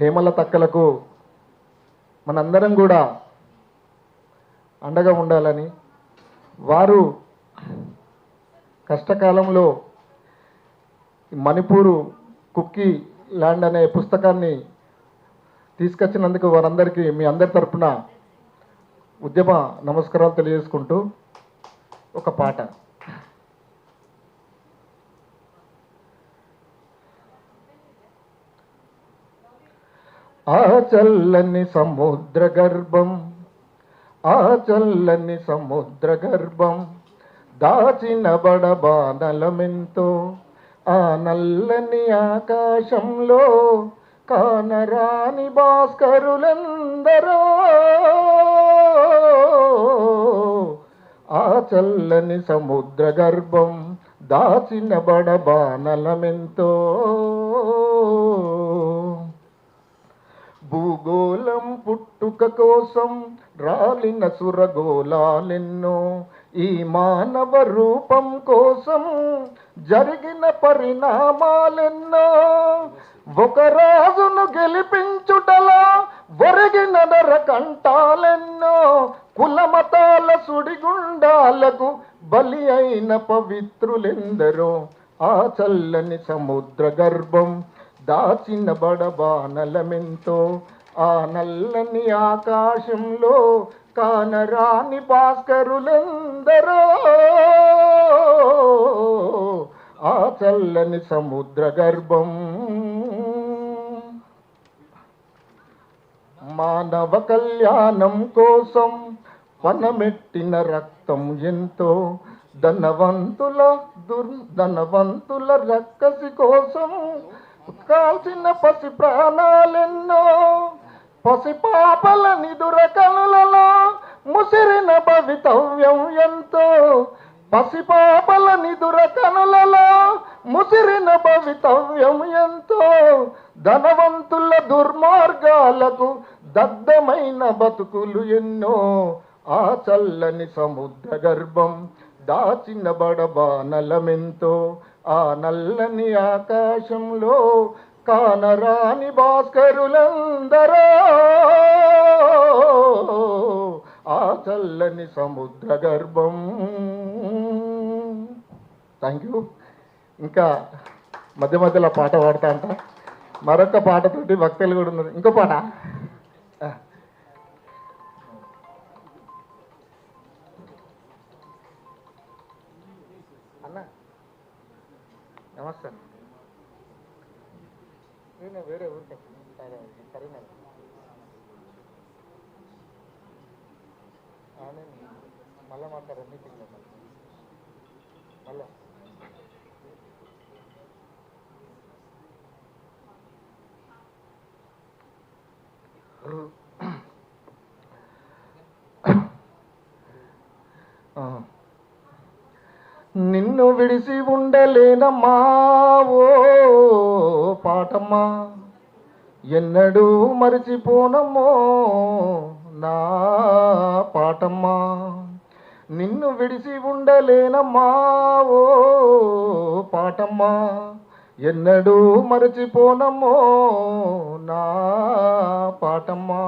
హేమలతక్కలకు మనందరం కూడా అండగా ఉండాలని, వారు కష్టకాలంలో మణిపూరు కుక్కీ ల్యాండ్ అనే పుస్తకాన్ని తీసుకొచ్చినందుకు వారందరికీ మీ అందరి తరపున ఉద్యమ నమస్కారాలు తెలియజేసుకుంటూ ఒక పాట. ఆ చల్లని సముద్ర గర్భం, ఆ చల్లని సముద్ర గర్భం దాచిన బడబానలమెంతో, ఆ నల్లని ఆకాశంలో కానరాని భాస్కరులెందరో, ఆ చల్లని సముద్ర గర్భం దాచిన బడబానలమెంతో. భూగోళం పుట్టుక కోసం రాలిన సురగోళాలెన్నో, ఈ మానవ రూపం కోసం జరిగిన పరిణామాలెన్నో, ఒక రాజును గెలిపించుటలా ఒరిగిన నరకంఠాలెన్నో, కులమతాల సుడిగుండాలకు బలి అయిన పవిత్రులెందరో, ఆ చల్లని సముద్ర గర్భం దాచిన బడబానలమెంతో, ఆ నల్లని ఆకాశంలో కానరాని భాస్కరులెందరో, ఆ చల్లని సముద్ర గర్భం. మానవ కళ్యాణం కోసం పనమెట్టిన రక్తం ఎంతో, ధనవంతుల రక్కసి కోసం కాల్చిన పసి ప్రాణాలెన్నో, పసిపాపల నిదుర కనులలో ముసిరిన భవితవ్యం ఎంతో, పసిపాపల నిదుర కనులలో ముసిరిన భవితవ్యం ఎంతో, ధనవంతుల దుర్మార్గాలకు దగ్ధమైన బతుకులు ఎన్నో, ఆ చల్లని సముద్ర గర్భం దాచిన బడబానలమెంతో, ఆ నల్లని ఆకాశంలో కానరాని భాస్కరులందరో, ఆ చల్లని సముద్ర గర్భం. Thank you. ఇంకా మధ్య మధ్యలో పాట పాడతా అంట. మరొక పాటతోటి భక్తులు కూడా ఉన్నారు. ఇంకో పాట. అన్నా నమస్తే. నేను వేరే ఊరికి కరీంనగర్. మళ్ళీ మాట్లాడారు మీటింగ్లో. మళ్ళీ నిన్ను విడిసి ఉండలేనమ్మా ఓ పాటమ్మా, ఎన్నడూ మరిచిపోనమ్మో నా పాటమ్మా, నిన్ను విడిసి ఉండలేనమ్మా ఓ పాటమ్మా, ఎన్నడూ మరిచిపోనమ్మో నా పాటమ్మా,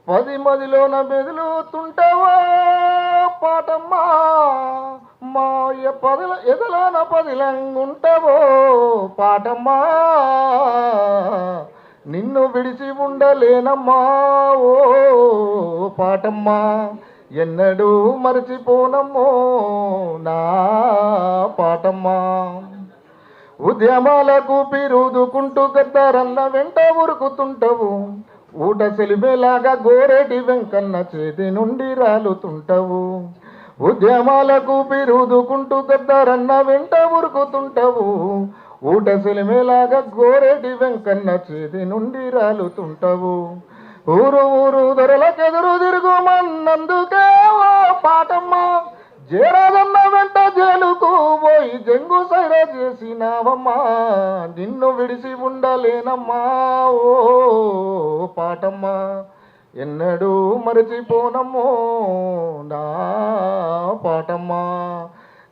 పది మదిలోన బెదులుతుంటావా పాటమ్మా, మాయ పదల ఎదలాన పదిలంగుంటావో పాటమ్మా, నిన్ను విడిచి ఉండలేనమ్మా ఓ పాటమ్మా, ఎన్నడూ మరచిపోనమ్మో నా పాటమ్మా, ఉద్యమాలకు పిరుదుకుంటూ గద్దరన్న వెంట ఉరుకుతుంటావు, ఊట సెలిమేలాగా గోరేటి వెంకన్న చేతి నుండి రాలుతుంటావు, ఉద్యమాలకు పిరుదుకుంటూ గద్దరన్న వెంట ఉరుకుతుంటావు, ఊట సెలిమేలాగా గోరేటి వెంకన్న చేతి నుండి రాలుతుంటావు, ఊరు ఊరు దొరలకెదురు తిరుగుమన్నందుకే ఓ పాటమ్మా, జేరాదన్న వెంట జైలుకు పోయి జంగు సైర చేసినావమ్మా, నిన్ను విడిసి ఉండలేనమ్మా ఓ పాటమ్మా, ఎన్నడూ మరచిపోనమ్మో నా పాటమ్మా,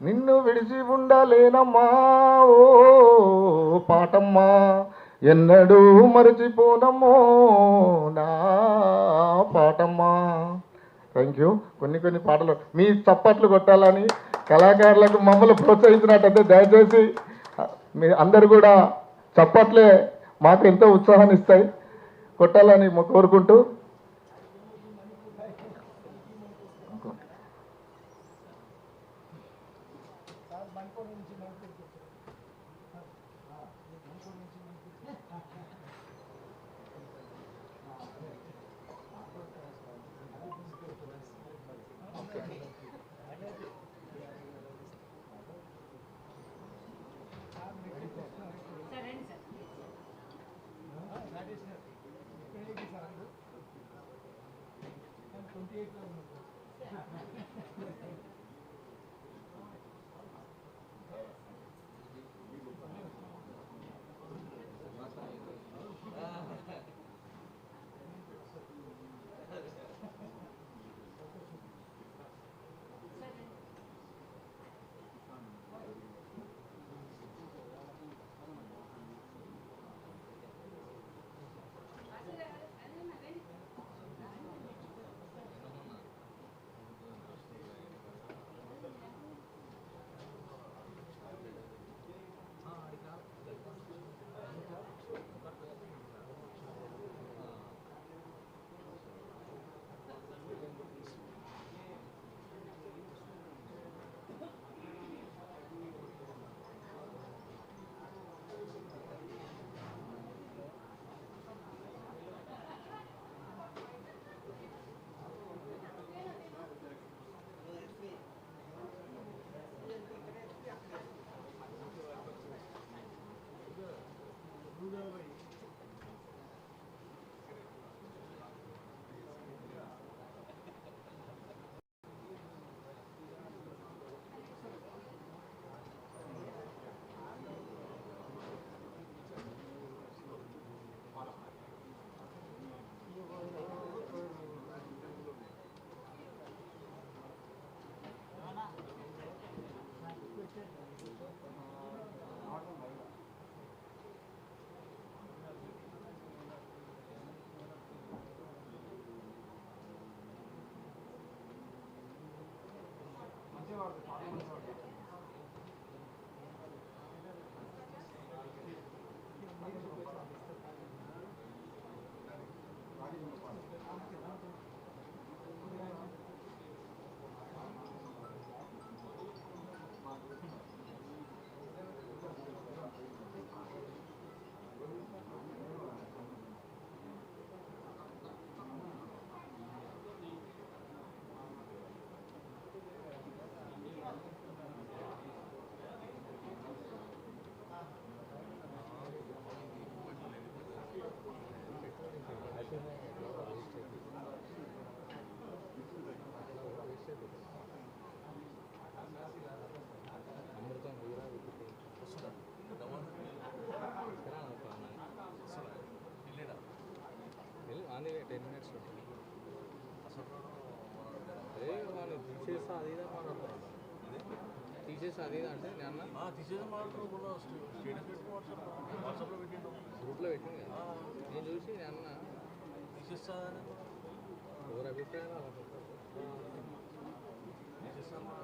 నిన్ను విడిచి ఉండలేనమ్మా ఓ పాటమ్మా, ఎన్నడూ మరచిపోనమ్మో నా పాటమ్మా. Thank you. కొన్ని పాటలు మీ చప్పట్లు కొట్టాలని కళాకారులకు మమ్మల్ని ప్రోత్సహించినట్టయితే దయచేసి మీ అందరు కూడా చప్పట్లే మాకు ఎంతో ఉత్సాహాన్ని ఇస్తాయి, కొట్టాలని కోరుకుంటూ తీసేసి అది అంటే నేను తీసేసి వాట్సాప్లో పెట్టిండు, గ్రూప్లో పెట్టింది కదా, నేను చూసి నేను తీసేస్తా ఎవరు అభిప్రాయం తీసేస్తాను.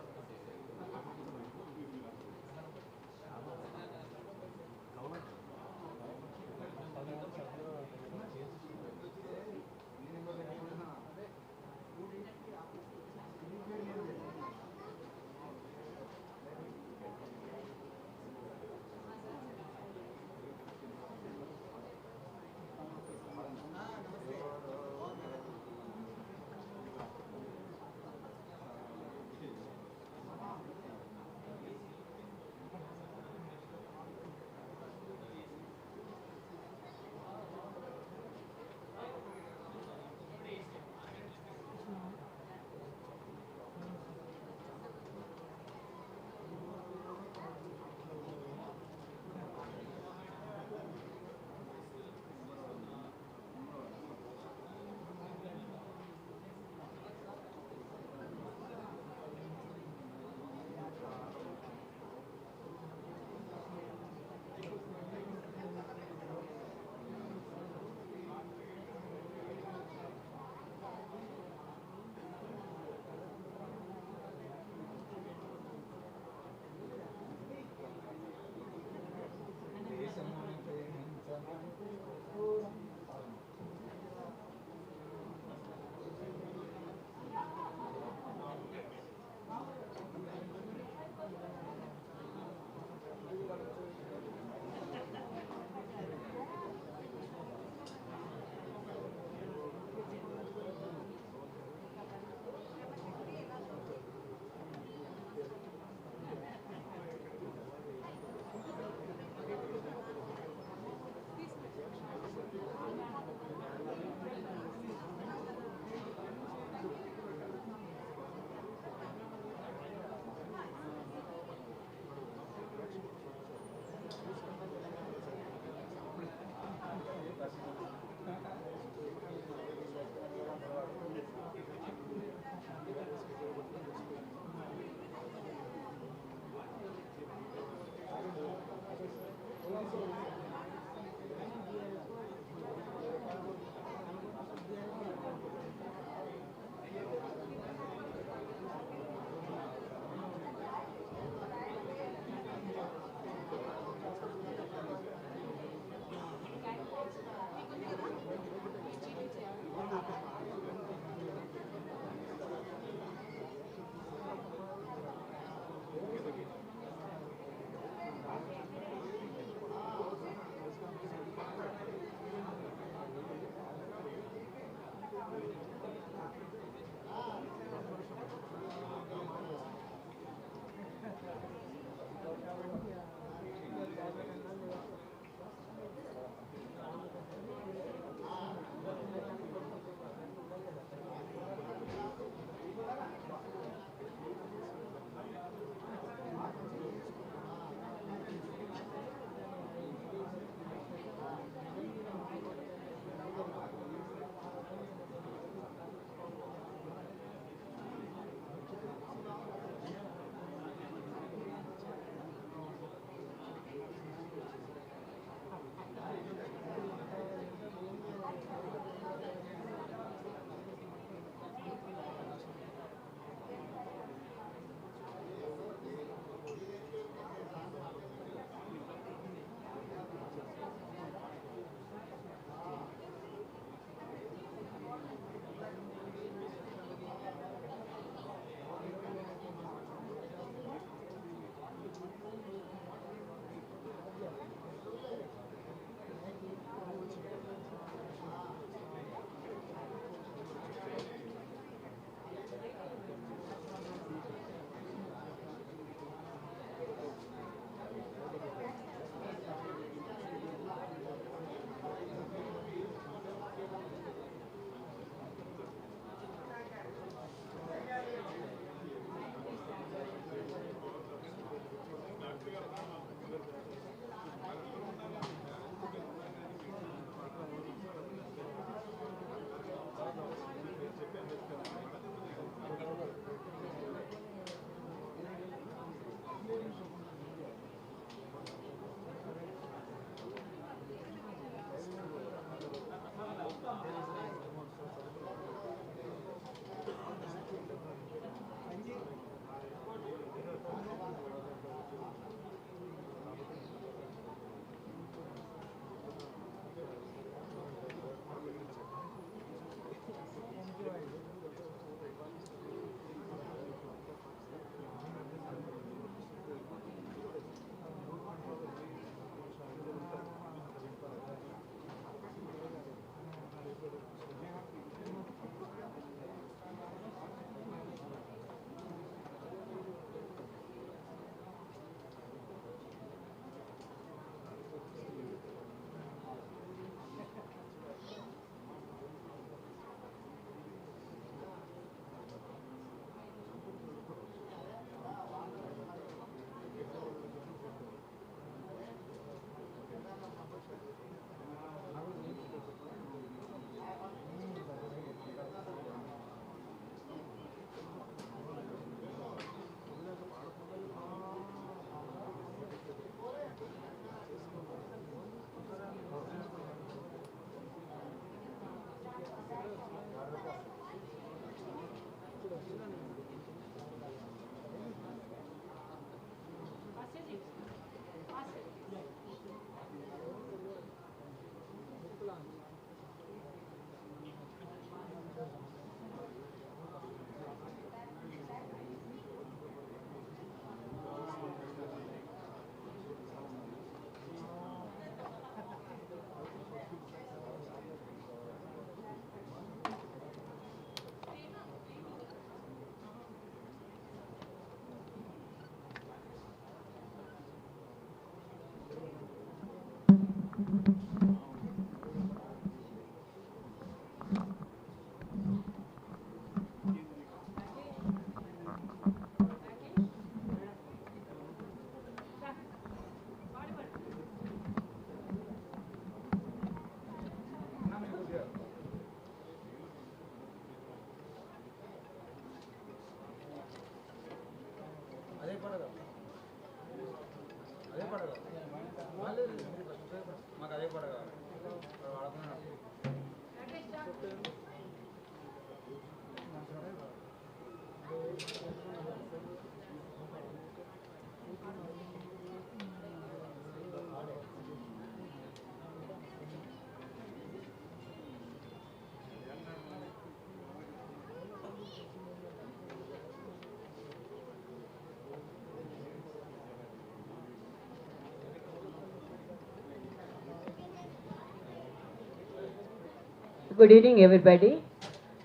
Good evening, everybody.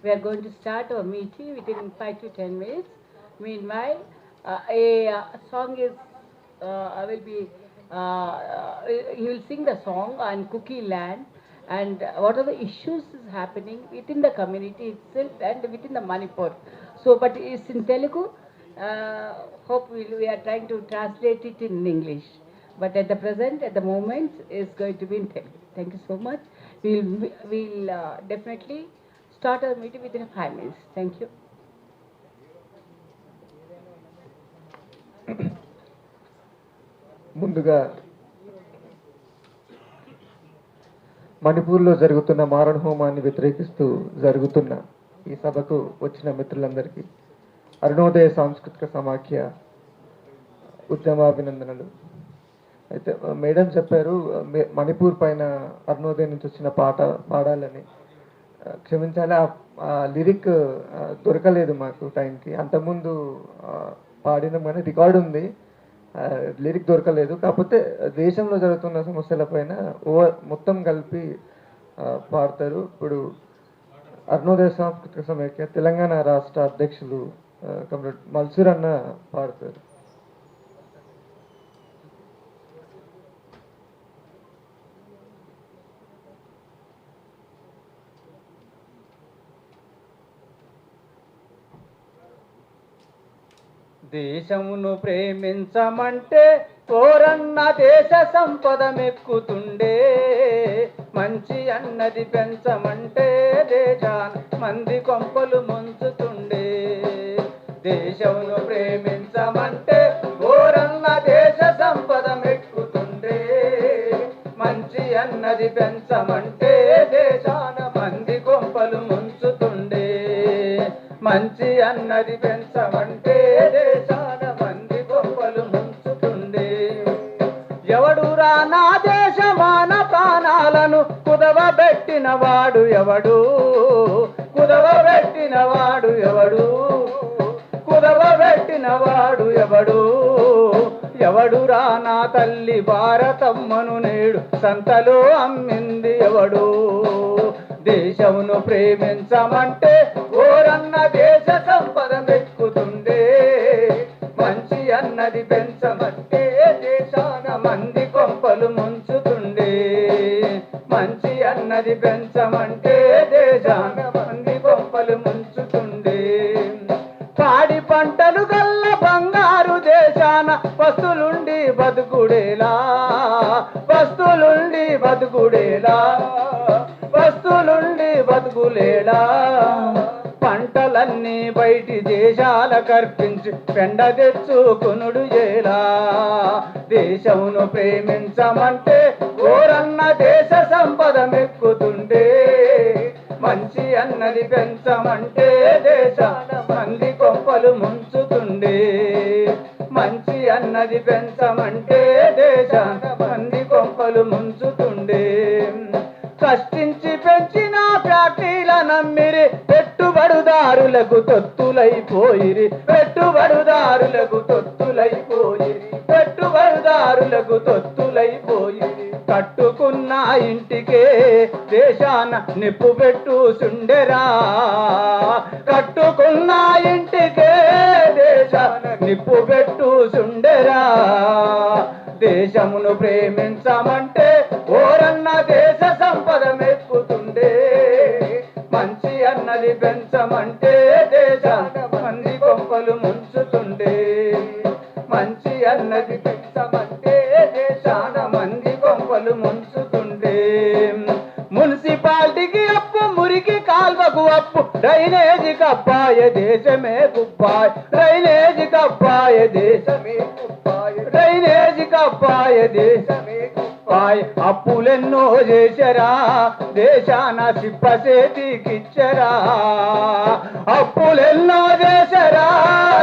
We are going to start our meeting within 5 to 10 minutes. Meanwhile, a song is, will be, he will sing the song on Cookie Land and what are the issues is happening within the community itself and within the Manipur. So, but it's in Telugu. Hope we are trying to translate it in English. But at the present, at the moment, is going to be in Telugu. Thank you so much. We'll definitely start our meeting within 5 minutes. Thank you. ముందుగా మణిపూర్లో జరుగుతున్న మారణ హోమాన్ని వ్యతిరేకిస్తూ జరుగుతున్న ఈ సభకు వచ్చిన మిత్రులందరికీ అరుణోదయ సాంస్కృతిక సమాఖ్య ఉద్యమాభినందనలు. అయితే మేడం చెప్పారు మణిపూర్ పైన అరుణోదయం నుంచి వచ్చిన పాట పాడాలని. క్షమించాలి, ఆ లిరిక్ దొరకలేదు మాకు టైంకి. అంతకుముందు పాడినాం కానీ రికార్డు ఉంది, లిరిక్ దొరకలేదు. కాకపోతే దేశంలో జరుగుతున్న సమస్యలపైన మొత్తం కలిపి పాడతారు. ఇప్పుడు అరుణోదయ సాంస్కృతిక సమైక్య తెలంగాణ రాష్ట్ర అధ్యక్షులు కమ్రేడ్ మల్సూర్ అన్న పాడతారు. దేశమును ప్రేమించమంటే కోరన్న దేశ సంపద మెక్కుతుండే, మంచి అన్నది పెంచమంటే దేశాన మంది కొంపలు ముంచుతుండే. దేశమును ప్రేమించమంటే కోరన్న దేశ సంపద మెక్కుతుండే, మంచి అన్నది పెంచమంటే దేశాన మంది కొంపలు ముంచుతుండే. మంచి అన్నది పెంచమంటే దేశాన మంది గొప్పలు ముంచుతుండే. ఎవడురా నా దేశమాన ప్రాణాలను కుదవబెట్టిన వాడు ఎవడు, కుదవబెట్టిన వాడు ఎవడు, కుదవబెట్టిన వాడు ఎవడు. ఎవడురా నా తల్లి భారతమ్మను నేడు సంతలో అమ్మింది ఎవడు. దేశమును ప్రేమించమంటే ఓరన్న దేశ సంపద మెక్కుతుండే, మంచి అన్నది పెంచమంటే దేశాన మంది కొంపలు ముంచుతుండే. మంచి అన్నది పెంచమంటే దేశాన మంది కొంపలు ముంచుతుండే. పాడి పంటలు గల్ల బంగారు దేశాన పస్తులుండి బతుకుడేలా, పస్తులుండి బతుకుడేలా, పస్తులుండి బతుకులేడా. పంటలన్నీ బయటి దేశాల కర్పించి పెండ తెచ్చుకునుడు ఎలా. దేశమును ప్రేమించమంటే ఓరన్న దేశ సంపద మెక్కుతుండే, మంచి అన్నది పెంచమంటే దేశాన మంది కొంపలు ముంచుతుండే. మంచి అన్నది పెంచమంటే దేశాన మంది కొంపలు ముంచుతుండే. కష్టించి పెంచిన ఫ్యాక్టరీల నమ్మిరి పెట్టుబడిదారులకు తొత్తులైపోయిరి. పెట్టుబడిదారులకు తొత్తులైపోయిరి. పెట్టుబడిదారులకు తొత్తులైపోయిరి. కట్టుకున్న ఇంటికే దేశాన నిప్పు పెట్టుచుండెరా. కట్టుకున్న ఇంటికే దేశాన నిప్పు పెట్టుచుండెరా. దేశమును ప్రేమించమంటే ఓరన్న దేశ సంపద మెక్కుతుండే. మంచి అన్నది పెంచమంటే దేశాన మంది కొంపలు ముంచుతుండే. మంచి అన్నది పెంచమంటే దేశాన మంది కొంపలు ముంచుతుండే. మున్సిపాలిటీకి అప్పు, మురికి కాల్వకు అప్పు, డ్రైనేజీ కప్పాయ దేశమే కుప్పాయ్. డ్రైనేజీ కప్పాయ దేశమే కుప్పాయ్. డ్రైనేజీ కప్పాయ దేశమే కుప్పాయ్. అప్పులెన్నో చేశరా దేశాన సిప్పసేతికిచ్చరా. అప్పులెన్నో చేశరా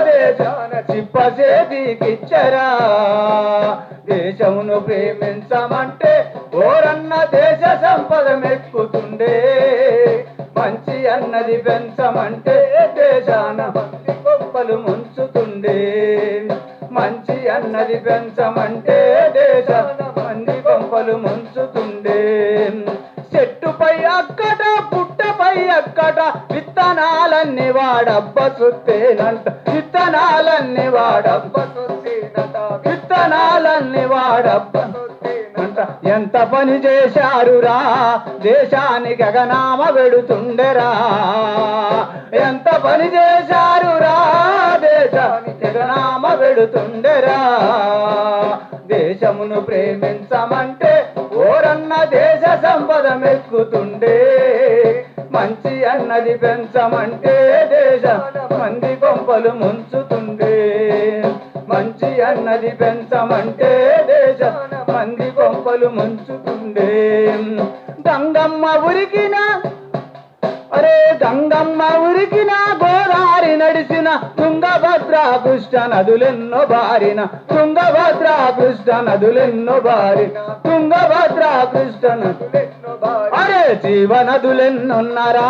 దేశాన సిప్పసేతికిచ్చరా. దేశమును ప్రేమించమంటే ఓరన్న దేశ సంపద మెక్కుతుండే. మంచి అన్నది పెంచమంటే దేశాన మంది కొంపలు ముంచుతుండే. మంచి అన్నది పెంచమంటే దేశాన మంది కొంపలు ముంచుతుండే. చెట్టుపై అక్కట పుట్టపై అక్కట విత్తనాలన్నీ వాడబ్బ సుత్తేనంట. విత్తనాలన్నీ వాడబ్బ సుత్తేనంట. విత్తనాలన్నీ వాడబ్బ సుత్తేనంట. ఎంత పని చేశారురా దేశానికి గగనామ వెడుతుండెరా. ఎంత పని చేశారురా దేశానికి గగనామ వెడుతుండెరా. దేశమును ప్రేమించమంటే ఓరన్న దేశ సంపద మెక్కుతుండే. మంచి అన్నది పెంచమంటే దేశాన మంది కొంపలు ముంచుతుండే. మంచి అన్నది పెంచమంటే దేశాన మంది కొంపలు ముంచుతుండే. గంగమ్మ ఉరికిన అరే గంగమ్మ ఉరికిన గోదారి నడిసిన తుంగభద్ర కృష్ణ నదులెన్నో బారిన. తుంగభద్ర కృష్ణ నదులెన్నో బారిన. తుంగభద్ర కృష్ణ నదులెన్నో బారిన. అరే జీవనదులెన్నున్నరా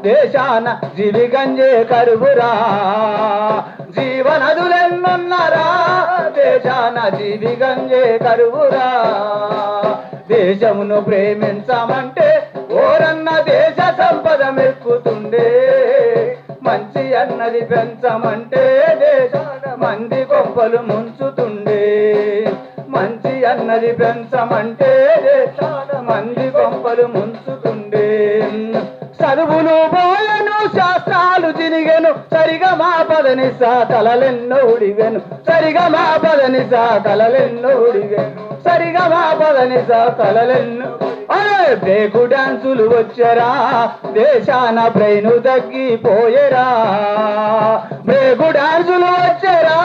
దేశాన జీవి గంజే కరువురా. జీవనదులెన్నున్నరా దేశాన జీవి గంజే కరువురా. దేశమును ప్రేమించమంటే ఓరన్న దేశ సంపద మెక్కుతుండే. మంచి అన్నది పెంచమంటే దేశాన మంది కొంపలు ముంచుతుండే. మంచి అన్నది పెంచమంటే దేశాన మంది కొంపలు ముంచుతుండే. చదువులు పోయెను శాస్త్రాలు తిరిగెను సరిగా మా పదనిసా కలలెన్నో ఉడిగెను. సరిగా మా పదనిసా కలలెన్నో ఉడిగెను. సరిగా మా పదనిసా కలలెన్నో. అరే బ్రేకు డాన్సులు వచ్చరా దేశాన బ్రెయిను తగ్గిపోయేరా. బ్రేకు డాన్సులు వచ్చరా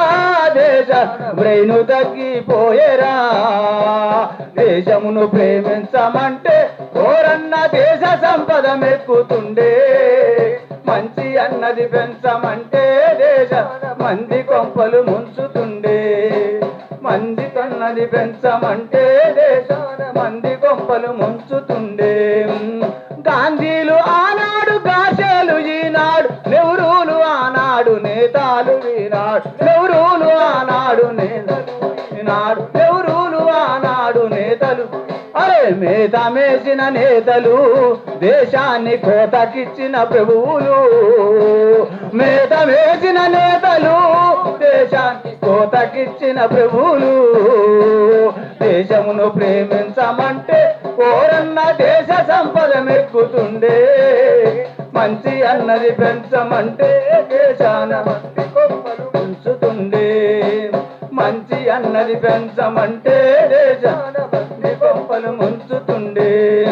దేశాన బ్రెయిను తగ్గిపోయేరా. దేశమును ప్రేమించమంటే ఓరన్న దేశ సంపద మెక్కుతుండే. మంచి అన్నది పెంచమంటే దేశాన మంది కొంపలు ముంచుతుండే. మంది కన్నది పెంచమంటే దేశాన మంది కొంపలు ముంచుతుండే. గాంధీలు ఆనాడు గాషేలు ఈనాడు నెహ్రూలు ఆనాడు నేతాలు ఈనాడు. నెహ్రూలు ఆనాడు నేతలు ఈనాడు. నెహ్రూలు ఆనాడు నేతలు. అరే మేత మేసిన నేతలు దేశాన్ని కోతకిచ్చిన ప్రభువులు. మేత మేసిన నేతలు దేశాన్ని కోతకిచ్చిన ప్రభువులు. దేశమును ప్రేమించమంటే ఓరన్న దేశ సంపద మెక్కుతుండే. మంచి అన్నది పెంచమంటే దేశాన మంది కొంపలు ముంచుతుండే. మంచి అన్నది పెంచమంటే దేశాన మంది కొంపలు ముంచుతుండే.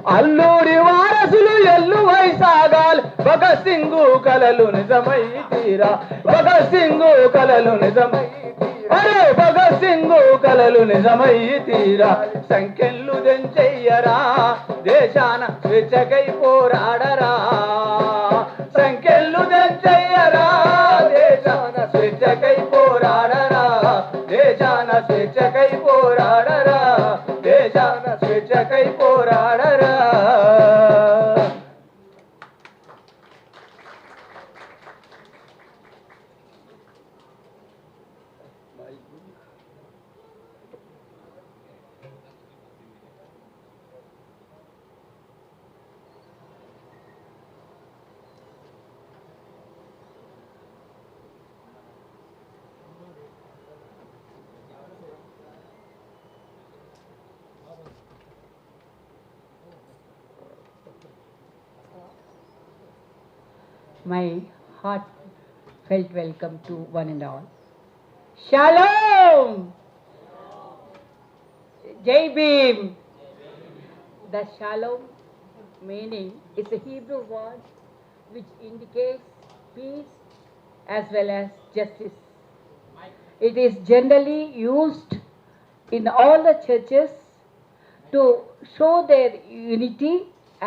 అల్లూరి వారసులు ఎల్లు వైసాగాలి భగత్ సింగు కలలు నిజమై తీరా. భగత్ సింగు కలలు నిజమై తీరా. అరే భగత్ సింగ్ కలలు నిజమయ్యి తీరా సంఖ్యలు దెంచెయ్యరా దేశాన స్వేచ్ఛకై పోరాడరా సంఖ్యలు దెంచెయ్యరా దేశాన స్వేచ్ఛకై పోరాడరా దేశాన స్వేచ్ఛకై పోరాడరా దేశాన స్వేచ్ఛకై పోరాడరా. My heartfelt welcome to one and all. Shalom! Jai Bhim! The shalom meaning is a Hebrew word which indicates peace as well as justice. It is generally used in all the churches to show their unity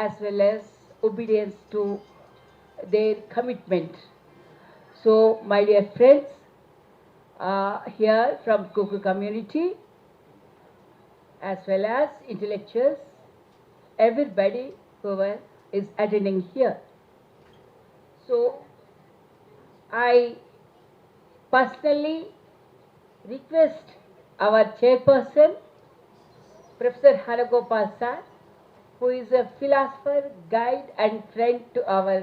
as well as obedience to their commitment. So, my dear friends, here from Kuku community, as well as intellectuals, everybody whoever is attending here. So, I personally request our chairperson, Professor Haragopal sir, who is a philosopher, guide and friend to our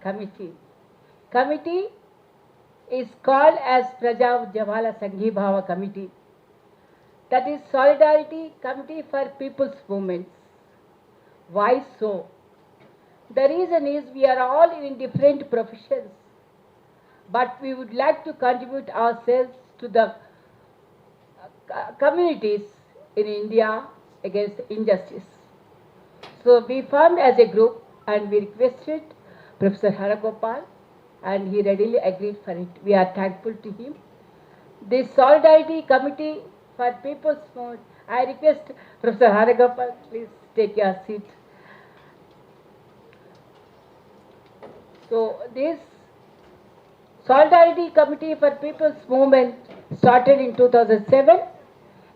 committee. Committee is called as Praja Udyamala Sangheebhava Committee. That is Solidarity Committee for People's Movements. Why so? The reason is we are all in different professions, but we would like to contribute ourselves to the communities in India against injustice. So we formed as a group and we requested Professor Haragopal and he readily agreed for it. We are thankful to him. This Solidarity Committee for People's Movement, I request Professor Haragopal, please take your seat. So this Solidarity Committee for People's Movement started in 2007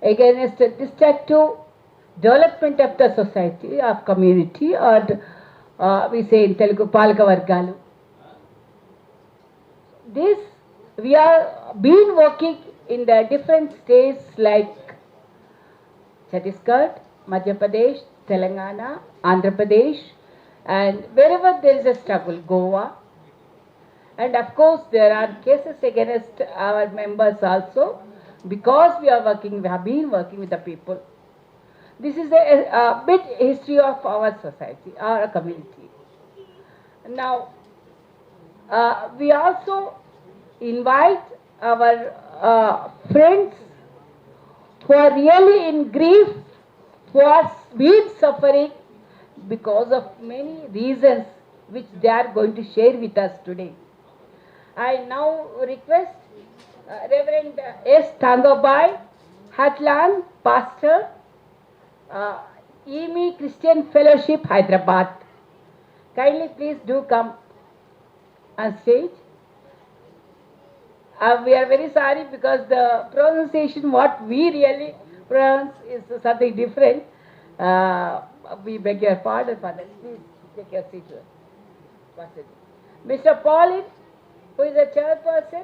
against the destructive development of the society, of community, or we say in Telugu, Palaka Vargalu. This, we are been working in the different states like Chhattisgarh, Madhya Pradesh, Telangana, Andhra Pradesh, and wherever there is a struggle, Goa. And of course, there are cases against our members also, because we are working, we have been working with the people. This is a bit history of our society, our community. Now, we also invite our friends who are really in grief, who are been suffering because of many reasons which they are going to share with us today. I now request Reverend S. Tangobai Hatlan, Pastor, EMI Christian Fellowship, Hyderabad. Kindly please do come on stage. We are very sorry because the pronunciation, what we really pronounce is something different. We beg your pardon for that. Please take your seat. Mr. Paulin, who is a chairperson,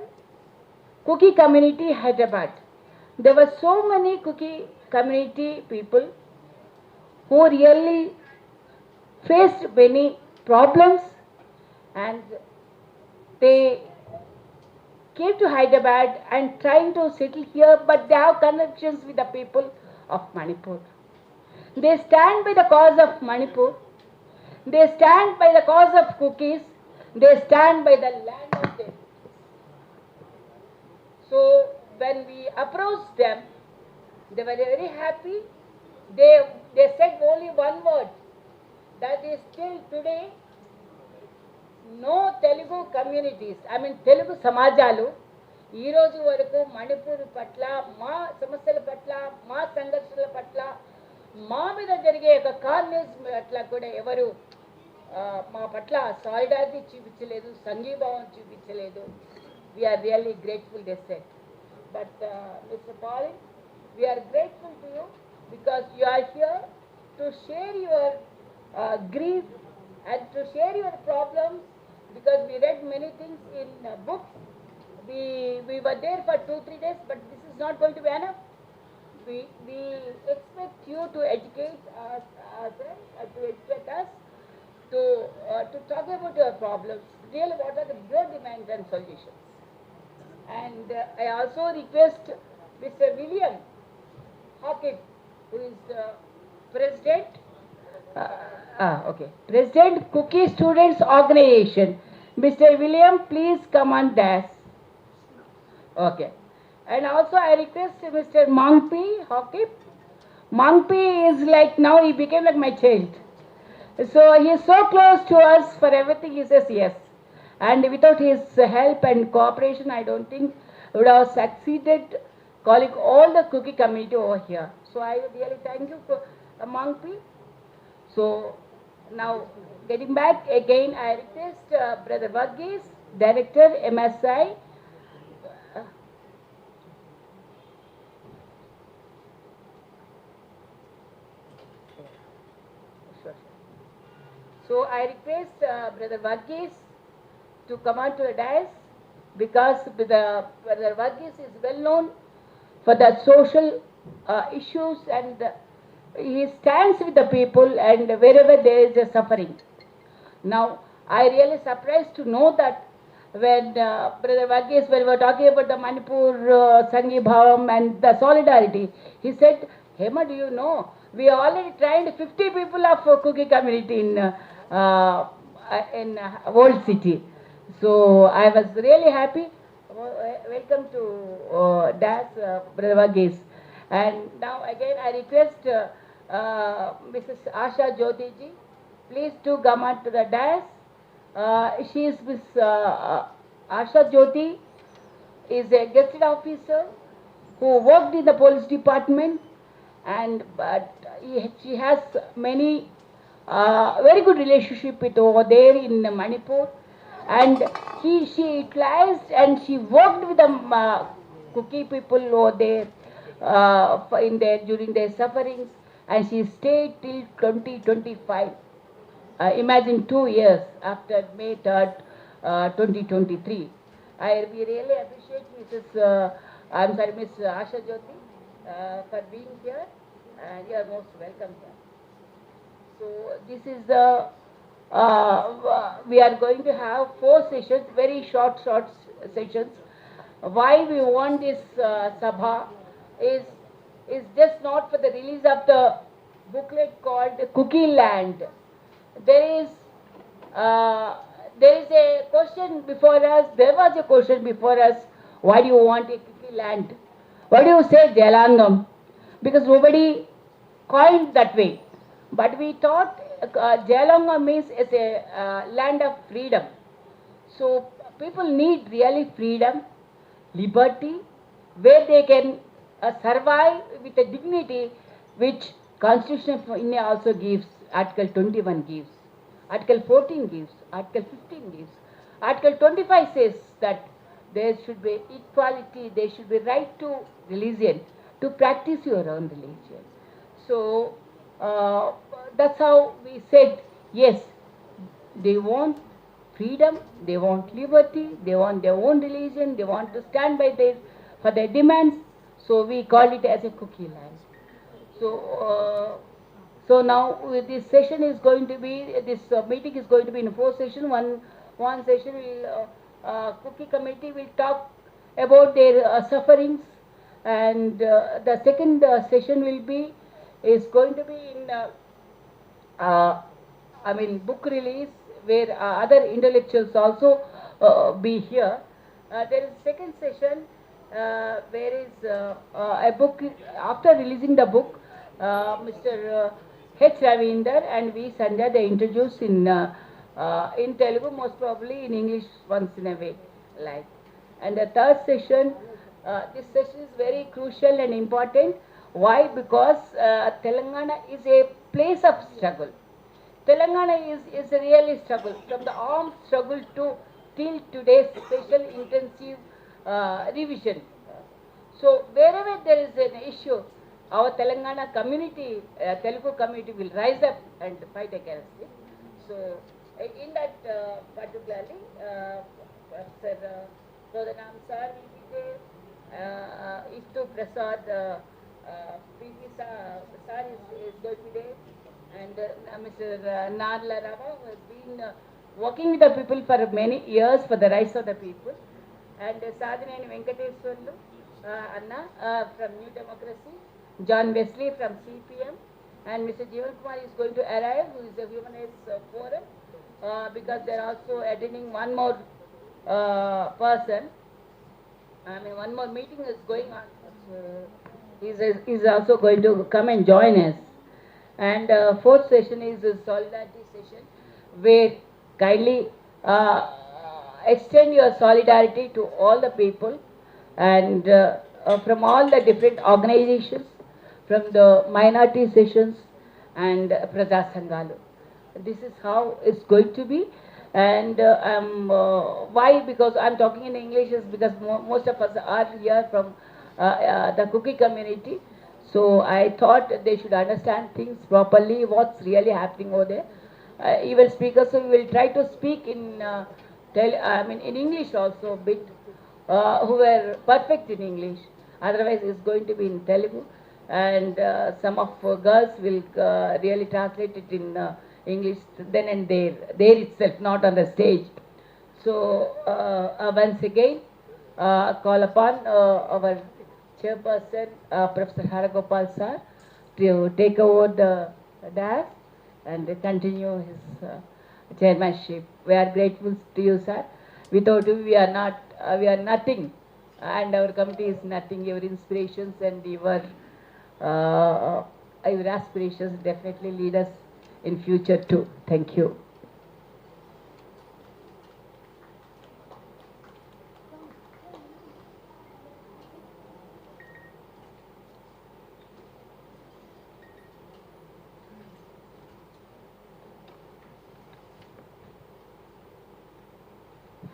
Cookie Community, Hyderabad. There were so many Cookie community people who really faced many problems and they came to Hyderabad and trying to settle here, but they have connections with the people of Manipur. They stand by the cause of Manipur. They stand by the cause of cookies. They stand by the land of them. So when we approached them, they were very happy. They said only one word, that is till today, no Telugu communities, I mean Telugu Samajalu, ఈ రోజు వరకు మణిపూర్ పట్ల, మా సమస్యల పట్ల, మా సంఘర్షణల పట్ల, మా మీద జరిగే ఒక కార్నేజ్ పట్ల కూడా ఎవరు మా పట్ల సాలిడారిటీ చూపించలేదు, సంఘీభావం చూపించలేదు. We are really grateful they said. But mister Paul, we are grateful to you because you are here to share your grief and to share your problems, because we read many things in books. We were there for 2-3 days, but this is not going to be enough. We expect you to educate us, to educate us, to talk about your problems. Really, what are your demands and solutions? And I also request Mr. William Hawkins, who is the president, President Cookie Students Organization. Mr. William, please come on dash. Okay. And also I request Mr. Mangpi Hawkins. Mangpi is like, now he became like my child. So he is so close to us, for everything he says yes. And without his help and cooperation, I don't think we would have succeeded calling all the cookie community over here. So I really thank you for Mangpi. So now getting back again, I request Brother Varghese, Director MSI. So I request Brother Varghese to come on to the dais, because Brother Varghese is well known for the social issues, and he stands with the people and wherever there is a suffering. Now, I really surprised to know that when Brother Varghese, when we were talking about the Manipur Sangheebhava and the solidarity, he said, Hema, do you know, we already trained 50 people of cookie community in World City. So I was really happy. Welcome to DAS, Brother Varghese. And now again I request Mrs. Asha Jyoti ji, please to come on to the DAS. She is Miss Asha Jyoti is a gazetted officer who worked in the police department, and she has many very good relationship with over there in Manipur, and she utilized and she worked with the cookie people over there during their sufferings, and she stayed till 2025. Imagine 2 years after May 3rd, 2023. We really appreciate Miss Asha Jyoti for being here, and you are most welcome here. So this is the, we are going to have 4 sessions, very short sessions. Why we want this Sabha is just not for the release of the booklet called Cookie Land. There is a question before us, there was a question before us, why do you want a cookie land? Why do you say Jalangam? Because nobody coined that way. But we thought Jalangam means it's a land of freedom. So people need really freedom, liberty, where they can survive with a dignity which Constitution of India also gives. Article 21 gives, Article 14 gives, Article 15 gives. Article 25 says that there should be equality, there should be right to religion, to practice your own religion. So that's how we said, yes, they want freedom, they want liberty, they want their own religion, they want to stand by for their demands. So we called it as a cookie land. So now this session is going to be, this meeting is going to be in 4 sessions. One session will, cookie committee will talk about their sufferings, and the second session is going to be in book release, where other intellectuals also be here. There is second session where is a book, after releasing the book, Mr. H. Ravinder and V. Sandhya, they introduce in Telugu, most probably in English once in a way. Like. And the third session, this session is very crucial and important. Why? Because Telangana is a place of struggle. Telangana is a really struggle, from the armed struggle to till today's special intensive revision. So wherever there is an issue, our Telangana community, Telugu community will rise up and fight against it. So in that particularly, Professor Pradhanam sir will be there, Ishtu Prasad, P.P. sir is going to be there, and Mr. Narla Rava, who has been working with the people for many years for the rights of the people, and Sadhaneni Venkateswarlu, Anna from New Democracy, John Wesley from CPM, and Mr. Jeevan Kumar is going to arrive, who is a Human Rights Forum, because they are also attending one more person. I mean, one more meeting is going on. So he's also going to come and join us. And fourth session is a solidarity session, where kindly extend your solidarity to all the people, and from all the different organizations, from the minority sessions and Praja Sanghalu. This is how it's going to be. And why? Because I'm talking in English is because most of us are here from the cookie community. So I thought they should understand things properly, what's really happening over there. Even speakers, so we will try to speak in in English also a bit, who were perfect in English. Otherwise, it's going to be in Telugu, and some of girls will really translate it in English then and there itself, not on the stage. So once again, call upon our chairperson, Professor Haragopal sir, to take over the dais and continue his chairmanship. We are grateful to you, sir. Without you, we are nothing, and our committee is nothing. Your inspirations and your aspirations definitely lead us in future too. Thank you.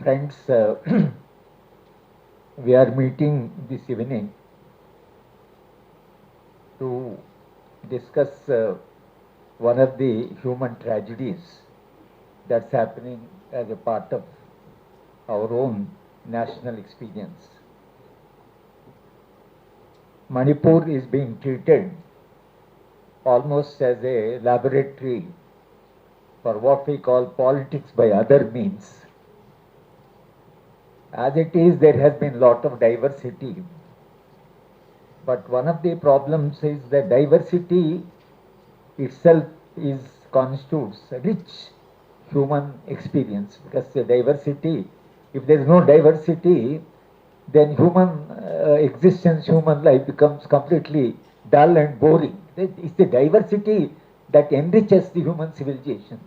Friends, we are meeting this evening to discuss one of the human tragedies that's happening as a part of our own national experience. Manipur is being treated almost as a laboratory for what we call politics by other means. As it is, there has been a lot of diversity, but one of the problems is that diversity itself constitutes a rich human experience, because the diversity, if there is no diversity, then human existence, human life becomes completely dull and boring. It's the diversity that enriches the human civilization.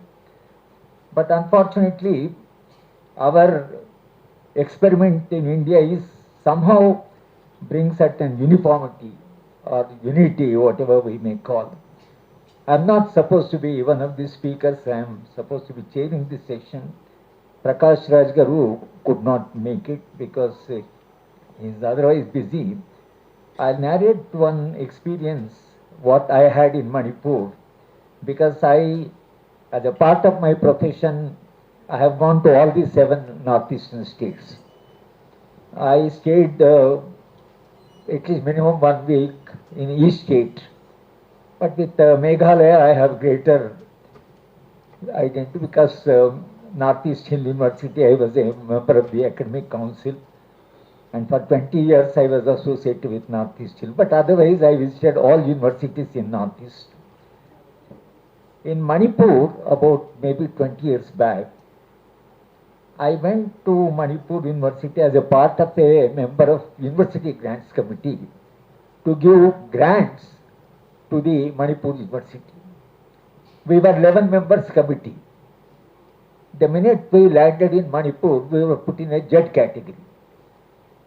But unfortunately, our experiment in India is somehow bring certain uniformity or unity, whatever we may call. I'm not supposed to be one of the speakers. I am supposed to be chairing this session. Prakash Raj Garu could not make it because he is otherwise busy. I'll narrate one experience, what I had in Manipur, because as a part of my profession, I have gone to all the 7 northeastern states. I stayed at least minimum 1 week in each state. But with Meghalaya, I have greater identity because Northeast Hill University, I was a member of the academic council. And for 20 years, I was associated with Northeast Hill. But otherwise, I visited all universities in Northeast. In Manipur, about maybe 20 years back, I went to Manipur University as a part of a member of University Grants Committee to give grants to the Manipur University. We were 11 members committee. The minute we landed in Manipur, we were put in a Z category.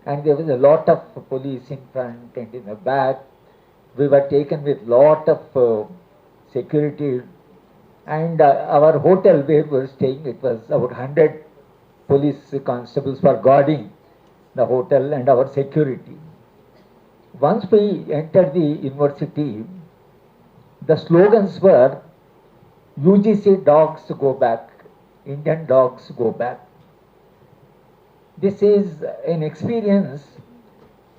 and there was a lot of police in front and in the back. We were taken with lot of security, and our hotel where we were staying, it was about 100 police constables for guarding the hotel and our security. Once we entered the university, the slogans were UGC dogs go back, Indian dogs go back. This is an experience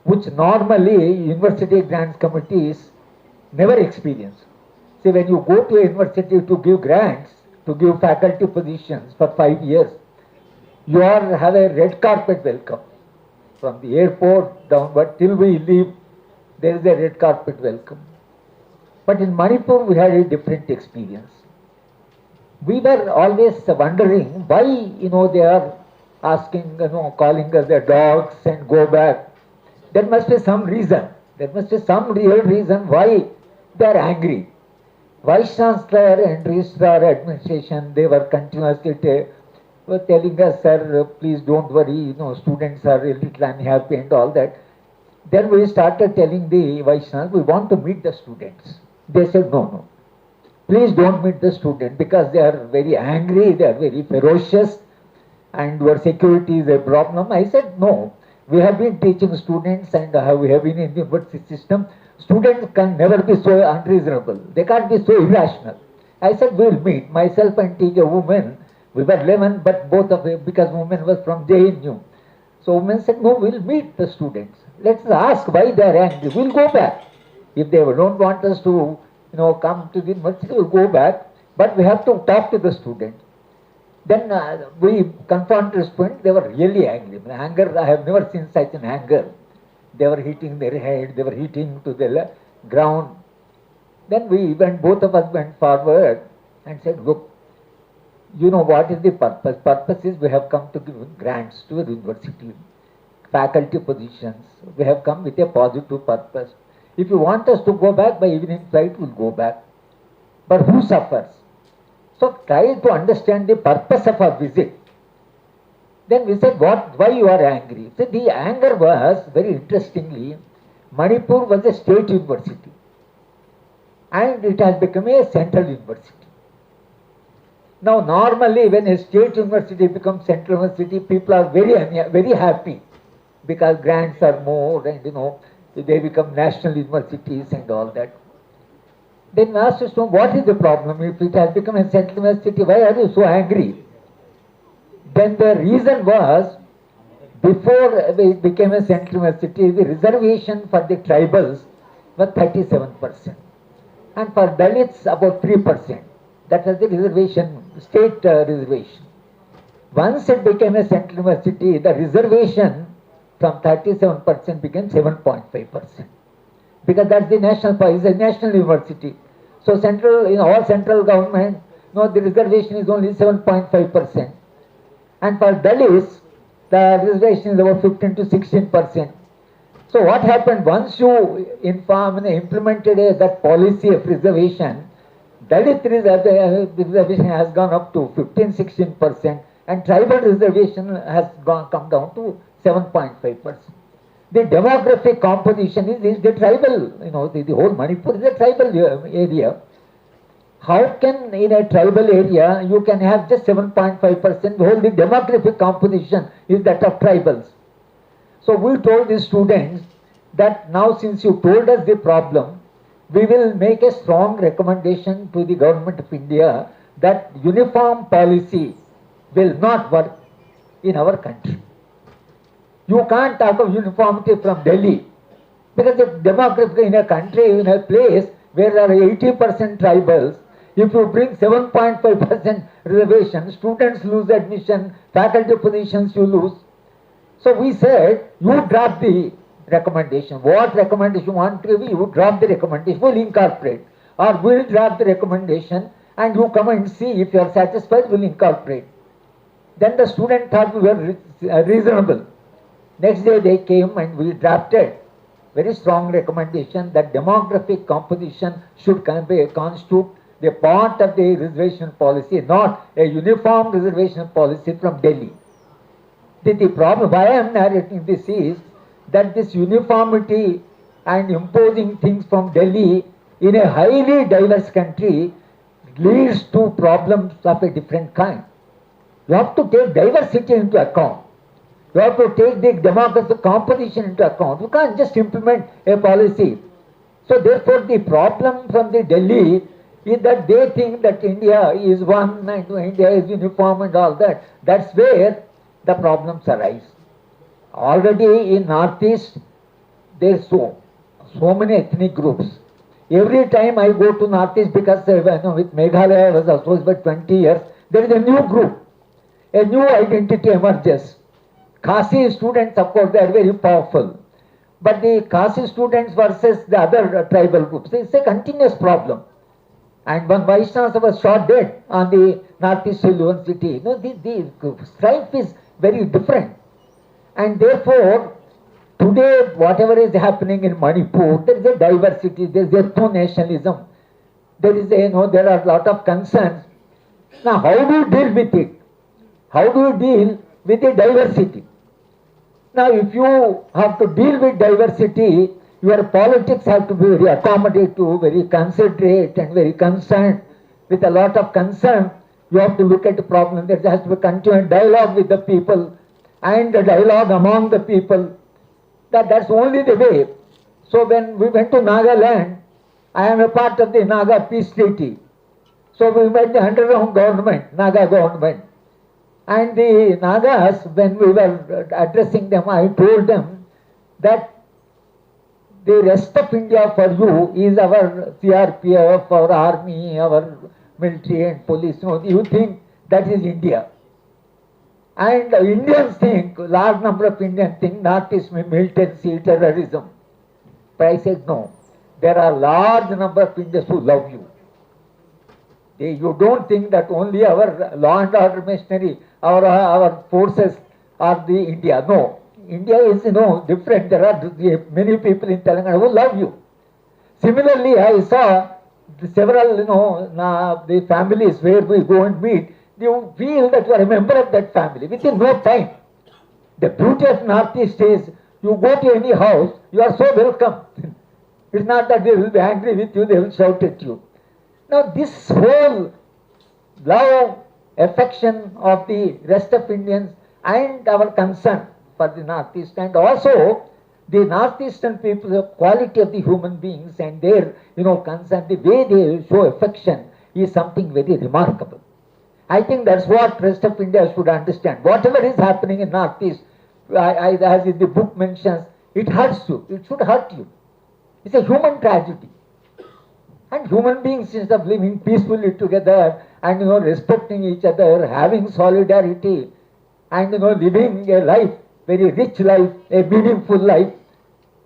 which normally university grants committees never experience. See, when you go to a university to give grants, to give faculty positions for 5 years, you have a red carpet welcome. From the airport downward till we leave, there is a red carpet welcome. But in Manipur, we had a different experience. We were always wondering why, they are asking, calling us the dogs and go back. There must be some reason. There must be some real reason why they are angry. Vice Chancellor and Registrar Administration, they were continuously were telling us, sir, please don't worry, students are a little unhappy and all that. Then we started telling the Vice Chancellor, we want to meet the students. They said, no. Please don't meet the students because they are very angry, they are very ferocious, and your security is a problem. I said, no. We have been teaching students and we have been in the university system. Students can never be so unreasonable. They can't be so irrational. I said, we'll meet. Myself and teach a woman. We were 11, but both of them, because woman was from JNU. So women said, no, we'll meet the students. Let's ask why they are angry. We'll go back. If they don't want us to, come to the university, we'll go back. But we have to talk to the students. Then we confronted the students. They were really angry. Anger, I have never seen such an anger. They were hitting their head. They were hitting to the ground. Then both of us went forward and said, look, what is the purpose? Purpose is we have come to give grants to the university, faculty positions. We have come with a positive purpose. If you want us to go back by evening flight, we'll go back. But who suffers? So try to understand the purpose of our visit. Then we said, why you are angry? So the anger was, very interestingly, Manipur was a state university. And it has become a central university. Now normally when a state university becomes central university, people are very happy because grants are more and they become national universities and all that. Then we asked us, what is the problem? If it has become a central university, why are you so angry? Then the reason was, before it became a central university, the reservation for the tribals was 37%. And for Dalits, about 3%. That was the reservation, state reservation. Once it became a central university, the reservation from 37% became 7.5%. Because that's the national policy, it's a national university. So all central government, the reservation is only 7.5%. And for Dalits, the reservation is about 15 to 16%. So what happened, once you implemented that policy of reservation, Dalit reservation has gone up to 15-16%, and tribal reservation has come down to 7.5%. The demographic composition is the tribal, the whole Manipur is a tribal area. How can in a tribal area you can have just 7.5%? The whole the demographic composition is that of tribals. So we told the students that now since you told us the problem, we will make a strong recommendation to the government of India that uniform policy will not work in our country. You can't talk of uniformity from Delhi because the demography in a country, in a place where there are 80% tribals, if you bring 7.5% reservation, students lose admission, faculty positions you lose. So we said, you drop the recommendation. What recommendation you want to give, you drop the recommendation, we'll incorporate. Or we'll drop the recommendation and you come and see if you are satisfied, we'll incorporate. Then the student thought we were reasonable. Next day they came and we drafted very strong recommendation that demographic composition should constitute the part of the reservation policy, not a uniform reservation policy from Delhi. The problem why I am narrating this is, that this uniformity and imposing things from Delhi in a highly diverse country leads to problems of a different kind. You have to take diversity into account. You have to take the demographic composition into account. You can't just implement a policy. So therefore the problem from the Delhi is that they think that India is one and India is uniform and all that. That's where the problems arise. Already in Northeast, there's so many ethnic groups. Every time I go to Northeast, because with Meghalaya I was associated for 20 years, there is a new group, a new identity emerges. Khasi students, of course, they are very powerful. But the Khasi students versus the other tribal groups, it's a continuous problem. And one Vaishnava was shot dead on the Northeast University. The strife is very different. And therefore, today, whatever is happening in Manipur, there is a diversity, there is ethno-nationalism, there are a lot of concerns. Now, how do you deal with it? How do you deal with the diversity? Now, if you have to deal with diversity, your politics have to be very accommodative, very considerate and very concerned. With a lot of concern, you have to look at the problem. There has to be continued dialogue with the people and the dialogue among the people. That's only the way. So when we went to Nagaland, I am a part of the Naga Peace Treaty. So we met the underground government, Naga government. And the Nagas, when we were addressing them, I told them that the rest of India for you is our CRPF, our army, our military and police. You think that is India. And Indians think, large number of Indians think Northeast militancy, terrorism. But I said no. There are large number of Indians who love you. You don't think that only our law and order machinery, our forces are the India. No. India is, different. There are many people in Telangana who love you. Similarly, I saw several, the families where we go and meet. You feel that you are a member of that family within no time. The beauty of Northeast is you go to any house, you are so welcome. It's not that they will be angry with you, they will shout at you. Now this whole love, affection of the rest of Indians and our concern for the Northeast, and also the Northeastern people, the quality of the human beings and their concern, the way they show affection is something very remarkable. I think that's what rest of India should understand. Whatever is happening in Northeast, as the book mentions, it hurts you. It should hurt you. It's a human tragedy. And human beings, instead of living peacefully together and respecting each other, having solidarity, and living a life, very rich life, a meaningful life.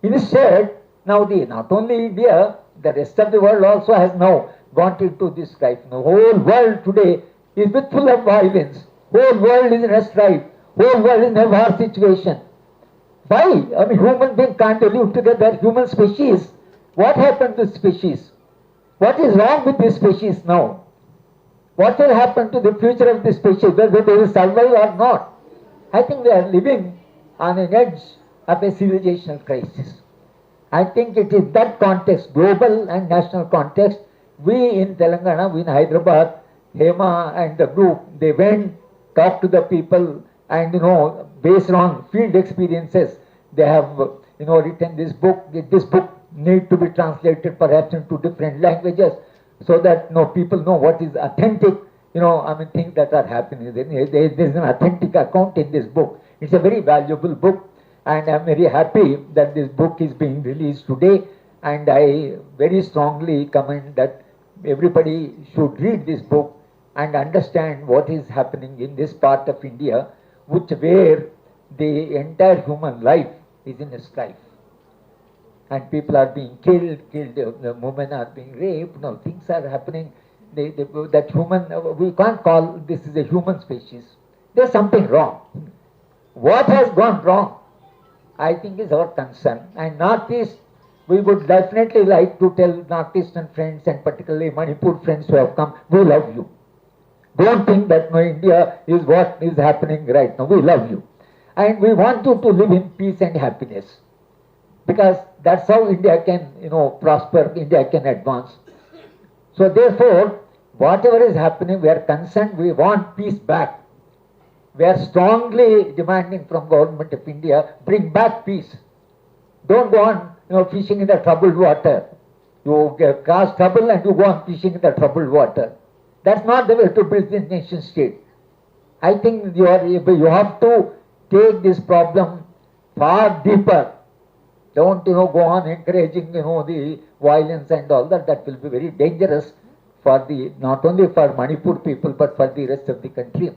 Instead, now not only India, the rest of the world also has now gone into this strife. The whole world today is full of violence. Whole world is in a strife. Whole world is in a war situation. Why? Human beings can't live together. Human species. What happened to species? What is wrong with this species now? What will happen to the future of this species, whether they will survive or not? I think we are living on an edge of a civilizational crisis. I think it is that context, global and national context, we in Telangana, we in Hyderabad, Hema and the group, they went, talked to the people and, based on field experiences, they have, written this book. This book need to be translated perhaps into different languages so that people know what is authentic, things that are happening. There is an authentic account in this book. It's a very valuable book, and I'm very happy that this book is being released today, and I very strongly commend that everybody should read this book and understand what is happening in this part of India, where the entire human life is in a strife. And people are being killed, women are being raped, things are happening. That human, we can't call this is a human species. There's something wrong. What has gone wrong, I think, is our concern. And Northeast, we would definitely like to tell Northeastern friends and particularly Manipur friends who have come, we love you. Don't think that India is what is happening right now. We love you. And we want you to live in peace and happiness. because that's how India can, prosper, India can advance. So therefore, whatever is happening, we are concerned, we want peace back. We are strongly demanding from government of India, bring back peace. Don't go on, fishing in the troubled water. You cause trouble and you go on fishing in the troubled water. That's not the way to build the nation state. I think you have to take this problem far deeper. Don't go on encouraging the violence and all that. That will be very dangerous for not only for Manipur people but for the rest of the country.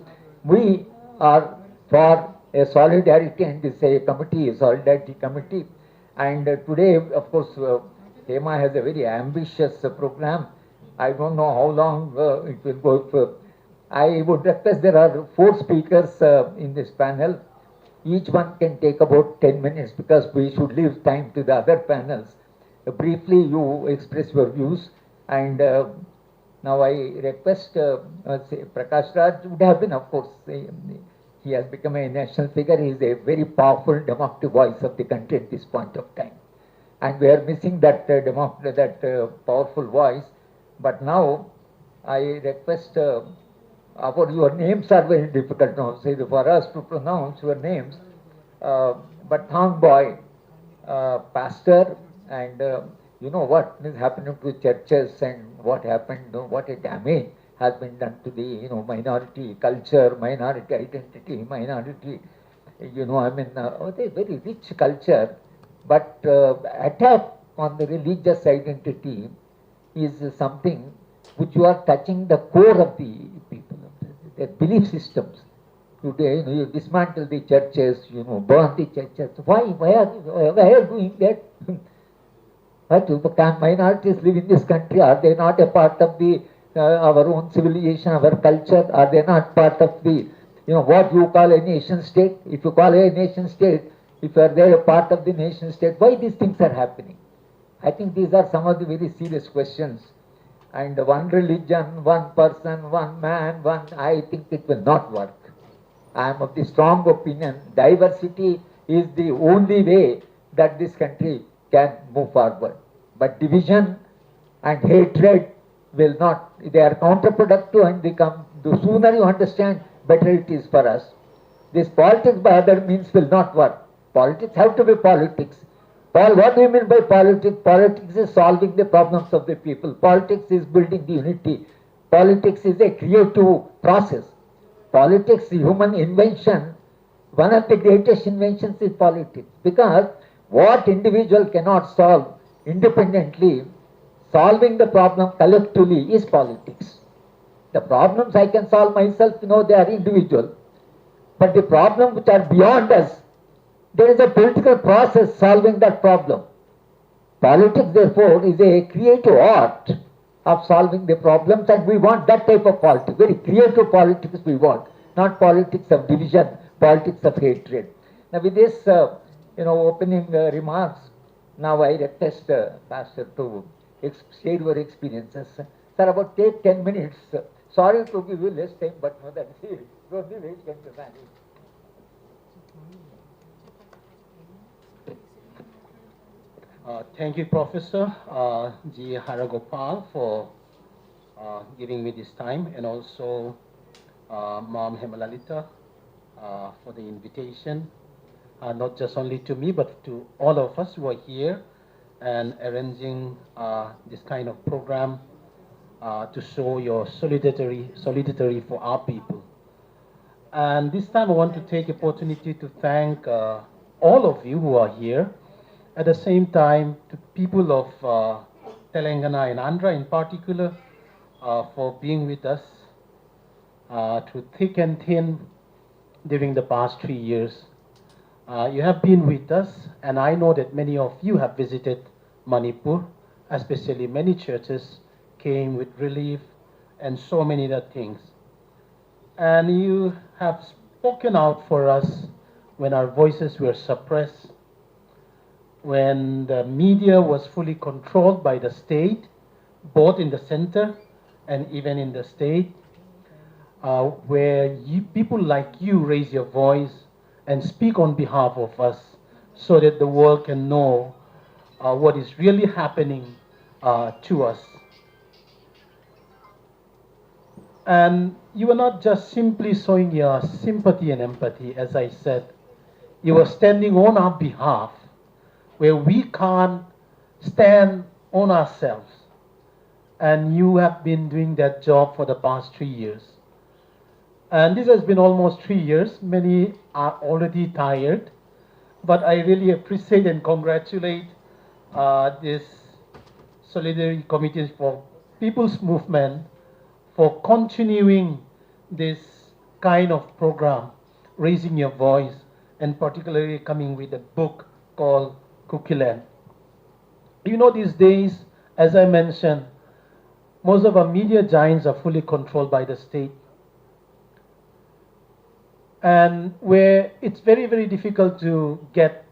We are for a solidarity, and this a committee, a solidarity committee. And today, of course, Hema has a very ambitious program. I don't know how long it will go. I would request, there are 4 speakers in this panel. Each one can take about 10 minutes because we should leave time to the other panels. Briefly, you express your views. And now I request Prakash Raj would have been, of course, he has become a national figure. He is a very powerful democratic voice of the country at this point of time. And we are missing that powerful voice. But now I request, your names are very difficult now, say for us to pronounce your names. But Thang Boy, pastor, and you know what is happening to churches and what happened, what a damage has been done to the minority culture, minority identity, minority, a very rich culture, but attack on the religious identity is something which you are touching the core of the people, their belief systems. Today, you dismantle the churches, burn the churches. Why are you doing that? Can minorities live in this country? Are they not a part of the our own civilization, our culture? Are they not part of the, what you call a nation state? If you call a nation state, if you are there a part of the nation state, why these things are happening? I think these are some of the very serious questions. And one religion, one person, one man, I think it will not work. I am of the strong opinion, diversity is the only way that this country can move forward. But division and hatred will not, they are counterproductive, and the sooner you understand, better it is for us. This politics by other means will not work. Politics have to be politics. What do you mean by politics? Politics is solving the problems of the people. Politics is building the unity. Politics is a creative process. Politics is human invention. One of the greatest inventions is politics. Because what individual cannot solve independently, solving the problem collectively is politics. The problems I can solve myself, they are individual. But the problems which are beyond us, there is a political process solving that problem. Politics, therefore, is a creative art of solving the problems, and we want that type of politics. Very creative politics we want, not politics of division, politics of hatred. Now, with this, opening remarks, now I request Pastor to share your experiences. Sir, about take 10 minutes. Sorry to give you less time, but no, that's it. Don't be very manage. Thank you, Professor G. Haragopal, for giving me this time, and also Ma'am Hemalalita for the invitation, not just only to me, but to all of us who are here and arranging this kind of program to show your solidarity for our people. And this time I want to take opportunity to thank all of you who are here. At the same time, to people of Telangana and Andhra in particular, for being with us through thick and thin during the past 3 years. You have been with us, and I know that many of you have visited Manipur, especially many churches came with relief and so many other things. And you have spoken out for us when our voices were suppressed, when the media was fully controlled by the state, both in the center and even in the state, where people like you raise your voice and speak on behalf of us so that the world can know what is really happening to us. And you were not just simply showing your sympathy and empathy, as I said. You were standing on our behalf where we can't stand on ourselves. And you have been doing that job for the past 3 years. And this has been almost 3 years. Many are already tired. But I really appreciate and congratulate this Solidarity Committee for People's Movement for continuing this kind of program, raising your voice, and particularly coming with a book called Kukiland. You know, these days, as I mentioned, most of our media giants are fully controlled by the state. And where it's very, very difficult to get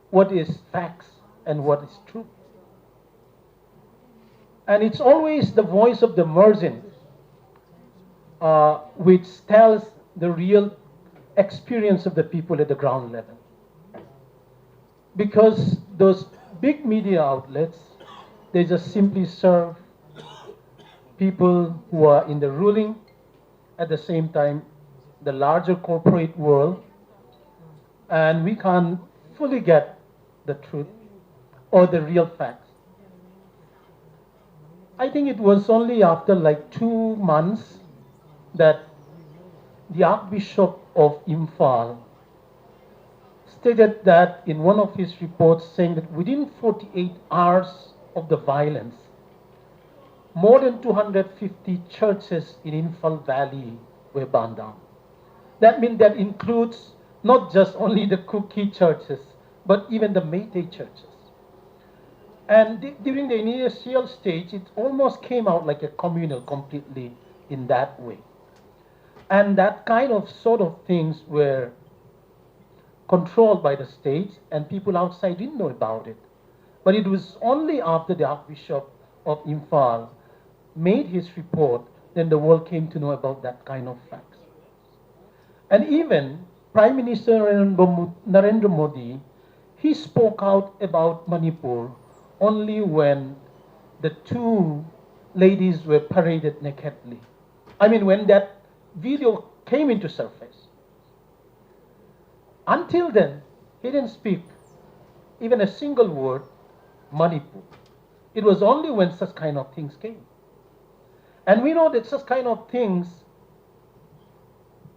what is facts and what is true. And it's always the voice of the margin which tells the real experience of the people at the ground level. Because those big media outlets, they just simply serve people who are in the ruling, at the same time the larger corporate world, and we can't fully get the truth or the real facts. I think it was only after like 2 months that the Archbishop of Imphal stated that in one of his reports, saying that within 48 hours of the violence, more than 250 churches in Imphal Valley were burned down. That means that includes not just only the Kuki churches, but even the Meitei churches. And during the initial stage, it almost came out like a communal completely in that way. And that kind of sort of things were controlled by the state, and people outside didn't know about it. But it was only after the Archbishop of Imphal made his report, then the world came to know about that kind of facts. And even Prime Minister Narendra Modi, he spoke out about Manipur only when the 2 ladies were paraded nakedly. I mean, when that video came into surface. Until then, he didn't speak even a single word Manipur. It was only when such kind of things came. And we know that such kind of things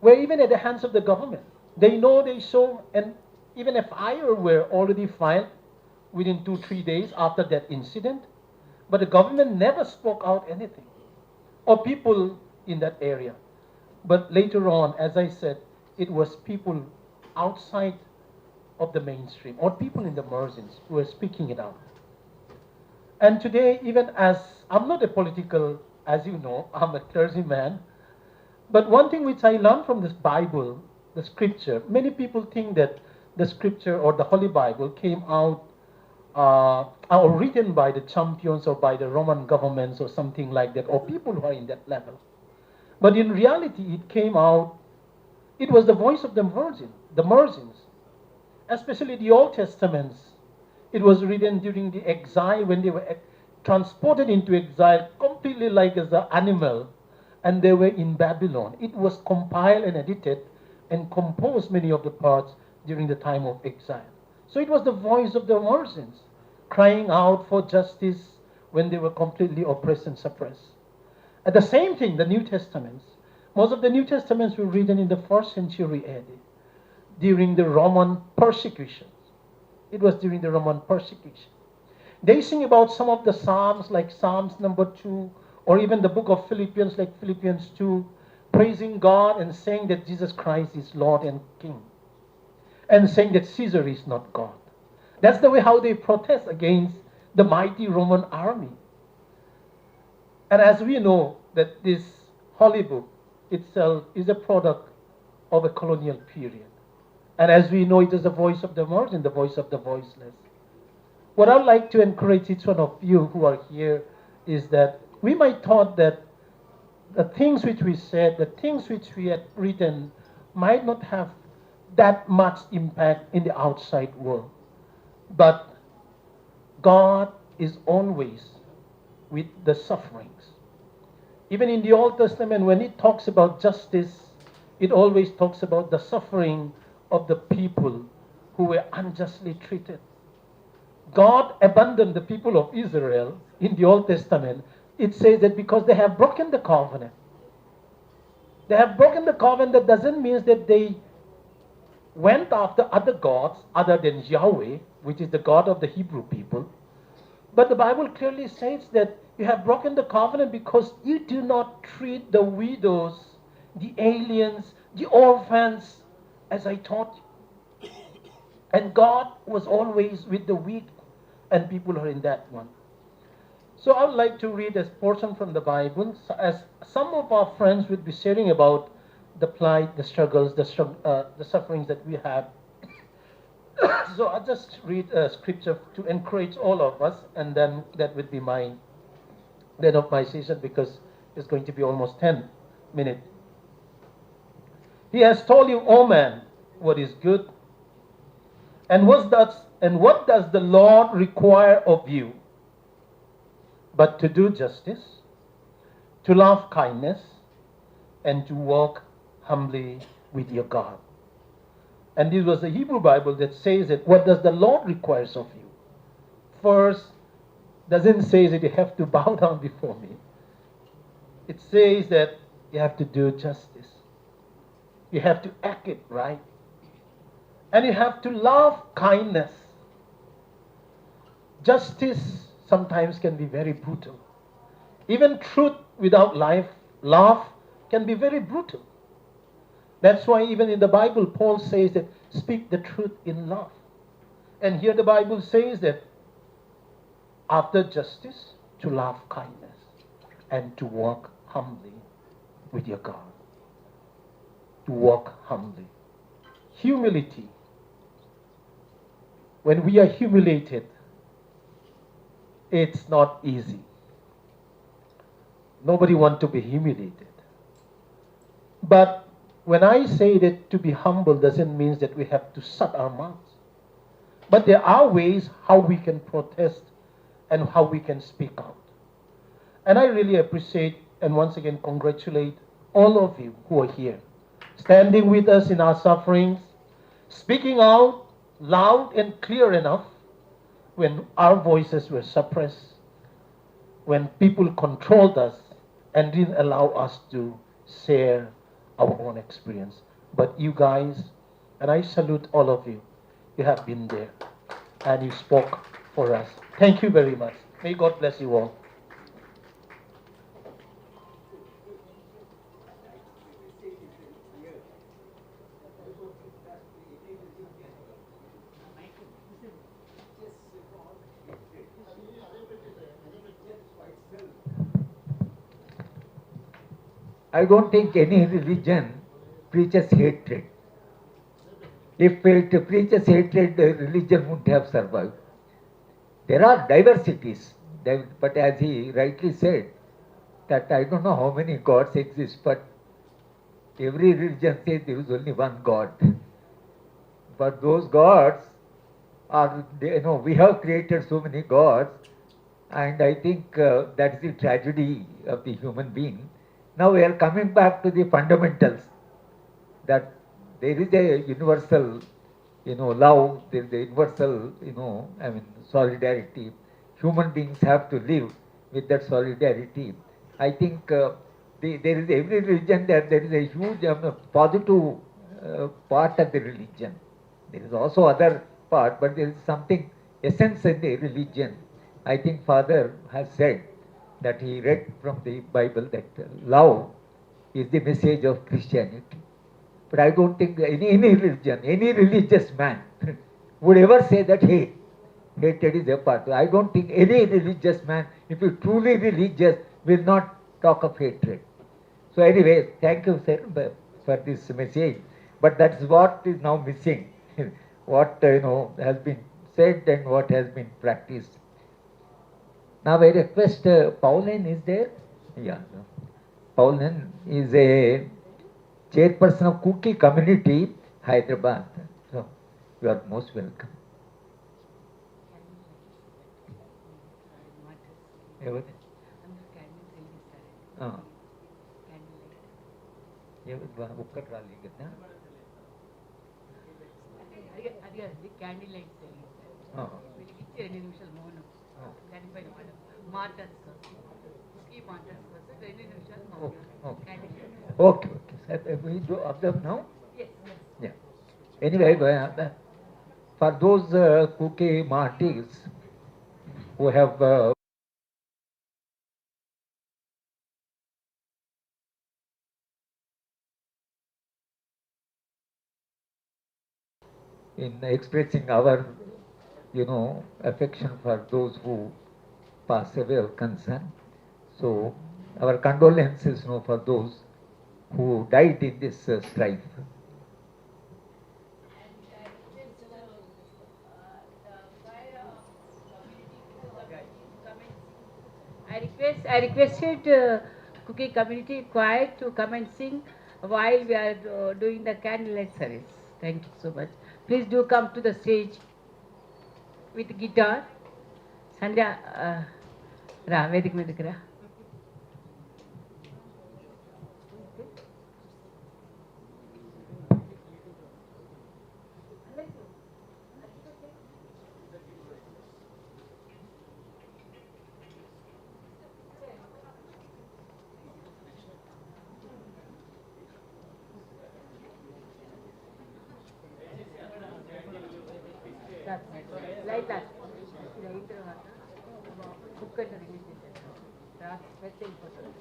were even at the hands of the government. They know, they show, and even if FIR were already filed within 2-3 days after that incident, but the government never spoke out anything, or people in that area. But later on, as I said, it was people outside of the mainstream, or people in the margins who were speaking it out. And today, even as I'm not a political, as you know, I'm a clergyman, but one thing which I learned from this Bible, the scripture, many people think that the scripture or the Holy Bible came out or written by the champions or by the Roman governments or something like that, or people who are in that level. But in reality, it came out, it was the voice of the margins, especially the Old Testaments. It was written during the exile, when they were transported into exile, completely like as an animal, and they were in Babylon. It was compiled and edited and composed, many of the parts, during the time of exile. So it was the voice of the margins, crying out for justice when they were completely oppressed and suppressed. At the same thing, the New Testaments, most of the New Testaments were written in the 1st century AD, during the Roman persecutions. It was during the Roman persecution. They sing about some of the Psalms, like Psalms number 2, or even the book of Philippians, like Philippians 2, praising God and saying that Jesus Christ is Lord and King, and saying that Caesar is not God. That's the way how they protest against the mighty Roman army. And as we know that this holy book itself is a product of a colonial period. And as we know, it is the voice of the margin, the voice of the voiceless. What I'd like to encourage each one of you who are here is that we might thought that the things which we said, the things which we had written might not have that much impact in the outside world. But God is always with the sufferings. Even in the Old Testament, when it talks about justice, it always talks about the suffering of the people who were unjustly treated. God abandoned the people of Israel in the Old Testament. It says that because they have broken the covenant. They have broken the covenant. That doesn't mean that they went after other gods other than Yahweh, which is the God of the Hebrew people. But the Bible clearly says that you have broken the covenant because you do not treat the widows, the aliens, the orphans as I taught you. And God was always with the weak, and people are in that one. So I would like to read a portion from the Bible, as some of our friends would be sharing about the plight, the struggles, the sufferings that we have. So I'll just read a scripture to encourage all of us, and then that would be the end of my session, because it's going to be almost 10 minutes. He has told you, O man, what is good, and what does the Lord require of you, but to do justice, to love kindness, and to walk humbly with your God. And this was the Hebrew Bible that says that what does the Lord requires of you? First, doesn't say that you have to bow down before me. It says that you have to do justice. You have to act it right. And you have to love kindness. Justice sometimes can be very brutal. Even truth without love can be very brutal. That's why even in the Bible, Paul says that speak the truth in love. And here the Bible says that after justice, to love kindness and to walk humbly with your God. To walk humbly. Humility. When we are humiliated, it's not easy. Nobody wants to be humiliated. But when I say that to be humble doesn't mean that we have to shut our mouths. But there are ways how we can protest and how we can speak out. And I really appreciate and once again congratulate all of you who are here, standing with us in our sufferings, speaking out loud and clear enough when our voices were suppressed, when people controlled us and didn't allow us to share our own experience. But you guys, and I salute all of you, you have been there and you spoke for us. Thank you very much. May God bless you all. I don't think any religion preaches hatred. If it preaches hatred, the religion wouldn't have survived. There are diversities, but as he rightly said, that I don't know how many gods exist, but every religion says there is only one God. But those gods are, we have created so many gods, and I think that is the tragedy of the human being. Now we are coming back to the fundamentals, that there is a universal, love, there is a universal, solidarity. Human beings have to live with that solidarity. I think there is every religion that there is a huge positive part of the religion. There is also other part, but there is something essence in the religion. I think Father has said that he read from the Bible that love is the message of Christianity. But I don't think any religion, any religious man would ever say that hatred is a part. I don't think any religious man, if you truly religious, will not talk of hatred. So anyway, thank you, sir, for this message. But that's what is now missing. What has been said and what has been practiced. Now I request Pauline is there? Yeah. Pauline is a chairperson of Cookie Community, Hyderabad. So you are most welcome. ఎవరి ఆ, ఒక్కటి రాలేదు కదా. అది candle light ఆ, వెలిగించి 2 నిమిషాలు మౌనం చనిపోయిన వాళ్ళు మార్టర్స్ కోసం స్కీ మార్టర్స్ కోసం 2 నిమిషాలు okay, మౌనం okay. Candle light. Okay, okay. We do observe now. Yes, yes. Yeah. Anyway, for those cookie martyrs who have in expressing our, affection for those who pass away or concern. So, our condolences, for those who died in this strife. I requested Cookie Community Choir to come and sing while we are doing the candlelight service. Thank you so much. Please do come to the stage with guitar. Sandhya, ra, Vedik మీదకి రా. Light ఇది అయిన తర్వాత book అంటే release చేసేస్తాం రాసి పెట్టి వెళ్ళిపోతుంది.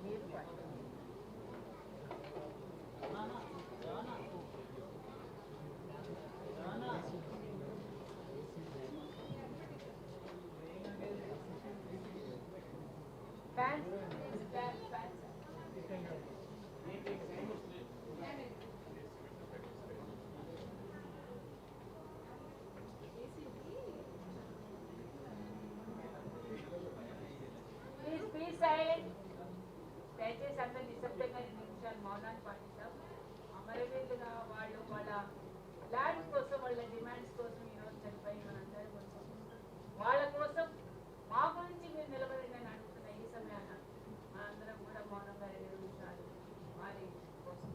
మీరు ఫ్యాన్స్ ఫ్యాన్స్ ప్లీజ్ సైలెంట్. దయచేసి అందరూ నిశ్శబ్దంగా 2 నిమిషాలు మౌనాన్ని పాటిస్తాం. అమరవీరులుగా వాళ్ళు వాళ్ళ ల్యాండ్ కోసం వాళ్ళ డిమాండ్స్ కోసం ఈరోజు చనిపోయి మనందరి కోసం వాళ్ళ కోసం మా గురించి మీరు నిలబడి నేను అడుగుతున్న ఈ సమయాన మనందరం కూడా మౌనంగా 2 నిమిషాలు వారి కోసం.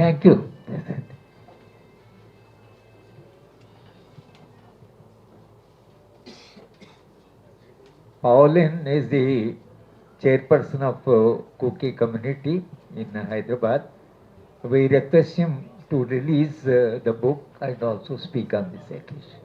Thank you. Pauline is the chairperson of Kuki community in Hyderabad. We request him to release the book and also speak on this occasion.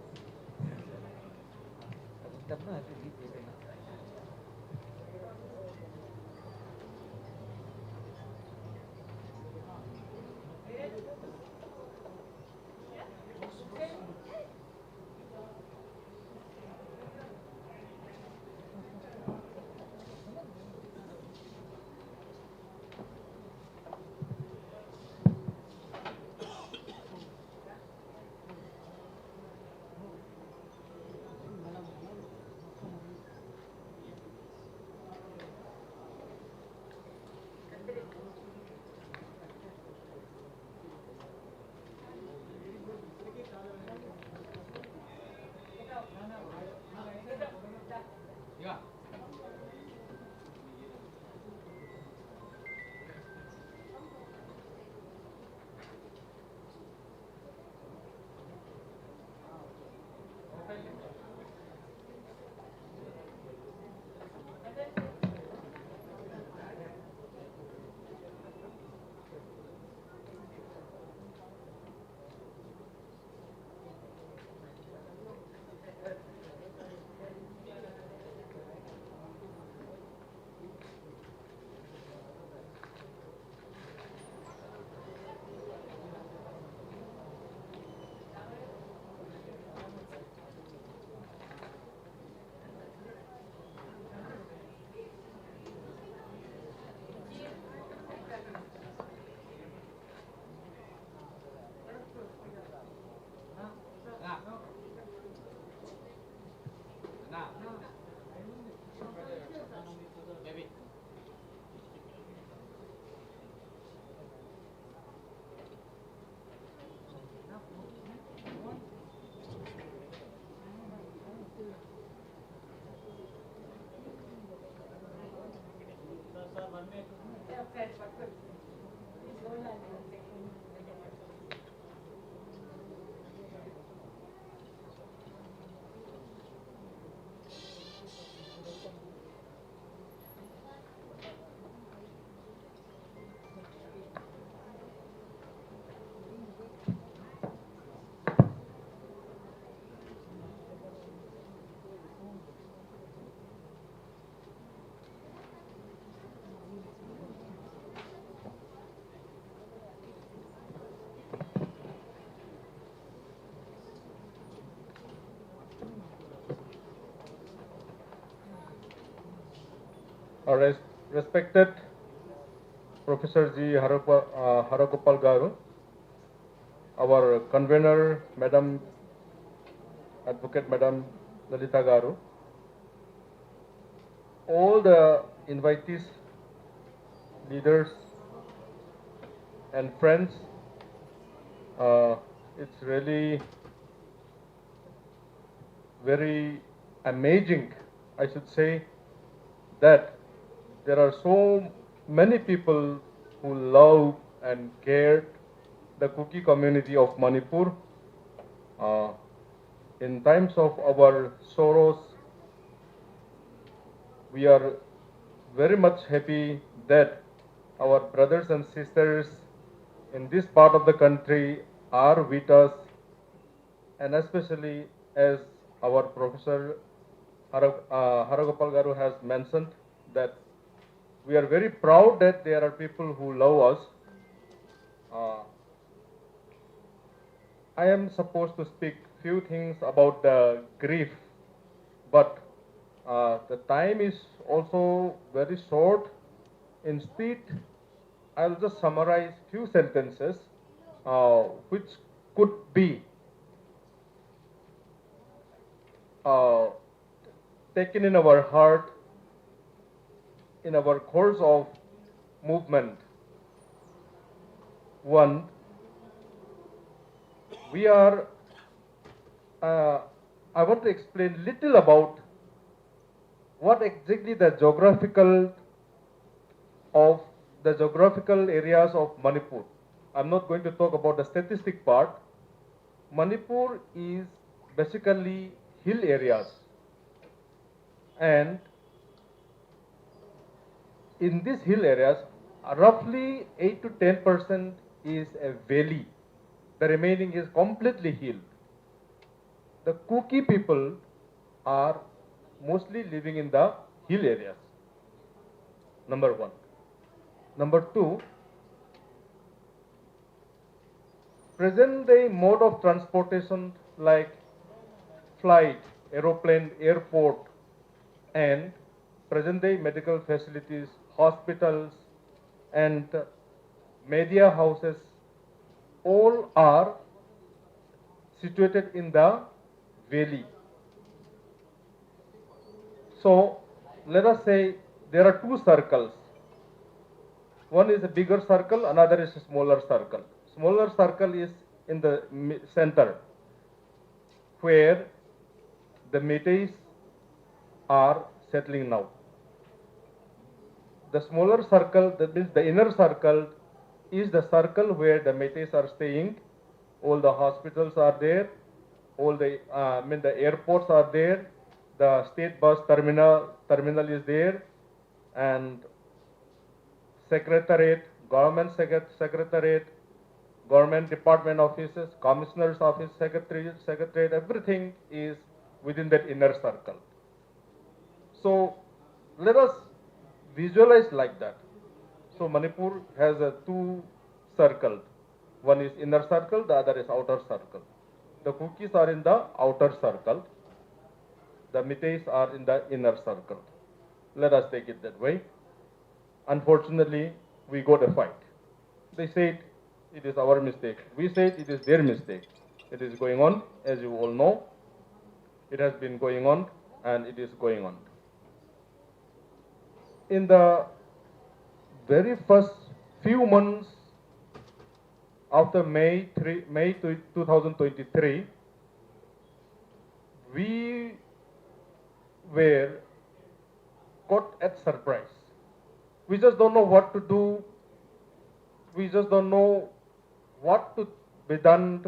Respected Professor G. Haragopal Garu, our convener, Madam Advocate Madam Lalita Garu, all the invitees, leaders, and friends, it's really very amazing, I should say, that there are so many people who love and care the Kuki community of Manipur. In times of our sorrows, we are very much happy that our brothers and sisters in this part of the country are with us, and especially as our Professor Haragopal Garu has mentioned, that we are very proud that there are people who love us. I am supposed to speak few things about the grief, but the time is also very short. In speed, I'll just summarize few sentences which could be uh, taken in our heart in our course of movement. One, we are, I want to explain little about what exactly the geographical areas of Manipur. I'm not going to talk about the statistic part. Manipur is basically hill areas, and in these hill areas, roughly 8 to 10% is a valley. The remaining is completely hill. The Kuki people are mostly living in the hill areas. Number one. Number two, present day mode of transportation like flight, aeroplane, airport, and present day medical facilities, hospitals, and media houses all are situated in the valley. So let us say there are two circles. One is a bigger circle, another is a smaller circle. Smaller circle is in the center where the Meiteis are settling now. The smaller circle, that means the inner circle, is the circle where the Meiteis are staying. All the hospitals are there, all the the airports are there, the state bus terminal is there, and secretariat, government secretariat, government department offices, commissioner's office, secretariat, everything is within that inner circle. So let us visualize like that. So Manipur has two circles. One is inner circle, the other is outer circle. The Kukis are in the outer circle. The Meiteis are in the inner circle. Let us take it that way. Unfortunately, we got a fight. They said it is our mistake. We said it is their mistake. It is going on, as you all know. It has been going on, and it is going on. In the very first few months after May 2023, we were caught at surprise. We just don't know what to do. We just don't know what to be done,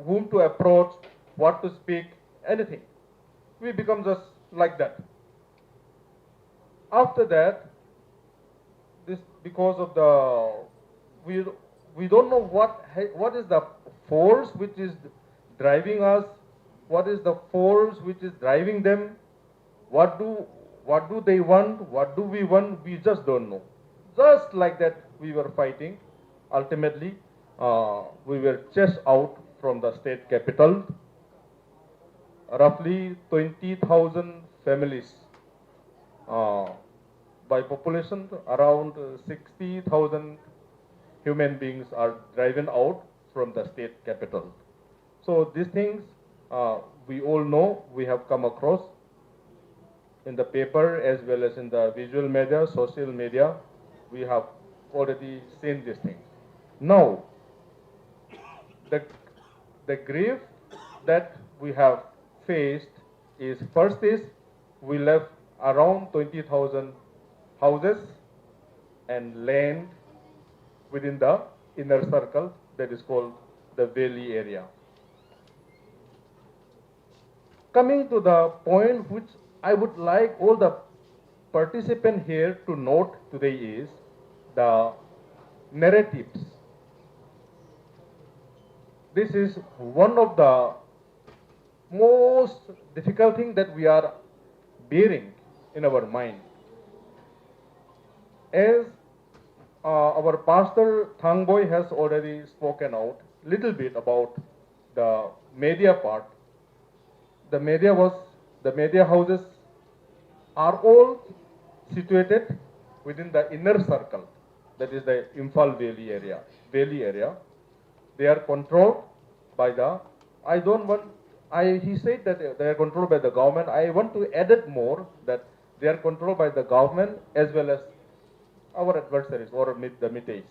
whom to approach, what to speak, anything. We become just like that. After that, this because of the we don't know what is the force which is driving us, what is the force which is driving them, what do they want, what do we want, we just don't know. Just like that we were fighting. Ultimately, we were chased out from the state capital. Roughly 20,000 families, by population around 60,000 human beings are driven out from the state capital. So these things we all know, we have come across in the paper as well as in the visual media, social media. We have already seen these things. Now, the grief that we have faced is, first is we left around 20,000 houses and land within the inner circle that is called the valley area. Coming to the point which I would like all the participants here to note today is the narratives. This is one of the most difficult thing that we are bearing in our mind. As our pastor Thangboy has already spoken out little bit about the media part. The media houses are all situated within the inner circle, that is the Imphal Valley area. They are controlled by the, he said that they are controlled by the government. I want to add it more that they are controlled by the government as well as our adversaries or the Meiteis.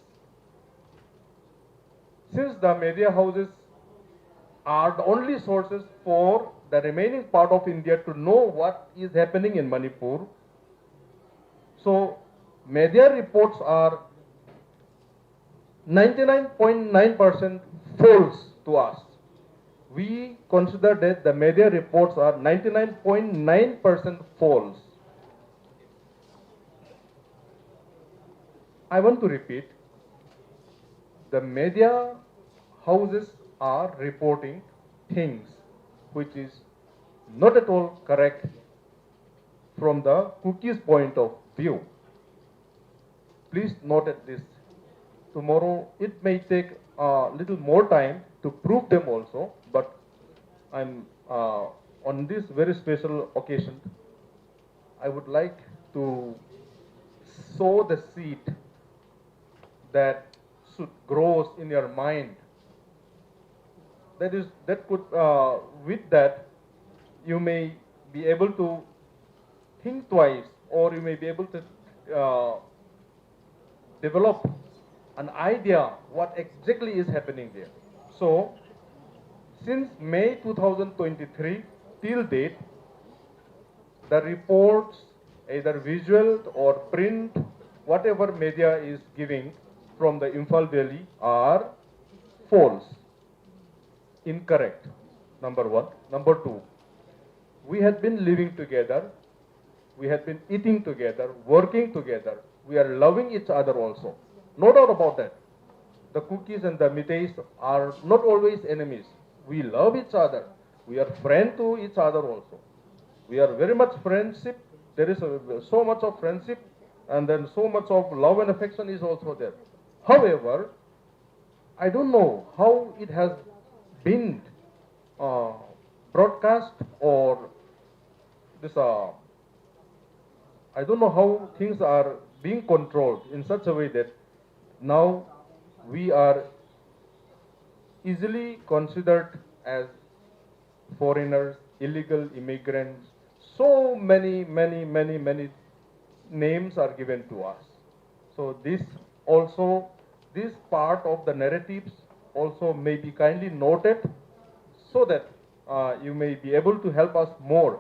Since the media houses are the only sources for the remaining part of India to know what is happening in Manipur, so media reports are 99.9% false to us. We consider that the media reports are 99.9% false. I want to repeat, the media houses are reporting things which is not at all correct from the cookies point of view. Please note at this. Tomorrow it may take a little more time to prove them also, but I'm on this very special occasion, I would like to sow the seed that should grow in your mind. That could with that you may be able to think twice, or you may be able to develop an idea what exactly is happening there. So, since May 2023 till date, the reports, either visual or print, whatever media is giving from the Imphal Valley are false, incorrect, number one. Number two, we had been living together, we had been eating together, working together, we are loving each other also. No doubt about that. The cookies and the mitays are not always enemies. We love each other. We are friends to each other also. We are very much friendship. There is so much of friendship, and then so much of love and affection is also there. However, I don't know how it has been uh, broadcast, or this I don't know how things are being controlled in such a way that now we are easily considered as foreigners, illegal immigrants. So many names are given to us. So this part of the narratives also may be kindly noted, so that you may be able to help us more.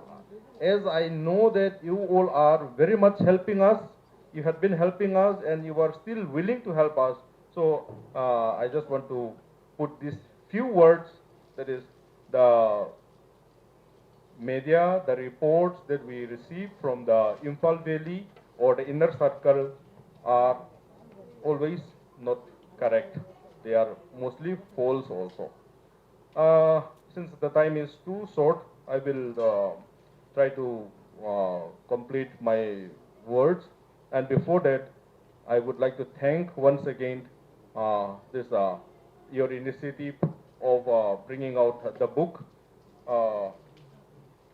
As I know that you all are very much helping us, you have been helping us, and you are still willing to help us. So I just want to put these few words, that is the media, the reports that we receive from the Imphal Valley or the inner circle are always not correct. They are mostly false also. Since the time is too short, I will try to complete my words. And before that, I would like to thank once again this your initiative of bringing out the book. Uh,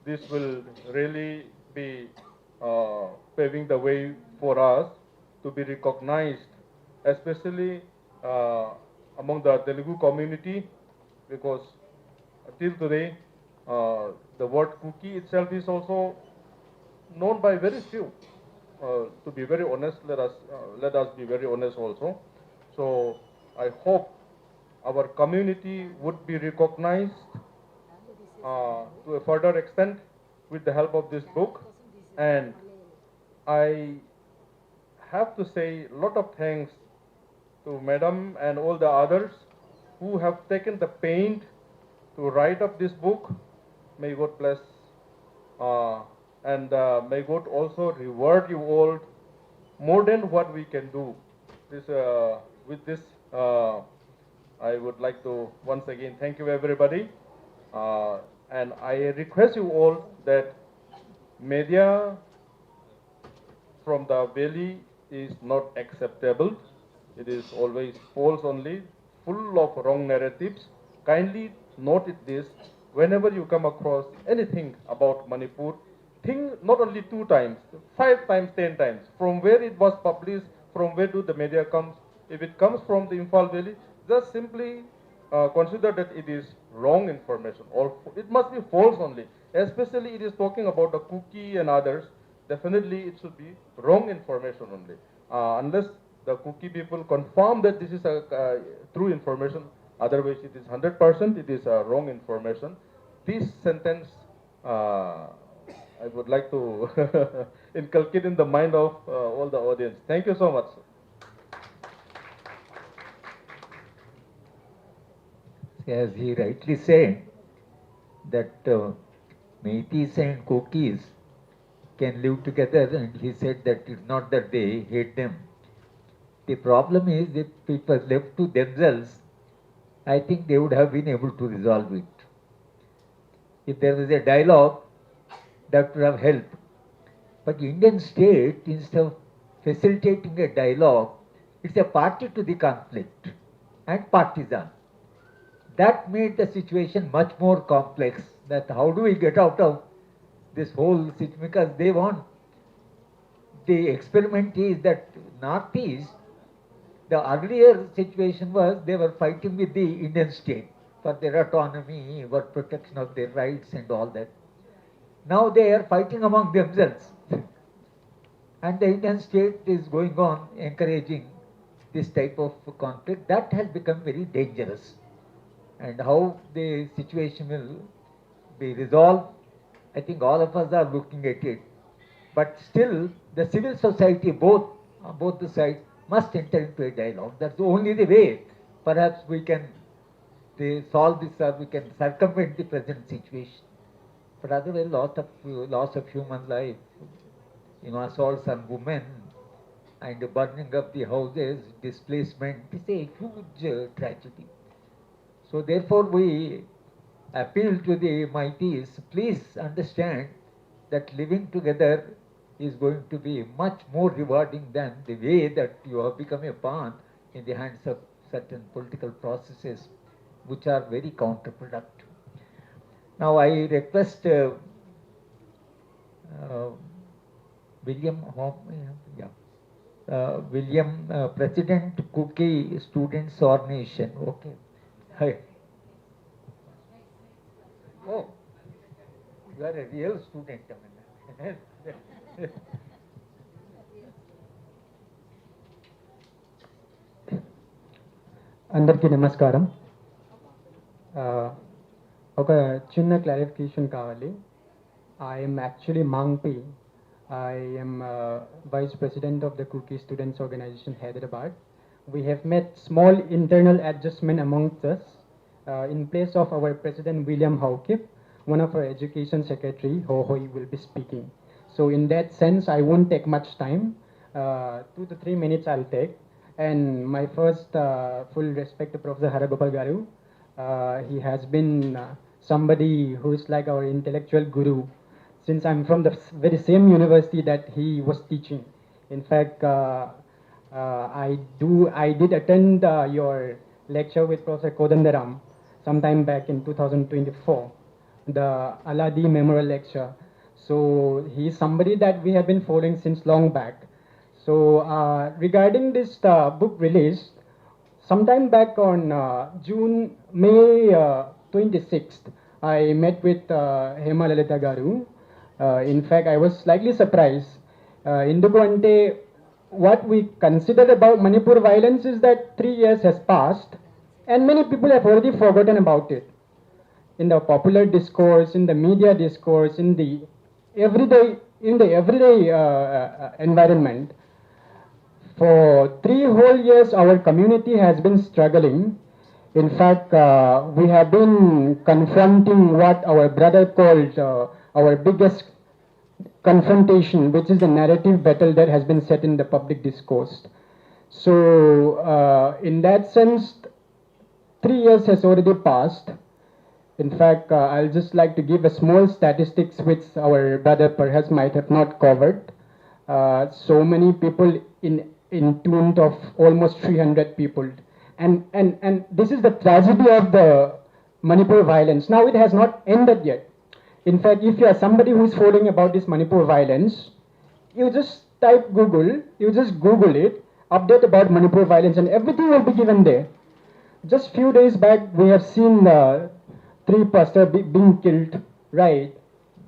this will really be paving the way for us to be recognized, especially among the Telugu community, because till today, the word cookie itself is also known by very few. To be very honest, let us be very honest also. So I hope our community would be recognized to a further extent with the help of this book. And I have to say a lot of thanks to Madam and all the others who have taken the pain to write up this book. May God bless, and may God also reward you all more than what we can do. With this, I would like to once again thank you everybody, and I request you all that media from the valley is not acceptable. It is always false only, full of wrong narratives. Kindly note this whenever you come across anything about Manipur. Think not only 2 times, 5 times, 10 times. From where it was published, from where do the media comes. If it comes from the Imphal Valley, just simply consider that it is wrong information, or it must be false only. Especially it is talking about the cookie and others. Definitely it should be wrong information only. Unless the cookie people confirm that this is a true information, otherwise it is 100% it is wrong information. This sentence I would like to inculcate in the mind of all the audience. Thank you so much. as he rightly said, that Meiteis and Kokis can live together, and he said that it's not that they hate them. The problem is if it was left to themselves, I think they would have been able to resolve it. If there was a dialogue, that would have helped. But Indian state, instead of facilitating a dialogue, it's a party to the conflict and partisan. That made the situation much more complex. That how do we get out of this whole situation? Because they want, the experiment is that Northeast, the earlier situation was they were fighting with the Indian state for their autonomy, for protection of their rights and all that. Now they are fighting among themselves. And the Indian state is going on encouraging this type of conflict. That has become very dangerous. And how the situation will be resolved, I think all of us are looking at it. But still, the civil society, both the sides, must enter into a dialogue. That's the only the way. Perhaps we can solve this, or we can circumvent the present situation. But otherwise, loss of human life, assaults on women, and burning of the houses, displacement, is a huge tragedy. So therefore, we appeal to the mighties, please understand that living together is going to be much more rewarding than the way that you have become a pawn in the hands of certain political processes which are very counterproductive. Now I request William, President Cookie Students Organization. Okay. Hi. Oh, you are a real student. అందరికీ నమస్కారం. ఒక చిన్న clarification కావాలి. I am actually Mangpi. I am Vice President of the Cookie Students Organization, Hyderabad. We have made small internal adjustment amongst us. In place of our President William Hawkip, one of our Education Secretary, Hohoi, will be speaking. So in that sense, I won't take much time. 2 to 3 minutes I'll take. And my first full respect to Professor Haragopal Garu. He has been somebody who is like our intellectual guru, since I'm from the very same university that he was teaching. In fact, I did attend your lecture with Professor Kodandaram sometime back in 2024, the Aladi Memorial Lecture. So he is somebody that we have been following since long back. So regarding this book release, sometime back on May 26th, I met with Hema Lalita Garu. In fact, I was slightly surprised. Induku ante, what we consider about Manipur violence is that 3 years has passed and many people have already forgotten about it. In the popular discourse, in the media discourse, in the everyday environment, for 3 whole years our community has been struggling. In fact, we have been confronting what our brother called our biggest confrontation, which is the narrative battle that has been set in the public discourse. So in that sense, 3 years has already passed. In fact, I'll just like to give a small statistics which our brother perhaps might have not covered. So many people in tune of almost 300 people. And this is the tragedy of the Manipur violence. Now it has not ended yet. In fact, if you are somebody who is following about this Manipur violence, you just type Google, you just Google it, update about Manipur violence, and everything will be given there. Just few days back, we have seen 3 pastors being killed, right,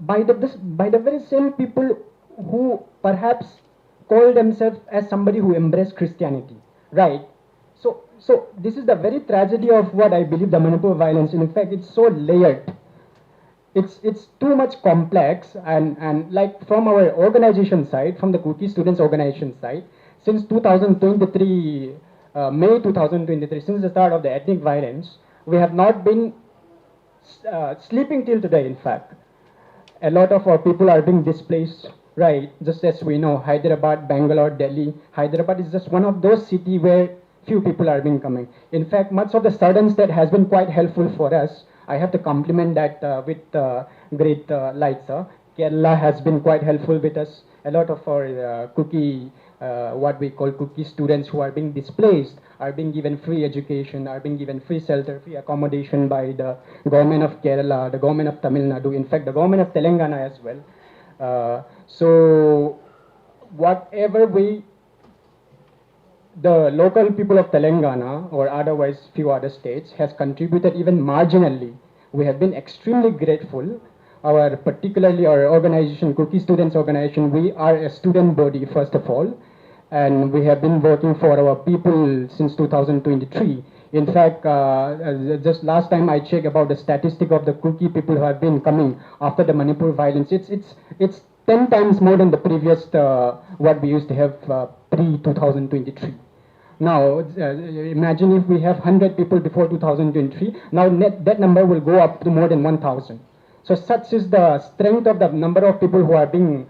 by the very same people who perhaps call themselves as somebody who embraced Christianity, right? So this is the very tragedy of what I believe the Manipur violence. In fact, it's so layered. It's too much complex, and like from our organization side, from the Cookie Students Organization side, since 2023, May 2023, since the start of the ethnic violence, We have not been sleeping till today, in fact. A lot of our people are being displaced, right? Just as we know, Hyderabad, Bangalore, Delhi. Hyderabad is just one of those cities where few people are being coming. In fact, much of the southern state has been quite helpful for us. I have to compliment that with great lights. Kerala has been quite helpful with us. A lot of our cookie, what we call cookie students who are being displaced are being given free education, are being given free shelter, free accommodation by the government of Kerala, the government of Tamil Nadu, in fact, the government of Telangana as well. So whatever the local people of Telangana or otherwise few other states has contributed even marginally, we have been extremely grateful. Our particularly our organization, Cookie Students Organization, we are a student body first of all, and we have been working for our people since 2023. In fact, just last time I checked about the statistic of the Cookie people who have been coming after the Manipur violence. It's 10 times more than the previous what we used to have pre 2023. Now, imagine if we have 100 people before 2023. Now, that number will go up to more than 1,000. So, such is the strength of the number of people who are being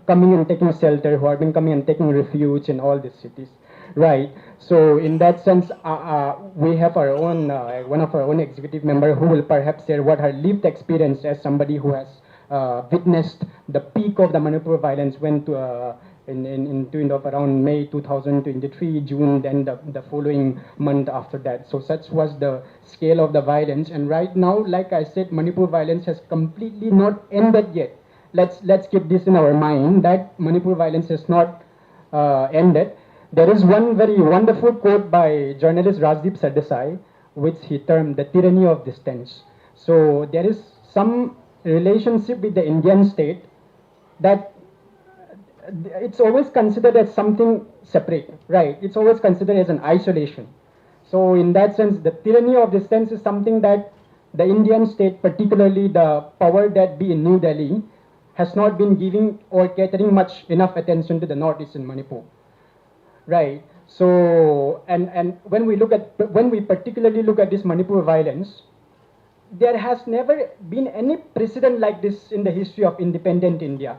coming and taking shelter, who are being coming and taking refuge in all these cities, right? So, in that sense, we have our own one of our own executive member who will perhaps share what her lived experience as somebody who has witnessed the peak of the Manipur violence went to in of around May 2023, June, then the following month after that. So such was the scale of the violence. And right now, like I said, Manipur violence has completely not ended yet. Let's keep this in our mind that Manipur violence has not ended. There is one very wonderful quote by journalist Rajdeep Sardesai, which he termed the tyranny of distance. So there is some relationship with the Indian state that it's always considered as something separate, right? It's always considered as an isolation. So in that sense, the tyranny of distance is something that the Indian state, particularly the power that be in New Delhi, has not been giving or catering much enough attention to the northeast in Manipur, right? So and when we particularly look at this Manipur violence, there has never been any precedent like this in the history of independent India.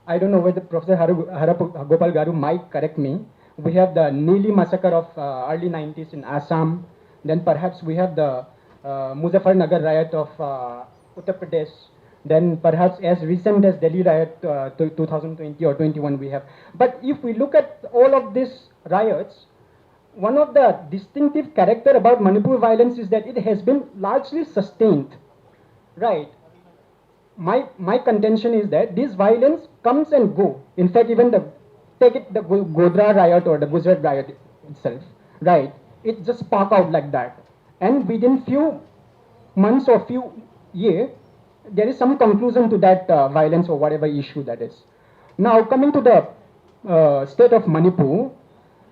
I don't know whether Professor Gopal Garu might correct me. We have the Nili massacre of early 90s in Assam. Then perhaps we have the Muzaffarnagar riot of Uttar Pradesh. Then perhaps as recent as Delhi riot 2020 or 21 we have. But if we look at all of these riots, one of the distinctive character about Manipur violence is that it has been largely sustained, right? My contention is that this violence comes and go. In fact, even the Godhra riot or the Gujarat riot itself, right? It just spark out like that, and within few months or few years, there is some conclusion to that violence or whatever issue that is. Now coming to the state of Manipur,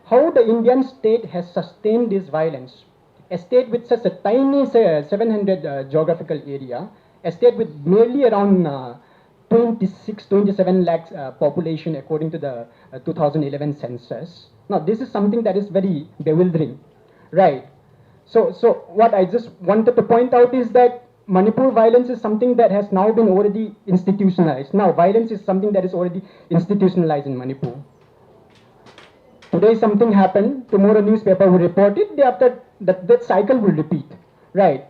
how the Indian state has sustained this violence. A state with such a tiny, say, 700 geographical area, a state with merely around 26, 27 lakhs population according to the 2011 census. Now, this is something that is very bewildering, right? So what I just wanted to point out is that Manipur violence is something that has now been already institutionalized. Now, violence is something that is already institutionalized in Manipur. Today something happened, tomorrow newspaper will report it, day after that cycle will repeat, right?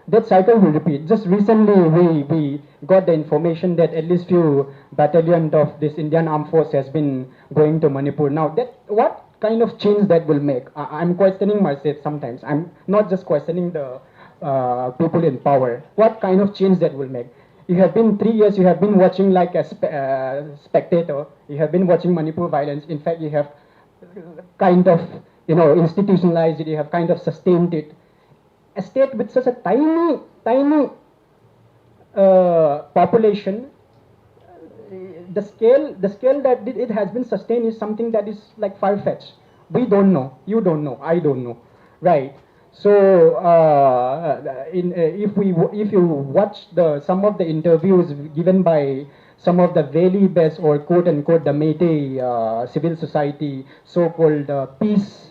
That cycle will repeat. Just recently we got the information that at least few battalions of this Indian Armed Force has been going to Manipur. Now that what kind of change that will make? I'm questioning myself sometimes. I'm not just questioning the people in power. What kind of change that will make? You have been 3 years, you have been watching like a spectator. You have been watching Manipur violence. In fact, you have kind of, institutionalized it, you have kind of sustained it. A state with such a tiny population, the scale that it has been sustained is something that is like far-fetched. We don't know, you don't know, I don't know, right? So if you watch some of the interviews given by some of the valley-based or quote-unquote the Métis civil society, so-called peace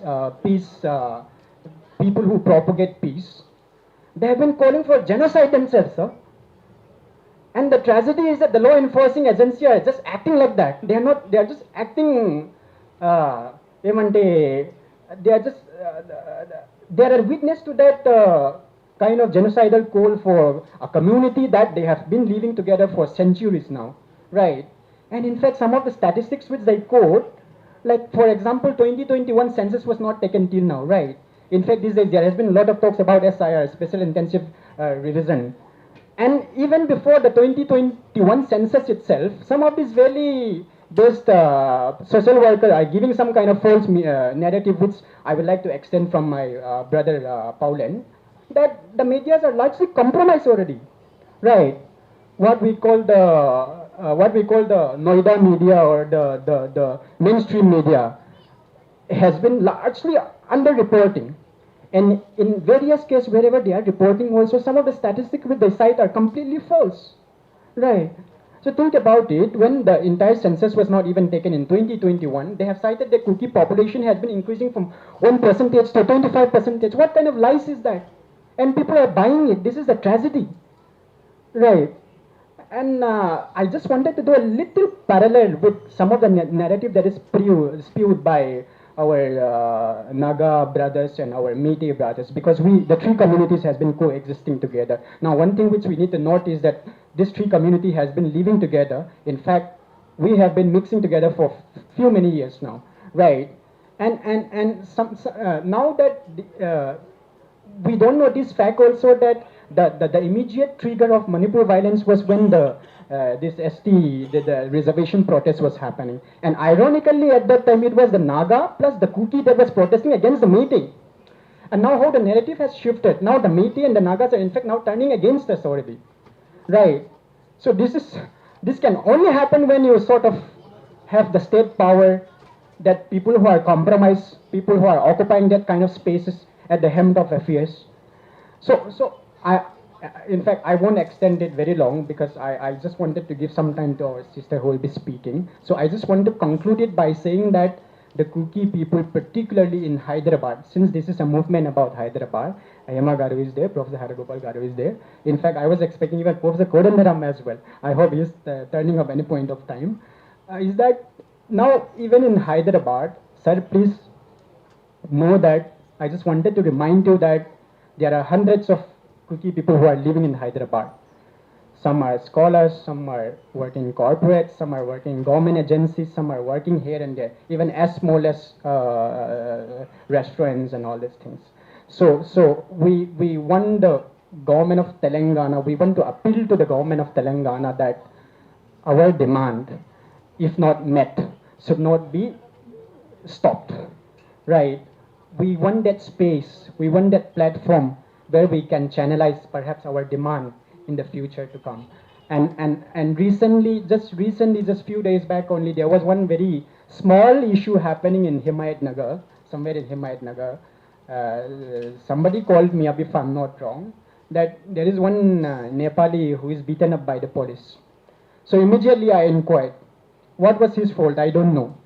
people who propagate peace, They have been calling for genocide themselves, sir. And the tragedy is that the law enforcing agency are just acting like that. They are not, they are just acting, ఏమంటే, they are just, they are a witness to that kind of genocidal call for a community that they have been living together for centuries now, right? And in fact, some of the statistics which they quote, like for example, 2021 census was not taken till now, right? In fact, these days there has been a lot of talks about SIR, Special Intensive Revision. And even before the 2021 census itself, some of these very based social workers are giving some kind of false narrative, which I would like to extend from my brother Paulen, that the medias are largely compromised already, right? What we call the Noida media or the mainstream media has been largely underreporting. And in various cases, wherever they are reporting also, some of the statistics which they cite are completely false. Right. So think about it, when the entire census was not even taken in 2021, they have cited the cookie population has been increasing from 1% to 25%. What kind of lies is that? And people are buying it. This is a tragedy. Right. And I just wanted to do a little parallel with some of the narrative that is spewed by our Naga brothers and our Meitei brothers, because the three communities has been coexisting together. Now, one thing which we need to note is that this three community has been living together. In fact, we have been mixing together for few many years now, right? And now that we don't know this fact also, that the immediate trigger of Manipur violence was when this the reservation protest was happening. And ironically, at that time, it was the Naga plus the Kuki that was protesting against the Meitei. And now how the narrative has shifted. Now the Meitei and the Nagas are in fact now turning against us already. Right. So this can only happen when you sort of have the state power, that people who are compromised, people who are occupying that kind of spaces at the helm of affairs. So in fact, I won't extend it very long, because I just wanted to give some time to our sister who will be speaking. So I just want to conclude it by saying that the Kuki people, particularly in Hyderabad, since this is a movement about Hyderabad, Ayama Garu is there, Professor Haragopal Garu is there. In fact, I was expecting even Professor Kodandaram as well. I hope he is turning up any point of time. Is that now, even in Hyderabad, sir, please know that I just wanted to remind you that there are hundreds of Kuki people who are living in Hyderabad. Some are scholars, some are working in corporates, some are working in government agencies, some are working here and there, even as small as restaurants and all these things. So we want the government of Telangana, we want to appeal to the government of Telangana that our demand, if not met, should not be stopped, right? We want that space, we want that platform where we can channelize perhaps our demand in the future to come. And recently, just few days back only, there was one very small issue happening in Himayat Nagar, somewhere in Himayat Nagar. Somebody called me up, if I'm not wrong, that there is one Nepali who is beaten up by the police. So immediately I inquired, what was his fault? I don't know.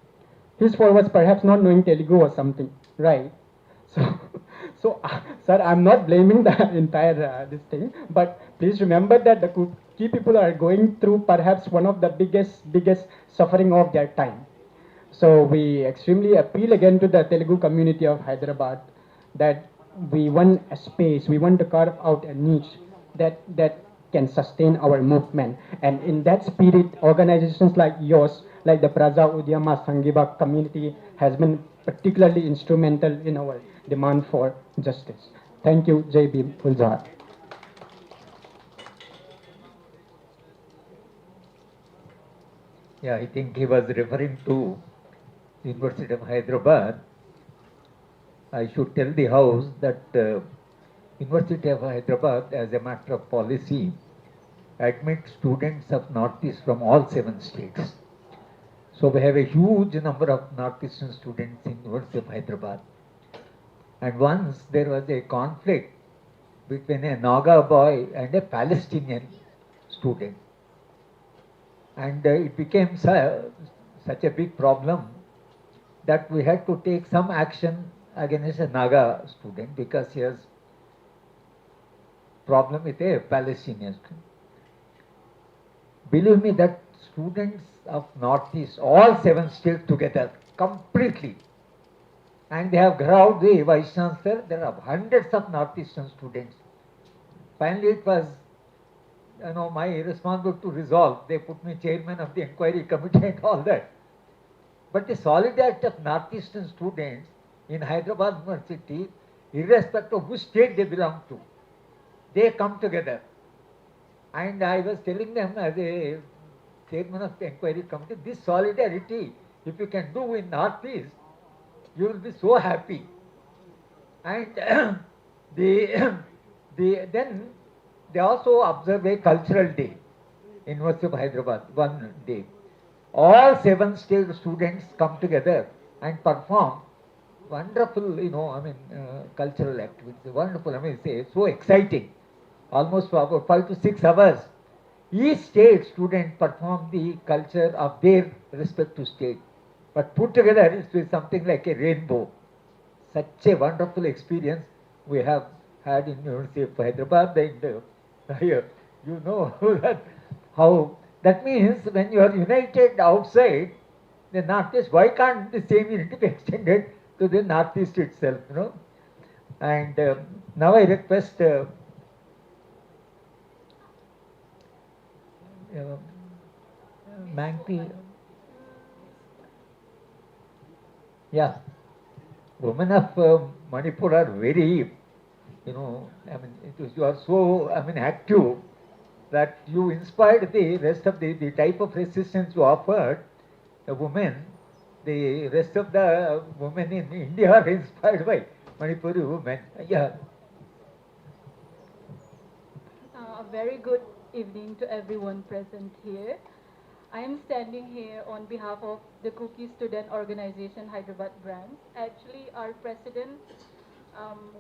His fault was perhaps not knowing Telugu or something, right? So, sir, I'm not blaming the entire this thing, but please remember that the key people are going through perhaps one of the biggest suffering of their time. So we extremely appeal again to the Telugu community of Hyderabad that we want a space, we want to carve out a niche that can sustain our movement. And in that spirit, organizations like yours, like the Praja Udyamala Sangheebhava Committee, has been particularly instrumental in our demand for justice. Thank you, Jai Bhim, Ulzahar. Yeah, I think he was referring to University of Hyderabad. I should tell the House that University of Hyderabad, as a matter of policy, admits students of Northeast from all 7 states. So we have a huge number of Northeastern students in University of Hyderabad. And once there was a conflict between a Naga boy and a Palestinian student. And it became such a big problem that we had to take some action against a Naga student, because he has problem with a Palestinian student. Believe me that students of Northeast, all 7 states together, completely, and they have grabbed the Vice Chancellor, there are hundreds of Northeastern students. Finally it was, my responsibility to resolve. They put me chairman of the inquiry committee and all that. But the solidarity of Northeastern students in Hyderabad University, irrespective of which state they belong to, they come together. And I was telling them as a chairman of the inquiry committee, this solidarity, if you can do in Northeast, you will be so happy. And the, then they also observe a cultural day, University of Hyderabad, one day. All 7 state students come together and perform wonderful, cultural activities. Wonderful, it's so exciting. Almost for about 5 to 6 hours. Each state student perform the culture of their respective state. But put together it's something like a rainbow. Such a wonderful experience we have had in University of Hyderabad. And here, that how that means when you are united outside the Northeast, why can't the same unity be extended to the Northeast itself? And now I request Manki. Yeah, women of Manipur are very, you are so, active that you inspired the rest of the type of resistance you offered the women. The rest of the women in India are inspired by Manipuri women. Yeah. A very good evening to everyone present here. I am standing here on behalf of the Cookie Student Organization Hyderabad branch. Actually, our president,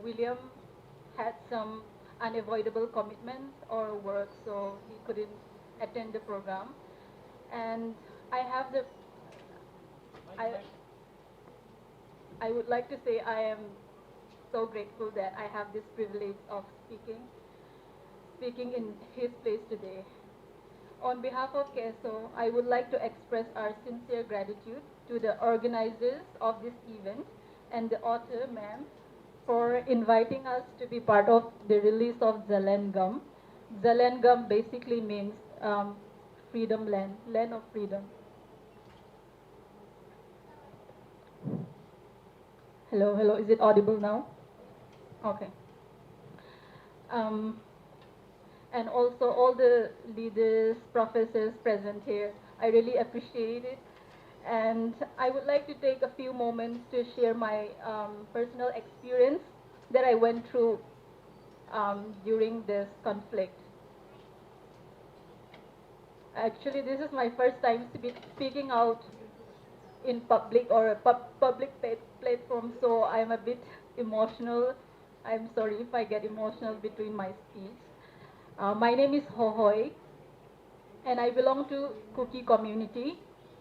William, had some unavoidable commitments or work, so he couldn't attend the program. And I have the, I, I would like to say I am so grateful that I have this privilege of speaking in his place today. On behalf of KESO, I would like to express our sincere gratitude to the organizers of this event and the author, ma'am, for inviting us to be part of the release of Zalengam. Zalengam basically means freedom land, land of freedom. Hello, hello, is it audible now? Okay. And also all the leaders, professors present here. I really appreciate it. And I would like to take a few moments to share my personal experience that I went through during this conflict. Actually, this is my first time to be speaking out in public or a public platform, so I'm a bit emotional. I'm sorry if I get emotional between my speech. My name is Hohoi, and I belong to Cookie community.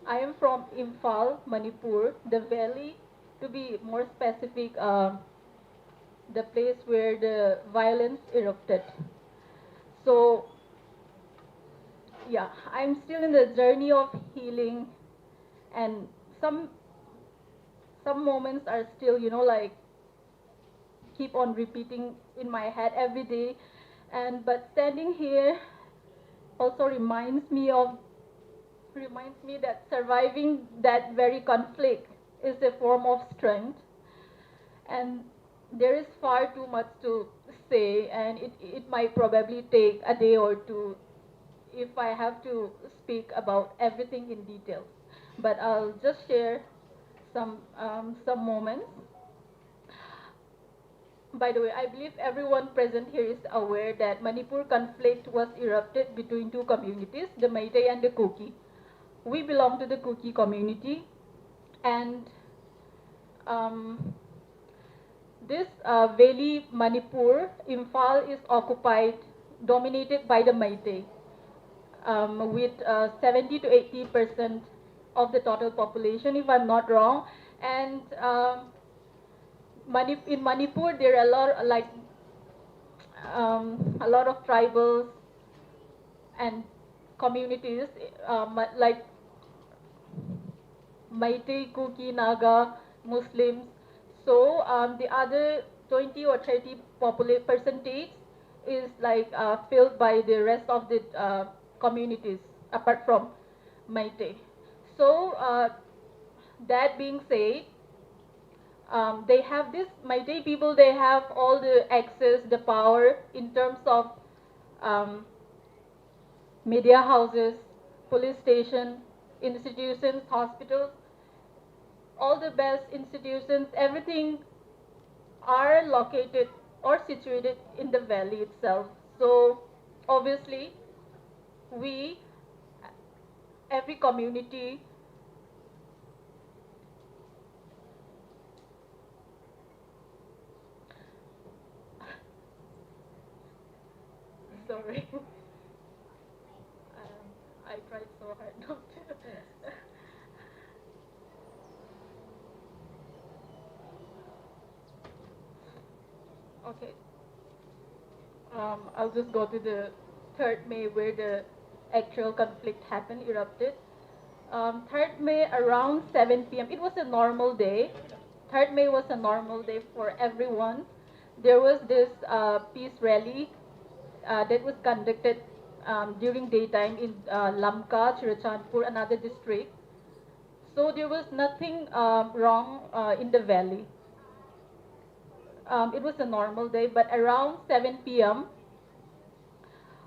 I am from Imphal, Manipur, the valley, to be more specific, the place where the violence erupted. So, yeah, I'm still in the journey of healing, and some moments are still, like keep on repeating in my head every day. But standing here also reminds me that surviving that very conflict is a form of strength. And there is far too much to say, and it might probably take a day or two if I have to speak about everything in detail. But I'll just share some moments. By the way, I believe everyone present here is aware that Manipur conflict was erupted between two communities, the Meitei and the Kuki. We belong to the Kuki community, and this valley, Manipur, Imphal, is occupied, dominated by the Meitei, with 70 to 80% of the total population, if I'm not wrong. And in Manipur, there are a lot, like, a lot of tribals and communities like Meitei, Kuki, Naga, Muslims. So the other 20 or 30 percentage is like filled by the rest of the communities apart from Meitei. So that being said, they have this Meitei people. They have all the access, the power in terms of um, media houses, police station, institutions, hospitals, all the best institutions, everything are located or situated in the valley itself. So obviously we, every community, sorry, I tried so hard not to. Okay, I'll just go to the 3rd May where the actual conflict happened, erupted. 3rd May around 7 p.m. It was a normal day. 3rd May was a normal day for everyone. There was this peace rally that was conducted during daytime in Lamka, Chirachandpur, another district. So there was nothing wrong in the valley. It was a normal day, but around 7 p.m.,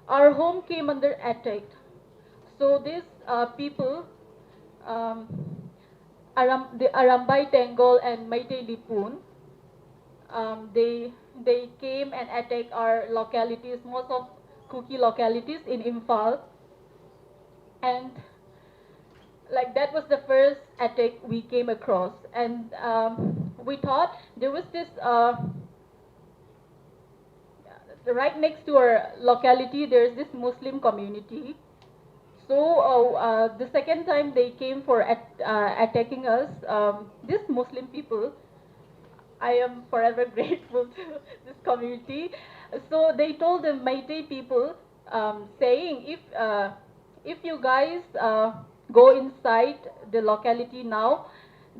our home came under attack. So these people, um, the Arambai Tengol and Meitei Lipun, they came and attacked our localities, most of Kuki localities in Imphal, and like that was the first attack we came across, and we thought there was this right next to our locality. There's this Muslim community. So the second time they came for attacking us, these Muslim people, I am forever grateful to this community. So they told the Meitei people, saying, if you guys go inside the locality now,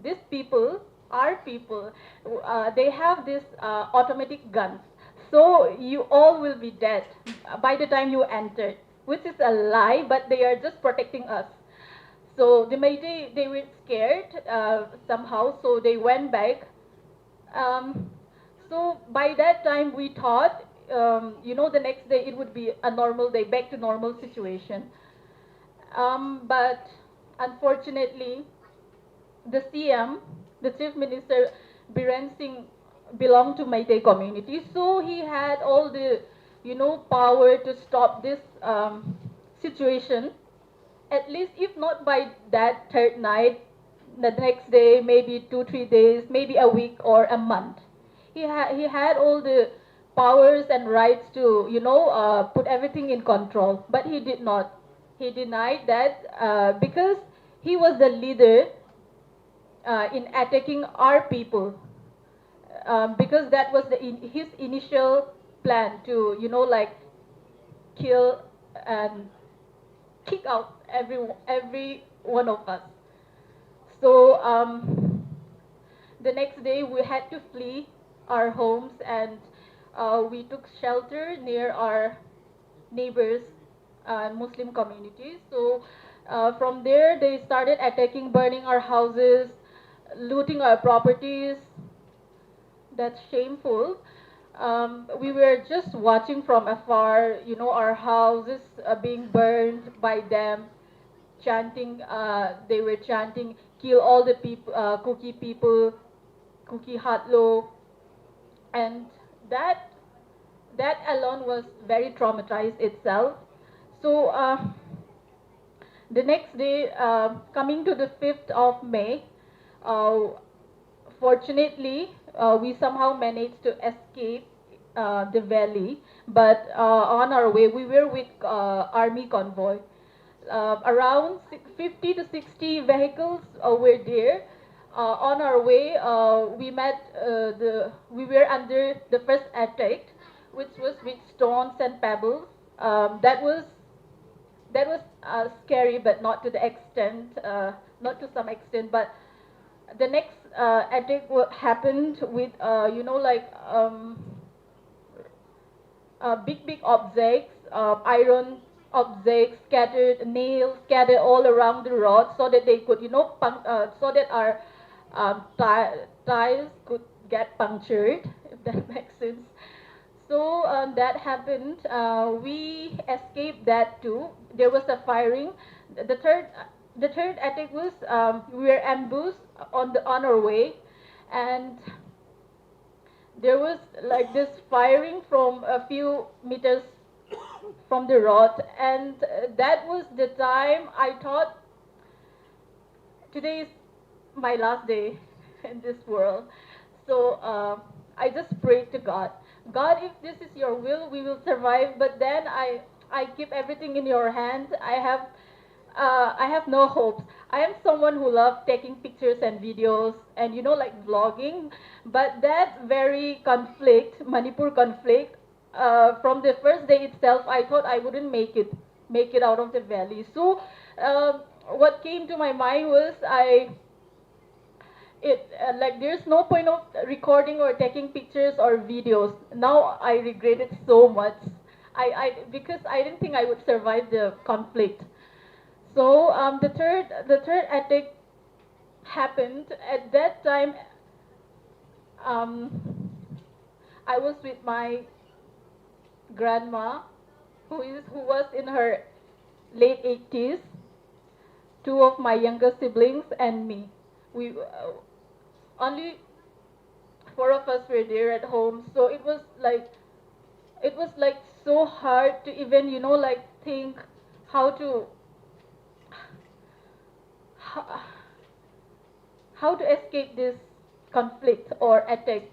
these people, our people, they have this automatic guns. So you all will be dead by the time you enter, which is a lie, but they are just protecting us. So the Meitei, they were scared somehow, so they went back. um, so by that time we thought, the next day it would be a normal day, back to normal situation. But unfortunately, the CM, the Chief Minister, Biren Singh, belonged to Meitei community, so he had all the, power to stop this situation. At least, if not by that 3rd night, the next day, maybe 2, 3 days, maybe a week or a month. He had all the powers and rights to, put everything in control, but he did not. He denied that because he was the leader in attacking our people, because that was his initial plan to, like kill and kick out every one of us. So the next day we had to flee our homes, and we took shelter near our neighbors, Muslim communities. So from there they started attacking, burning our houses, looting our properties. That's shameful. We were just watching from afar, our houses being burned by them, chanting, they were chanting, kill all the people, Kuki Hatlo, and that that alone was very traumatized itself. So the next day, coming to the 5th of May, uh, fortunately, we somehow managed to escape the valley, but on our way, we were with army convoy. Around 50 to 60 vehicles were there. On our way, we were under the first attack. which was with stones and pebbles. That was scary, but not to the extent, not to some extent. But the next attack happened with, like big objects, iron objects scattered, nails scattered all around the rod, so that they could, so that our tiles could get punctured, if that makes sense. So that happened. We escaped that too. There was a firing. The third, the third attack was, we were ambushed on our way, and there was like this firing from a few meters from the rod, and that was the time I thought, today is my last day in this world. So I just prayed to God, God, if this is your will, we will survive. But then I keep everything in your hands. I have no hopes. I am someone who loves taking pictures and videos and, like vlogging. But that very conflict, Manipur conflict, from the first day itself, I thought I wouldn't make it out of the valley. So what came to my mind was, like, there's no point of recording or taking pictures or videos. Now I regret it so much. Because I didn't think I would survive the conflict. So the third attack happened at that time. Um, I was with my grandma, who was in her late 80s, two of my younger siblings, and me. We only four of us were there at home, so it was like so hard to even, like, think how to how, how to escape this conflict or attack.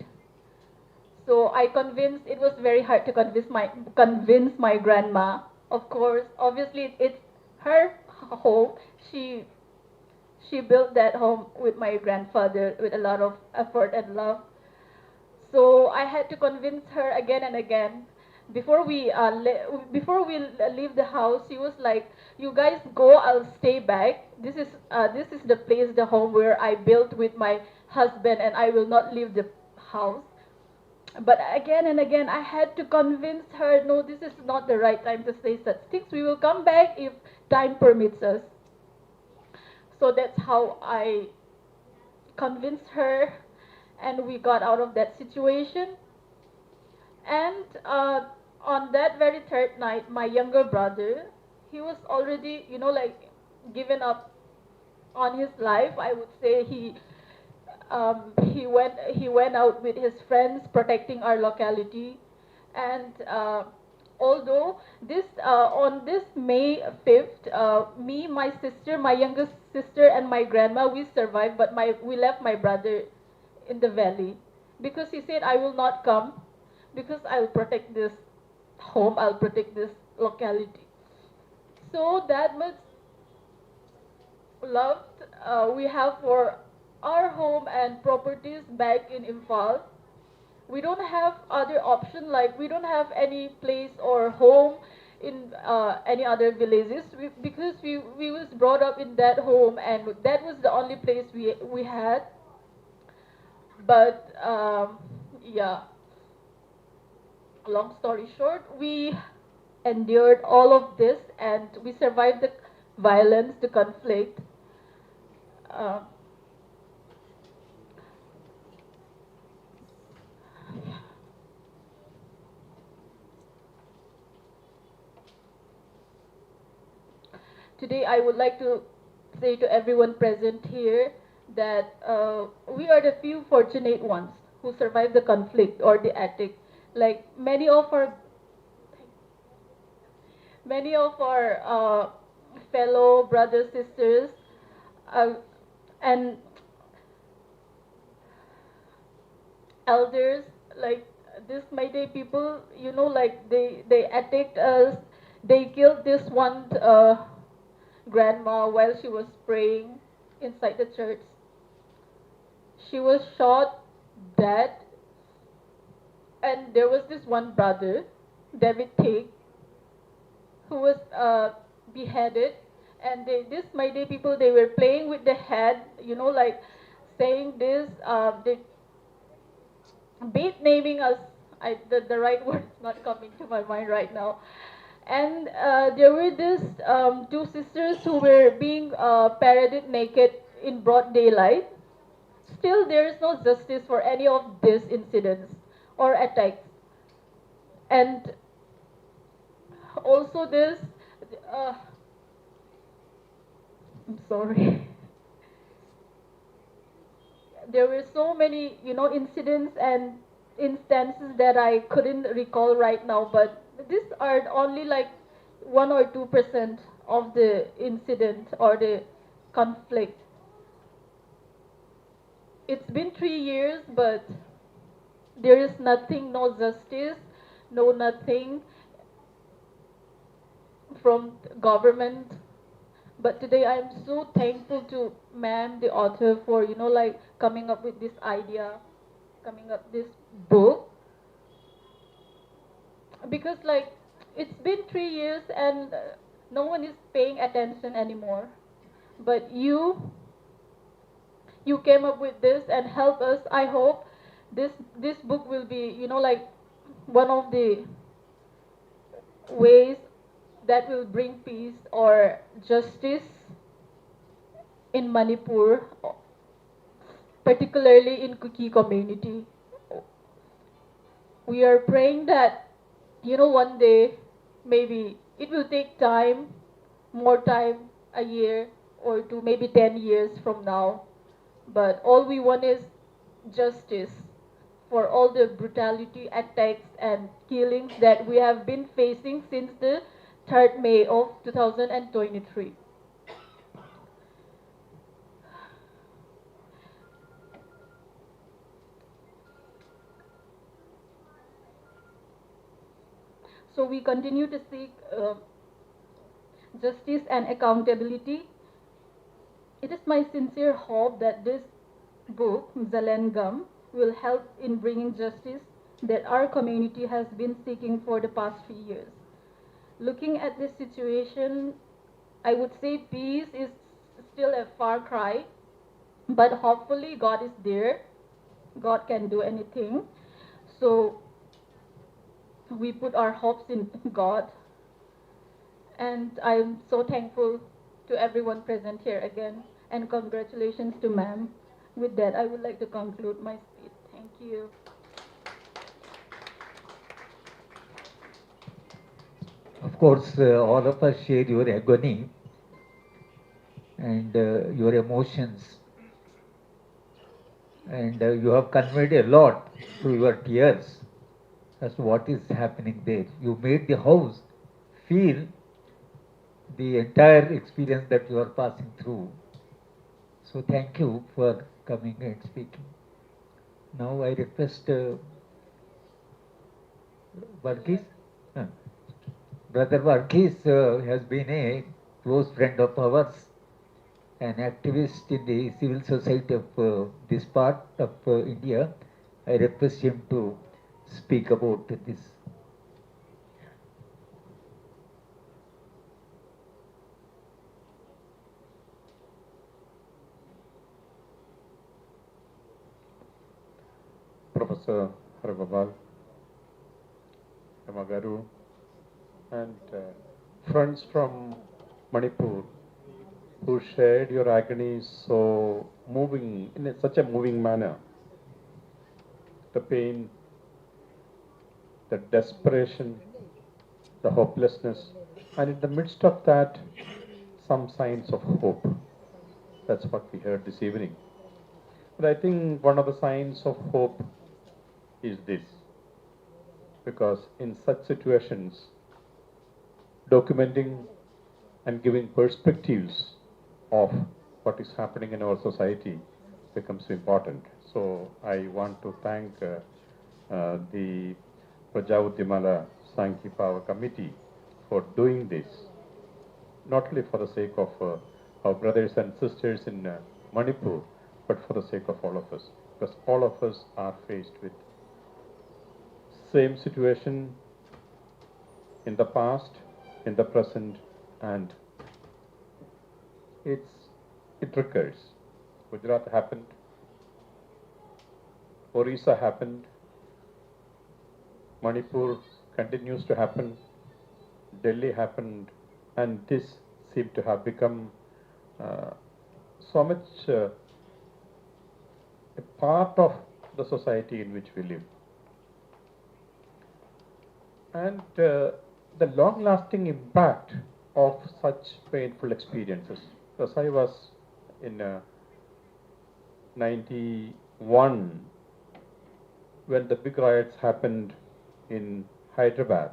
So I convinced. It was very hard to convince my grandma. Of course, obviously it's her home. She built that home with my grandfather with a lot of effort and love. So I had to convince her again and again. Before we leave the house, she was like, "You guys go. I'll stay back. This is the place, the home where I built with my husband, and I will not leave the house." But again and again, I had to convince her, "No, this is not the right time to say such things. We will come back if time permits us." So that's how I convinced her, and we got out of that situation. And on that very third night, my younger brother, he was already, like, given up on his life. I would say he went out with his friends protecting our locality. And although this on this May 5th, me, my sister, my youngest sister, and my grandma, we survived, but we left my brother in the valley, because he said, "I will not come, because I'll protect this home, I'll protect this locality." So that much love we have for our home and properties back in Imphal. We don't have other option, like we don't have any place or home in any other villages, because we was brought up in that home, and that was the only place we had. But yeah, long story short, we endured all of this, and we survived the violence, the conflict. uh, Today, I would like to say to everyone present here that we are the few fortunate ones who survived the conflict or the attack. Like many of our fellow brothers, sisters, uh, and elders, like this Meitei people, like they attacked us. They killed this one grandma while she was praying inside the church. She was shot dead And there was this one brother, David Tate, who was beheaded. And this my day people, they were playing with the head, like saying this, they beat naming us. The right word is not coming to my mind right now. And there were these two sisters who were being paraded naked in broad daylight. Still, there is no justice for any of these incidents or attacks. And also this, uh, I'm sorry. There were so many, incidents and instances that I couldn't recall right now, but these are only like 1 or 2% of the incident or the conflict. It's been 3 years, but there is nothing, no justice, no nothing from government. But today I'm so thankful to ma'am, the author, for like coming up with this idea, coming up this book, because like it's been 3 years and no one is paying attention anymore. But you came up with this and help us. I hope this book will be like one of the ways that will bring peace or justice in Manipur, particularly in Kuki community. We are praying that one day, maybe it will take time, more time, a year or two, maybe 10 years from now. But all we want is justice for all the brutality, attacks, and killings that we have been facing since the 3rd May of 2023. So we continue to seek justice and accountability. It is my sincere hope that this book, Zalengam, will help in bringing justice that our community has been seeking for the past few years. Looking at this situation, I would say peace is still a far cry, but hopefully God is there. God can do anything. So we put our hopes in God. And I'm so thankful to everyone present here again. And congratulations to ma'am. With that, I would like to conclude my speech. Thank you. Of course, all of us share your agony and your emotions, and you have conveyed a lot through your tears as to what is happening there. You made the house feel the entire experience that you are passing through. So thank you for coming and speaking. Now I request Varghese. Uh, Brother Varghese has been a close friend of ours, an activist in the civil society of this part of India. I request him to speak about this. Professor Harababal, Yamagaru, and friends from Manipur who shared your agony so moving, in such a moving manner. The pain, the desperation, the hopelessness, and in the midst of that, some signs of hope. That's what we heard this evening. But I think one of the signs of hope is this, because in such situations, documenting and giving perspectives of what is happening in our society becomes important. So I want to thank the Praja Udyamala Sangheebhava Committee for doing this, not only for the sake of our brothers and sisters in Manipur, but for the sake of all of us, because all of us are faced with same situation in the past, in the present, and it recurs. Gujarat happened, Orissa happened, Manipur continues to happen, Delhi happened, and this seemed to have become uh, so much a part of the society in which we live. And the long-lasting impact of such painful experiences. Because I was in 91 when the big riots happened in Hyderabad.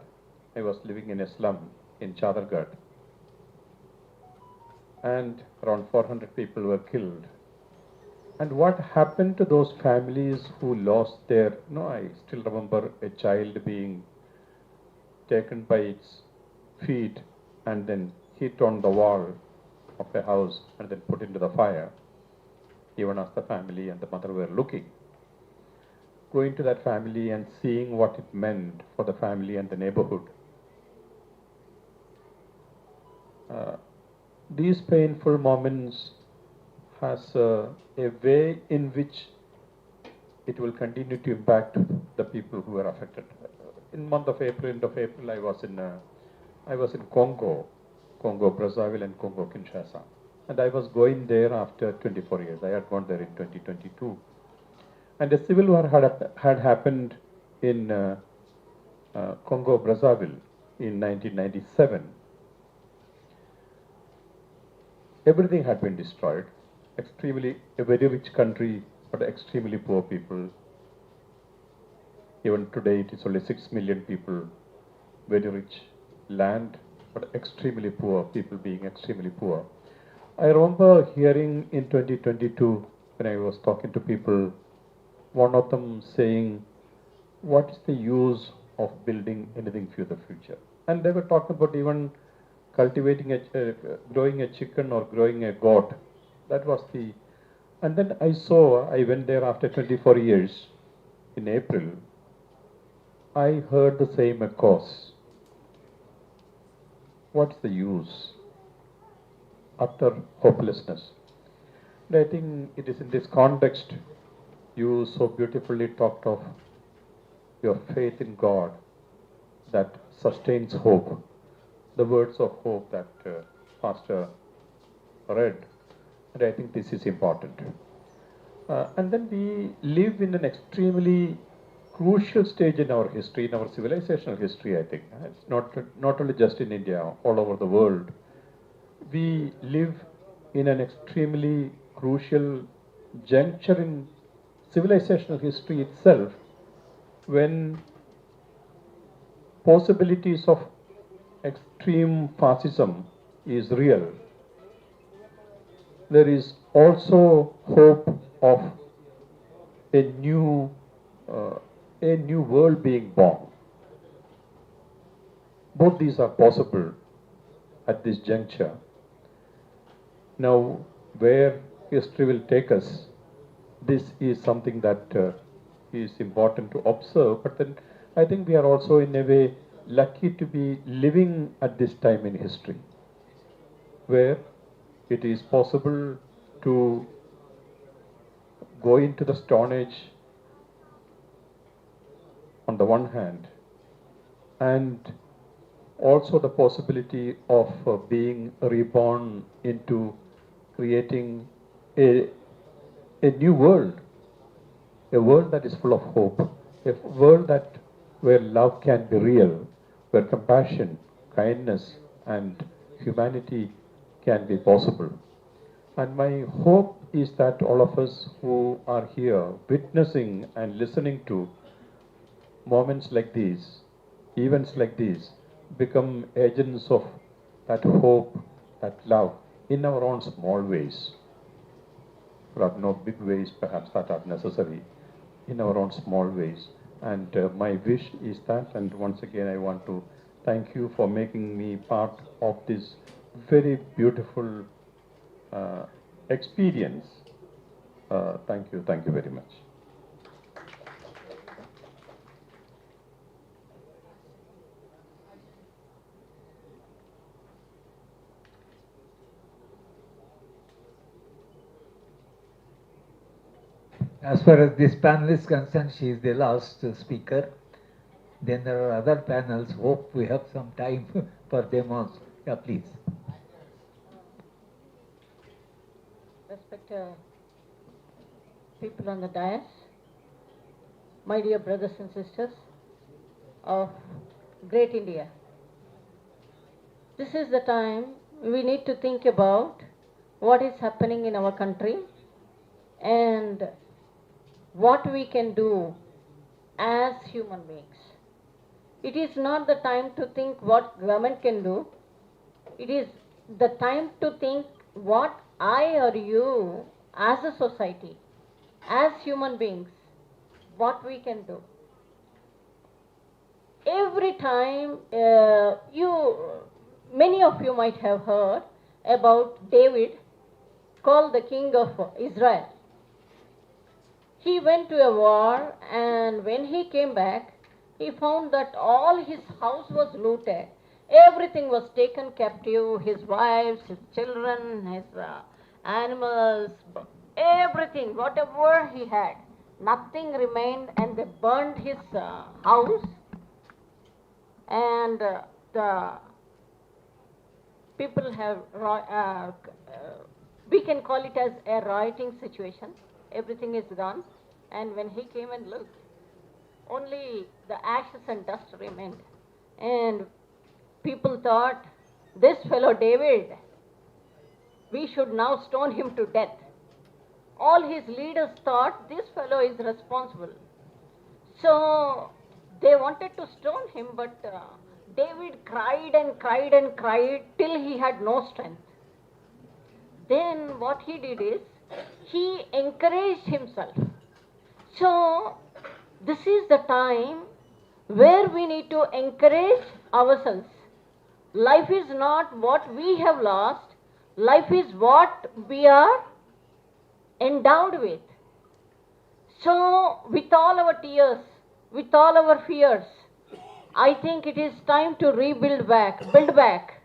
I was living in a slum in Chadargarh, and around 400 people were killed. And what happened to those families who lost their, I still remember a child being taken by its feet and then hit on the wall of a house and then put into the fire, even as the family and the mother were looking. Going to that family and seeing what it meant for the family and the neighborhood. These painful moments has a way in which it will continue to impact the people who are affected. In month of April, end of April, I was in Congo, Brazzaville, and Congo Kinshasa, and I was going there after 24 years. I had gone there in 2022, and a civil war had happened in Congo Brazzaville in 1997. Everything had been destroyed. A very rich country, but extremely poor people. Even today, it is only 6 million people. Very rich land, but extremely poor, people being extremely poor. I remember hearing in 2022, when I was talking to people, one of them saying, what is the use of building anything for the future? And they were talking about even cultivating growing a chicken or growing a goat. That was the, and then I went there after 24 years in April. I heard the same echoes. What's the use? Utter hopelessness. And I think it is in this context you so beautifully talked of your faith in God that sustains hope. The words of hope that Pastor read, and I think this is important. And then we live in an extremely crucial stage in our history, in our civilizational history, I think. It's not only just in India, all over the world. We live in an extremely crucial juncture in civilizational history itself when possibilities of extreme fascism is real. There is also hope of a new uh, a new world being born. Both these are possible at this juncture. Now, where history will take us, this is something that is important to observe, but then I think we are also in a way lucky to be living at this time in history, where it is possible to go into the Stone Age on the one hand, and also the possibility of being reborn into creating a new world, a world that is full of hope, a world where love can be real, where compassion, kindness, and humanity can be possible. And my hope is that all of us who are here witnessing and listening to moments like these, events like these, become agents of that hope, that love, in our own small ways. There are no big ways perhaps that are necessary, in our own small ways. And my wish is that, and once again I want to thank you for making me part of this very beautiful experience. Thank you very much. As far as this panel is concerned, she is the last speaker. Then there are other panels. Hope we have some time for them also. Yeah, please. Respected people on the dais, my dear brothers and sisters of great India. This is the time we need to think about what is happening in our country and what we can do as human beings. It is not the time to think what government can do. It is the time to think what I or you as a society, as human beings, what we can do. Every time many of you might have heard about David, called the king of Israel. He went to a war, and when he came back, he found that all his house was looted. Everything was taken captive, his wives, his children, his animals, everything, whatever he had. Nothing remained, and they burned his house. And the people have, we can call it as a rioting situation. Everything is gone. And when he came and looked, only the ashes and dust remained. And people thought, this fellow David, we should now stone him to death. All his leaders thought, this fellow is responsible. So they wanted to stone him, but David cried and cried and cried till he had no strength. Then what he did is, he encouraged himself. So this is the time where we need to encourage ourselves. Life is not what we have lost. Life is what we are endowed with. So with all our tears, with all our fears, I think it is time to rebuild back, build back.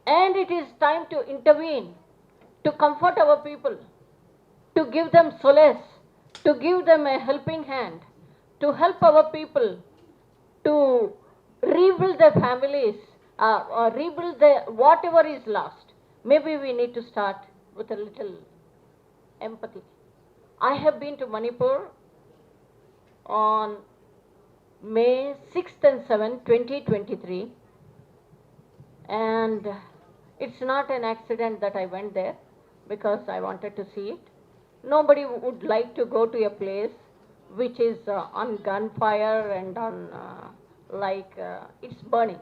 And it is time to intervene, to comfort our people, to give them solace, to give them a helping hand, to help our people to rebuild their families, or rebuild whatever is lost. Maybe we need to start with a little empathy. I have been to Manipur on May 6th and 7th, 2023, and it's not an accident that I went there because I wanted to see it. Nobody would like to go to a place which is on gunfire and on it's burning.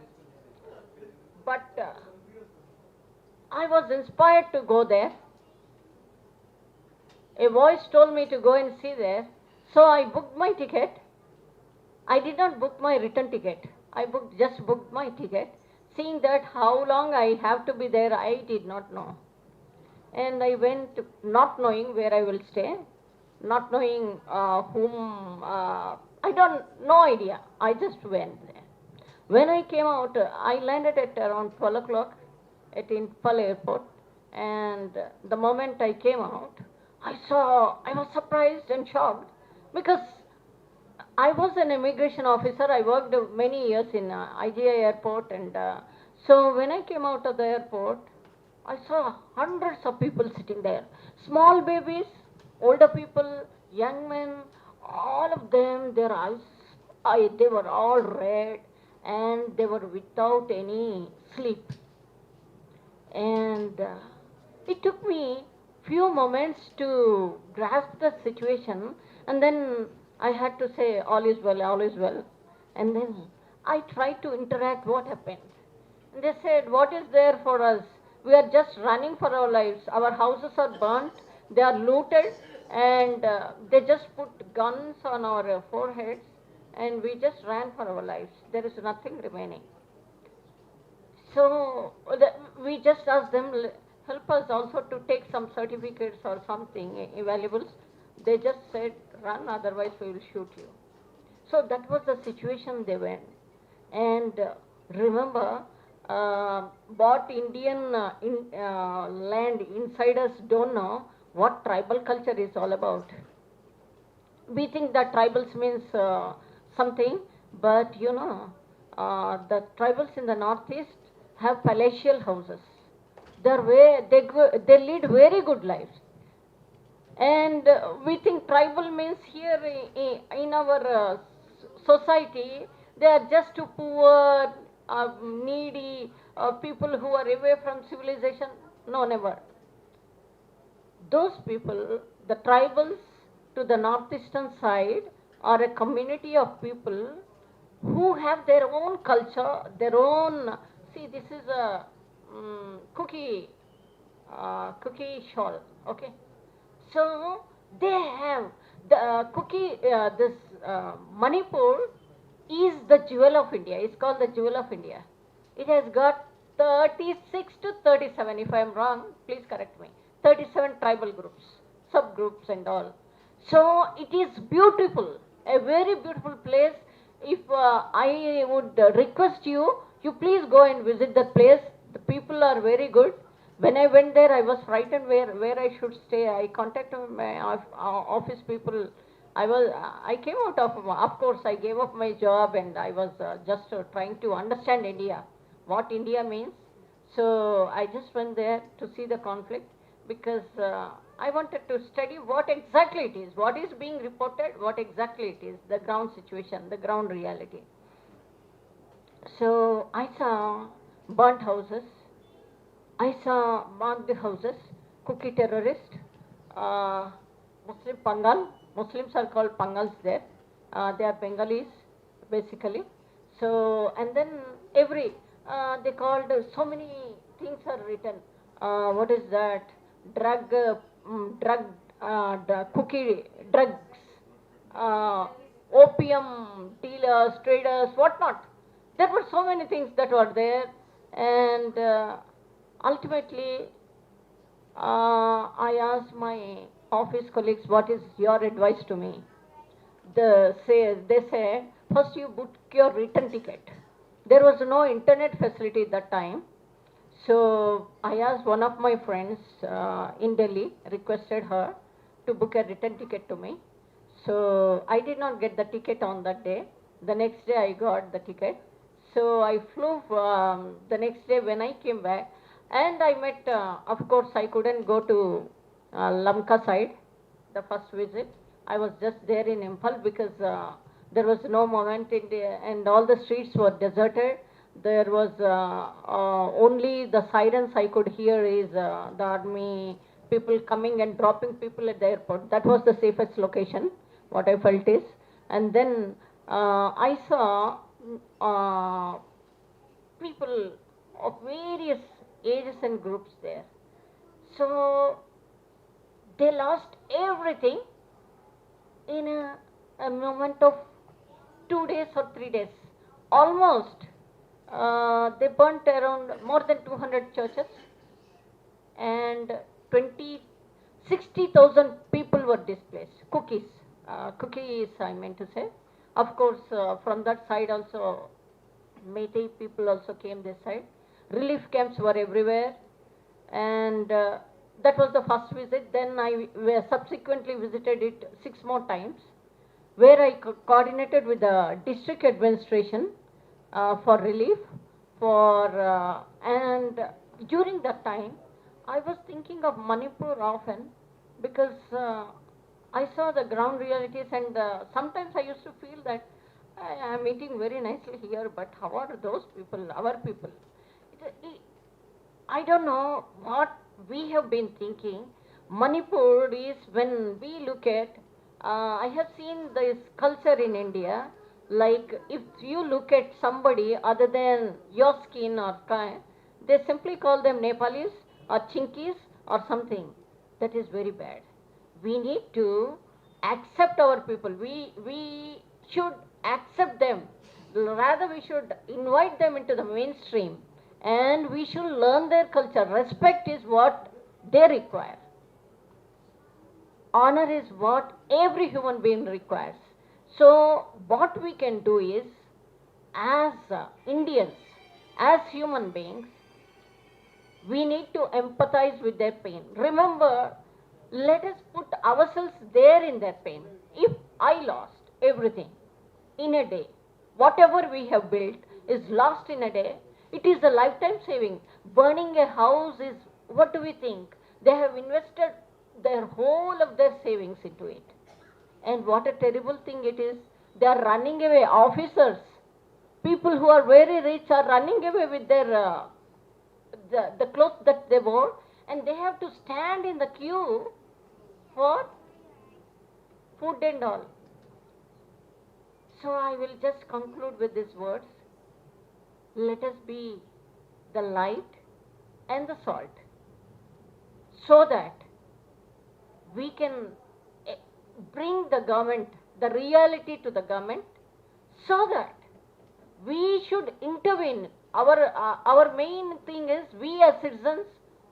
But I was inspired to go there. A voice told me to go and see there, so I booked my ticket. I did not book my return ticket. I just booked my ticket. Seeing that how long I have to be there, I did not know. And I went not knowing where I will stay, not knowing no idea. I just went there. When I came out, I landed at around 12 o'clock at Impal airport. And the moment I came out, I was surprised and shocked because I was an immigration officer. I worked many years in IGI airport, and so when I came out of the airport, I saw hundreds of people sitting there. Small babies, older people, young men, all of them, their eyes, they were all red and they were without any sleep. And it took me few moments to grasp the situation, and then I had to say, all is well, all is well. And then I tried to interact what happened. And they said, what is there for us? We are just running for our lives. Our houses are burnt, they are looted, and they just put guns on our foreheads, and we just ran for our lives. There is nothing remaining. So we just asked them, help us also to take some certificates or something, valuables. They just said, run, otherwise we will shoot you. So that was the situation they were in. And remember, what Indian land insiders don't know what tribal culture is all about. we think that tribals means something, but you know, the tribals in the northeast have palatial houses. They lead very good lives, and we think tribal means here in our society they are just poor, needy, people who are away from civilization. No, never. Those people, the tribals to the northeastern side, are a community of people who have their own culture, their own. See, this is a cookie shawl. Okay, so they have the cookie. This Manipur is the jewel of India. It's called the jewel of India. It has got 36 to 37. If I am wrong, please correct me. 37 tribal groups, subgroups, and all. So it is beautiful, a very beautiful place. If I would request you, you please go and visit that place. The people are very good. When I went there, I was frightened where I should stay. I contacted my office people. I came out of course, I gave up my job and I was just trying to understand India, what India means. So I just went there to see the conflict because I wanted to study what exactly it is, what is being reported, what exactly it is, the ground situation, the ground reality. So I saw burnt houses, I saw marked houses, cookie terrorist, uh, Muslim Pangal. Muslims are called Pangals there. They are Bengalis, basically. So, and then they called so many things are written. What is that? Drug, drug, cookie, drugs, uh, opium dealers, traders, whatnot. There were so many things that were there, and ultimately, I asked my office colleagues, "What is your advice to me?" They said, "First you book your return ticket." There was no internet facility at that time, so I asked one of my friends in Delhi, requested her to book a return ticket to me. So I did not get the ticket on that day. The next day I got the ticket. So I flew the next day when I came back, and I met, of course, I couldn't go to Lamka side, the first visit. I was just there in Imphal because there was no moment in and all the streets were deserted. There was only the sirens I could hear is the army people coming and dropping people at the airport. That was the safest location, what I felt is. And then I saw uh, people of various ages and groups there. So they lost everything in a moment of 2 days or 3 days. Almost, they burnt around more than 200 churches and 20, 60,000 people were displaced. Cookies, I meant to say. Of course, from that side also, Meitei people also came this side. Relief camps were everywhere, and that was the first visit. Then I subsequently visited it 6 more times, where I coordinated with the district administration for relief. And during that time, I was thinking of Manipur often because I saw the ground realities, and sometimes I used to feel that I am eating very nicely here, but how are those people, our people? I don't know what we have been thinking. Manipur is when we look at, I have seen this culture in India, like if you look at somebody other than your skin or kind, they simply call them Nepalis or Chinkis or something. That is very bad. We need to accept our people. We should accept them. Rather, we should invite them into the mainstream and we should learn their culture. Respect is what they require. Honor is what every human being requires. So, what we can do is, as Indians, as human beings, we need to empathize with their pain. Remember, let us put ourselves there in their pain. If I lost everything in a day. Whatever we have built is lost in a day. It is a lifetime saving. Burning a house is, what do we think? They have invested their whole of their savings into it. And what a terrible thing it is. They are running away. Officers, people who are very rich are running away with their the clothes that they wore, and they have to stand in the queue for food and all. So I will just conclude with these words. Let us be the light and the salt, so that we can bring the government, the reality to the government, so that we should intervene. Our main thing is we as citizens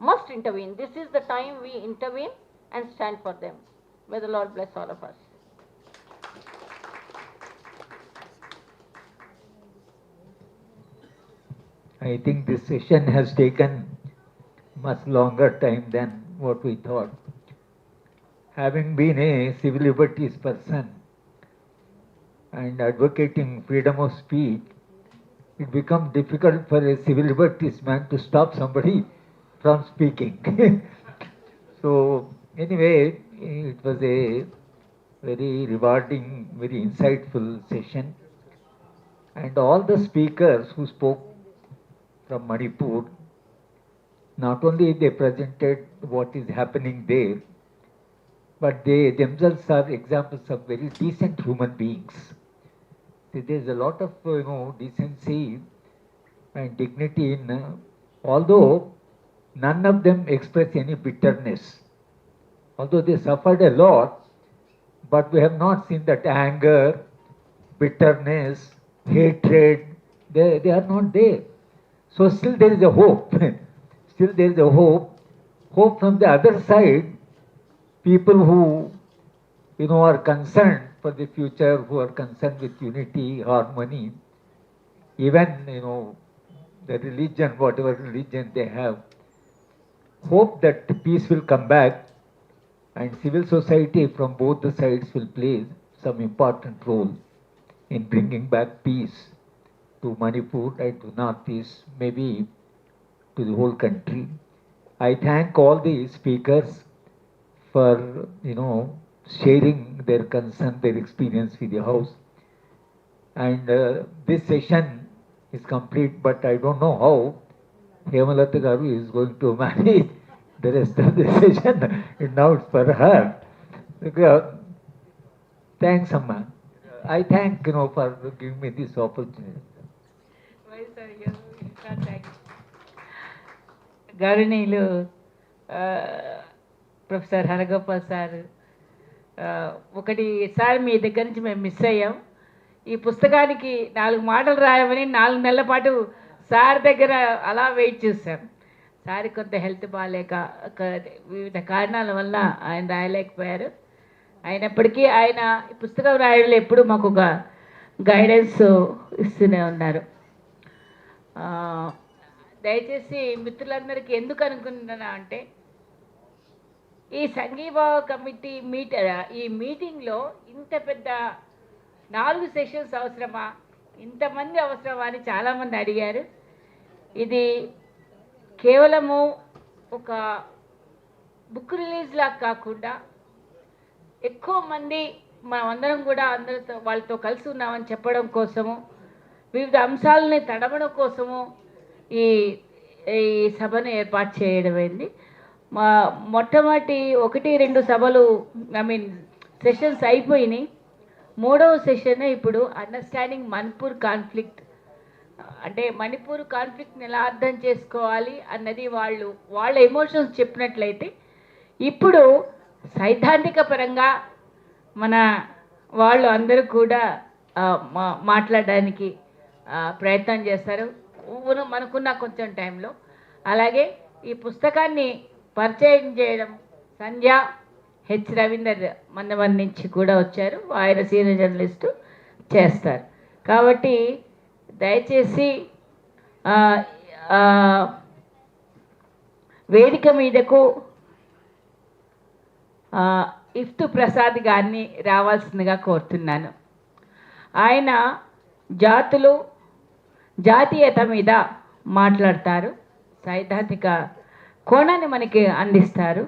must intervene. This is the time we intervene and stand for them. May the Lord bless all of us. I think this session has taken much longer time than what we thought. Having been a civil liberties person and advocating freedom of speech, it becomes difficult for a civil liberties man to stop somebody from speaking. So anyway, it was a very rewarding, very insightful session. And all the speakers who spoke from Manipur, not only they presented what is happening there, but they themselves are examples of very decent human beings. There is a lot of decency and dignity in, although none of them express any bitterness. Although they suffered a lot, but we have not seen that anger, bitterness, hatred, they are not there. So still there is a hope. Still there is a hope. Hope from the other side, people who are concerned for the future, who are concerned with unity, harmony, even the religion, whatever religion they have, hope that peace will come back, and civil society from both the sides will play some important role in bringing back peace to Manipur and to Northeast, maybe to the whole country. I thank all the speakers for sharing their concern, their experience with the House. And this session is complete, but I don't know how Hemalata Garu is going to manage the rest of the session. And now it's for her. Thanks, Amma. I thank for giving me this opportunity. Why, sir? You can't thank. గౌరవనీయులు professor Haragopal sir, ఒకటి sir మీ దగ్గర నుంచి మేము miss అయ్యాం. ఈ పుస్తకానికి 4 మాటలు రాయమని 4 నెలల పాటు సార్ దగ్గర అలా వెయిట్ చేశాం. సార్ కొంత హెల్త్ బాగాలేక వివిధ కారణాల వల్ల ఆయన రాయలేకపోయారు. అయినప్పటికీ ఆయన ఈ పుస్తకం రాయడంలో ఎప్పుడు మాకు ఒక గైడెన్స్ ఇస్తూనే ఉన్నారు. దయచేసి మిత్రులందరికీ ఎందుకు అనుకుంటున్నా అంటే, ఈ సంఘీభావ కమిటీ ఈ మీటింగ్లో ఇంత పెద్ద 4 సెషన్స్ అవసరమా, ఇంతమంది అవసరమా అని చాలామంది అడిగారు. ఇది కేవలము ఒక బుక్ రిలీజ్ లాగా కాకుండా ఎక్కువ మంది మనమందరం కూడా అందరితో వాళ్ళతో కలిసి ఉన్నామని చెప్పడం కోసము, వివిధ అంశాలని తడమడం కోసము ఈ సభను ఏర్పాటు చేయడమైంది. మొట్టమొదటి 1-2 సభలు సెషన్స్ అయిపోయినాయి. 3వ సెషన్ ఇప్పుడు అండర్స్టాండింగ్ మణిపూర్ కాన్ఫ్లిక్ట్. అంటే మణిపూర్ కాన్ఫ్లిక్ట్ని ఎలా అర్థం చేసుకోవాలి అన్నది వాళ్ళ ఎమోషన్స్ చెప్పినట్లయితే, ఇప్పుడు సైద్ధాంతిక పరంగా మన వాళ్ళు అందరూ కూడా మాట్లాడడానికి ప్రయత్నం చేస్తారు మనకున్న కొంచెం టైంలో. అలాగే ఈ పుస్తకాన్ని పరిచయం చేయడం సంధ్య హెచ్ రవీందర్ మందవరం నుంచి కూడా వచ్చారు. ఆయన సీనియర్ జర్నలిస్టు చేస్తారు. కాబట్టి దయచేసి వేదిక మీదకు ఇఫ్తు ప్రసాద్ గారిని రావాల్సిందిగా కోరుతున్నాను. ఆయన జాతులు జాతీయత మీద మాట్లాడతారు, సైద్ధాంతిక కోణాన్ని మనకి అందిస్తారు.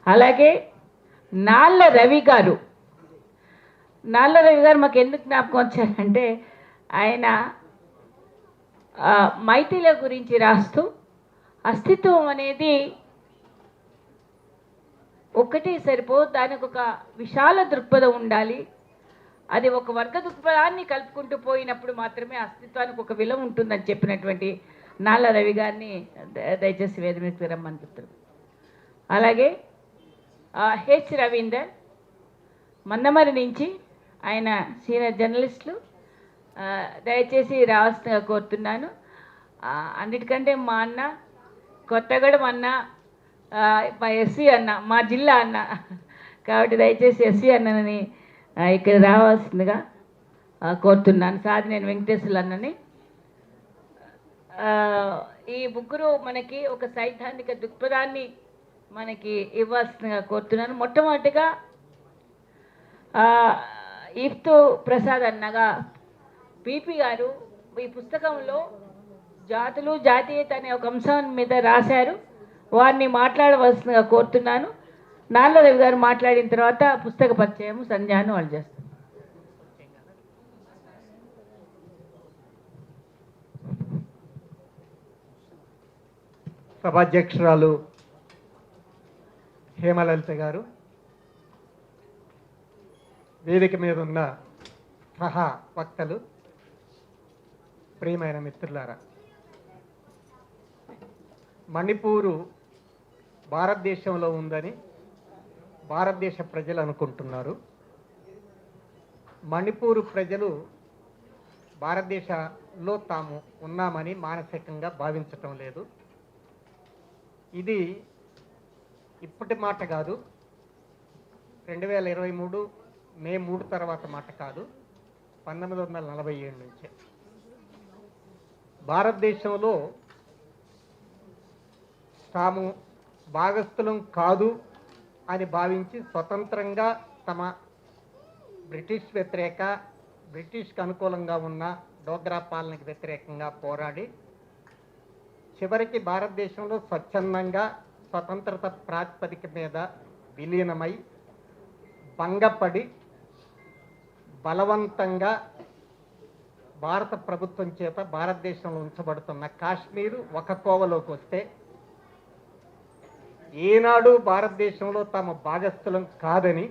అలాగే నాళ్ళ రవి గారు మాకు ఎందుకు జ్ఞాపకం వచ్చారంటే ఆయన మైథిల గురించి రాస్తూ అస్తిత్వం అనేది ఒక్కటే సరిపోదు, దానికి ఒక విశాల దృక్పథం ఉండాలి, అది ఒక వర్గ దృక్పథాన్ని కలుపుకుంటూ పోయినప్పుడు మాత్రమే అస్తిత్వానికి ఒక విలువ ఉంటుందని చెప్పినటువంటి నాళ్ళ రవి గారిని దయచేసి వేద మీదకి రమ్మని చెప్తారు. అలాగే హెచ్ రవీందర్ మన్నమరి నుంచి, ఆయన సీనియర్ జర్నలిస్టులు, దయచేసి రావాల్సిందిగా కోరుతున్నాను. అన్నిటికంటే మా అన్న కొత్తగూడెం అన్న, మా ఎస్సీ అన్న, మా జిల్లా అన్న, కాబట్టి దయచేసి ఎస్సీ అన్నని ఇక్కడ రావాల్సిందిగా కోరుతున్నాను. సాధినేని వెంకటేశ్వర్లు అన్నని. ఈ ముగ్గురు మనకి ఒక సైద్ధాంతిక దృక్పథాన్ని మనకి ఇవ్వాల్సిందిగా కోరుతున్నాను. మొట్టమొదటిగా ఇఫ్తు ప్రసాద్ అన్నగా పిపి గారు ఈ పుస్తకంలో జాతులు జాతీయత అనే ఒక అంశం మీద రాశారు, వారిని మాట్లాడవలసిందిగా కోరుతున్నాను. నాళ్ళ రవి గారు మాట్లాడిన తర్వాత పుస్తక పరిచయం సంధ్యాను వాళ్ళు చేస్తారు. సభాధ్యక్షురాలు హేమలలిత గారు, వేదిక మీద ఉన్న సహా వక్తలు, ప్రియమైన మిత్రులారా, మణిపూరు భారతదేశంలో ఉందని భారతదేశ ప్రజలు అనుకుంటున్నారు. మణిపూరు ప్రజలు భారతదేశంలో తాము ఉన్నామని మానసికంగా భావించటం లేదు. ఇది ఇప్పటి మాట కాదు, 2023 మే 3 తర్వాత మాట కాదు, 1947 నుంచే భారతదేశంలో తాము భాగస్థులం కాదు అని భావించి స్వతంత్రంగా తమ బ్రిటిష్కి అనుకూలంగా ఉన్న డోగ్రా పాలనకి వ్యతిరేకంగా పోరాడి చివరికి భారతదేశంలో స్వచ్ఛందంగా స్వతంత్రత ప్రాతిపదిక మీద విలీనమై భంగపడి బలవంతంగా భారత ప్రభుత్వం చేత భారతదేశంలో ఉంచబడుతున్న కాశ్మీరు ఒక కోవలోకి వస్తే, ఏనాడు భారతదేశంలో తమ భాగస్థులం కాదని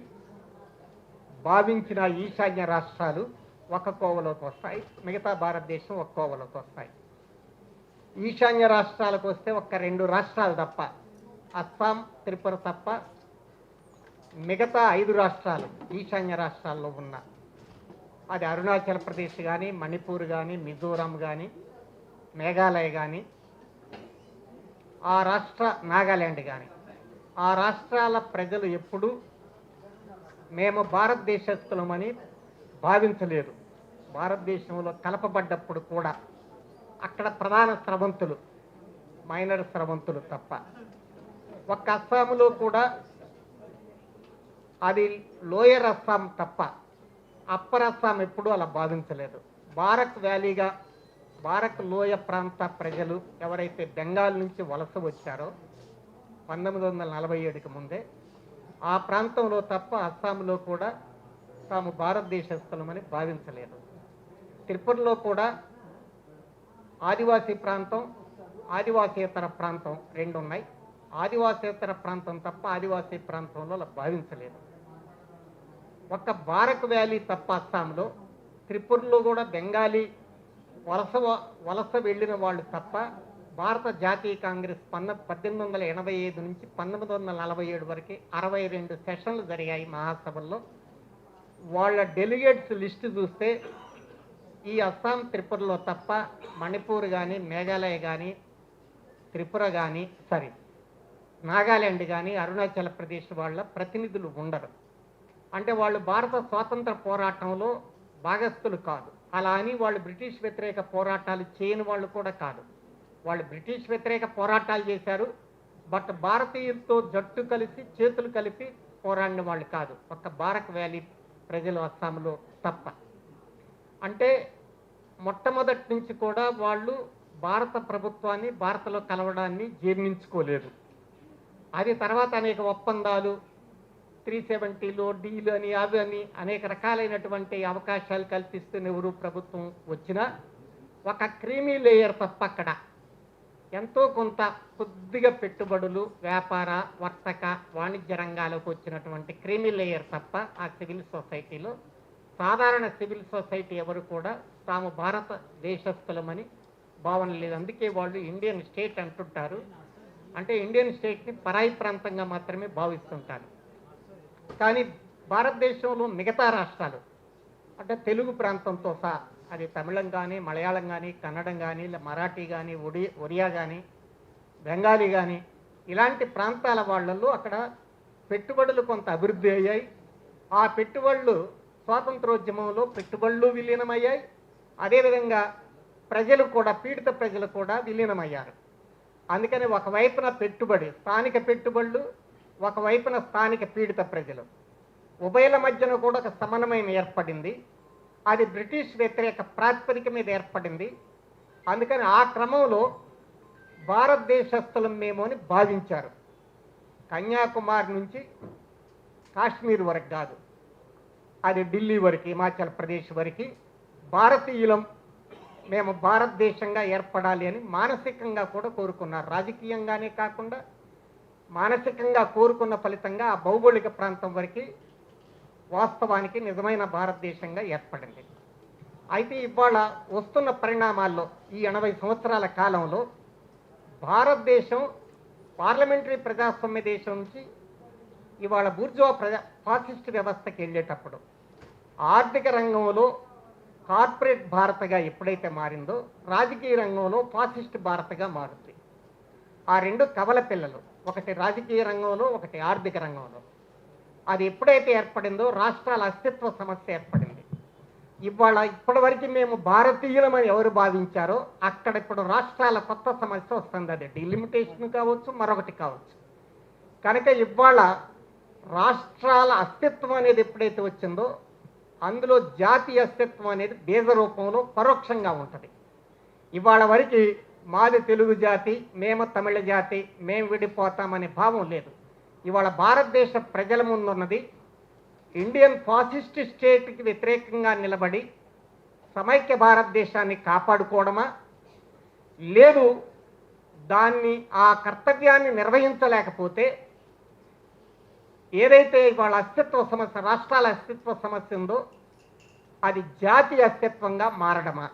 భావించిన ఈశాన్య రాష్ట్రాలు ఒక కోవలోకి వస్తాయి, మిగతా భారతదేశం ఒక కోవలోకి వస్తాయి. ఈశాన్య రాష్ట్రాలకు వస్తే ఒక్క 2 రాష్ట్రాలు తప్ప, అస్సాం త్రిపుర తప్ప మిగతా 5 రాష్ట్రాలు ఈశాన్య రాష్ట్రాల్లో ఉన్న, అది అరుణాచల్ ప్రదేశ్ కానీ, మణిపూర్ కానీ, మిజోరాం కానీ, మేఘాలయ కానీ, నాగాల్యాండ్ కానీ, ఆ రాష్ట్రాల ప్రజలు ఎప్పుడూ మేము భారతదేశస్థులమని భావించలేదు. భారతదేశంలో కలపబడ్డప్పుడు కూడా అక్కడ ప్రధాన స్రవంతులు మైనర్ స్రవంతులు తప్ప, ఒక్క అస్సాంలో కూడా అది లోయర్ అస్సాం తప్ప అప్పర్ అస్సాం ఎప్పుడూ అలా భావించలేదు. బారక్ లోయ ప్రాంత ప్రజలు ఎవరైతే బెంగాల్ నుంచి వలస వచ్చారో 1947కి ముందే, ఆ ప్రాంతంలో తప్ప అస్సాంలో కూడా తాము భారతదేశస్థులమని భావించలేదు. త్రిపురలో కూడా ఆదివాసీ ప్రాంతం, ఆదివాసేతర ప్రాంతం 2 ఉన్నాయి. ఆదివాసేతర ప్రాంతం తప్ప ఆదివాసీ ప్రాంతంలో అలా భావించలేదు. ఒక్క బారక్ వ్యాలీ తప్ప అస్సాంలో, త్రిపురలో కూడా బెంగాలీ వలస వెళ్ళిన వాళ్ళు తప్ప భారత జాతీయ కాంగ్రెస్ 1885 నుంచి 1947 వరకు 62 సెషన్లు జరిగాయి మహాసభల్లో. వాళ్ళ డెలిగేట్స్ లిస్టు చూస్తే ఈ అస్సాం త్రిపురలో తప్ప మణిపూర్ కానీ, మేఘాలయ కానీ, త్రిపుర కానీ, నాగాల్యాండ్ కానీ, అరుణాచల్ ప్రదేశ్ వాళ్ళ ప్రతినిధులు ఉండరు. అంటే వాళ్ళు భారత స్వాతంత్ర పోరాటంలో భాగస్థులు కాదు. అలా అని వాళ్ళు బ్రిటిష్ వ్యతిరేక పోరాటాలు చేయని వాళ్ళు కూడా కాదు. వాళ్ళు బ్రిటిష్ వ్యతిరేక పోరాటాలు చేశారు, బట్ భారతీయులతో జట్టు కలిసి చేతులు కలిపి పోరాడిన వాళ్ళు కాదు, ఒక్క బారక్ వ్యాలీ ప్రజలు అస్సాంలో తప్ప. అంటే మొట్టమొదటి నుంచి కూడా వాళ్ళు భారత ప్రభుత్వాన్ని, భారత్లో కలవడాన్ని జీర్ణించుకోలేదు. అది తర్వాత అనేక ఒప్పందాలు, 370లో డీలు అని అవి అని అనేక రకాలైనటువంటి అవకాశాలు కల్పిస్తూ నెహ్రూ ప్రభుత్వం వచ్చినా ఒక క్రీమీ లేయర్ తప్ప అక్కడ ఎంతో కొంత కొద్దిగా పెట్టుబడులు, వ్యాపార, వర్తక, వాణిజ్య రంగాలకు వచ్చినటువంటి క్రీమీ లేయర్ తప్ప ఆ సివిల్ సొసైటీలో సాధారణ సివిల్ సొసైటీ ఎవరు కూడా తాము భారత దేశస్థులమని భావన లేదు. అందుకే వాళ్ళు ఇండియన్ స్టేట్ అంటుంటారు. అంటే ఇండియన్ స్టేట్ని పరాయి ప్రాంతంగా మాత్రమే భావిస్తుంటారు. కానీ భారతదేశంలో మిగతా రాష్ట్రాలు అంటే తెలుగు ప్రాంతంతో సహా, అది తమిళం కానీ, మలయాళం కానీ, కన్నడం కానీ, మరాఠీ కానీ, ఒరియా కానీ, బెంగాలీ కానీ, ఇలాంటి ప్రాంతాల వాళ్ళల్లో అక్కడ పెట్టుబడులు కొంత అభివృద్ధి అయ్యాయి. ఆ పెట్టుబడులు స్వాతంత్రోద్యమంలో పెట్టుబడులు విలీనమయ్యాయి. అదేవిధంగా ప్రజలు కూడా, పీడిత ప్రజలు కూడా విలీనమయ్యారు. అందుకని ఒకవైపున పెట్టుబడి, స్థానిక పెట్టుబడులు, ఒకవైపున స్థానిక పీడిత ప్రజలు, ఉభయల మధ్యన కూడా ఒక సమన్వయం ఏర్పడింది. అది బ్రిటిష్ వ్యతిరేక ప్రాతిపదిక మీద ఏర్పడింది. అందుకని ఆ క్రమంలో భారతదేశస్థులం మేము అని భావించారు. కన్యాకుమారి నుంచి కాశ్మీర్ వరకు కాదు, అది ఢిల్లీ వరకు, హిమాచల్ ప్రదేశ్ వరకు భారతీయులం, మేము భారతదేశంగా ఏర్పడాలి అని మానసికంగా కూడా కోరుకున్నారు. రాజకీయంగానే కాకుండా మానసికంగా కోరుకున్న ఫలితంగా ఆ భౌగోళిక ప్రాంతం వరకు వాస్తవానికి నిజమైన భారతదేశంగా ఏర్పడింది. అయితే ఇవాళ వస్తున్న పరిణామాల్లో ఈ 80 సంవత్సరాల కాలంలో భారతదేశం పార్లమెంటరీ ప్రజాస్వామ్య దేశం నుంచి ఇవాళ బూర్జువా ఫాసిస్ట్ వ్యవస్థకి వెళ్ళేటప్పుడు ఆర్థిక రంగంలో కార్పొరేట్ భారత్గా ఎప్పుడైతే మారిందో రాజకీయ రంగంలో ఫాసిస్ట్ భారత్గా మారుతుంది. ఆ రెండు కవల పిల్లలు, ఒకటి రాజకీయ రంగంలో, ఒకటి ఆర్థిక రంగంలో. అది ఎప్పుడైతే ఏర్పడిందో రాష్ట్రాల అస్తిత్వ సమస్య ఏర్పడింది. ఇవాళ ఇప్పటివరకు మేము భారతీయులమని ఎవరు భావించారో అక్కడ ఇప్పుడు రాష్ట్రాల కొత్త సమస్య వస్తుంది. అది డిలిమిటేషన్ కావచ్చు, మరొకటి కావచ్చు. కనుక ఇవాళ రాష్ట్రాల అస్తిత్వం అనేది ఎప్పుడైతే వచ్చిందో అందులో జాతీయ అస్తిత్వం అనేది బీజ రూపంలో పరోక్షంగా ఉంటుంది. ఇవాళ వరకు మాది తెలుగు జాతి, మేము తమిళ జాతి, మేము విడిపోతామనే భావం లేదు. ఇవాళ భారతదేశ ప్రజల ముందున్నది ఇండియన్ ఫాసిస్ట్ స్టేట్కి వ్యతిరేకంగా నిలబడి సమైక్య భారతదేశాన్ని కాపాడుకోవడమా, లేదు దాన్ని ఆ కర్తవ్యాన్ని నిర్వహించలేకపోతే ఏదైతే ఇవాళ అస్తిత్వ సమస్య, రాష్ట్రాల అస్తిత్వ సమస్య ఉందో అది జాతీయ అస్తిత్వంగా మారడమా.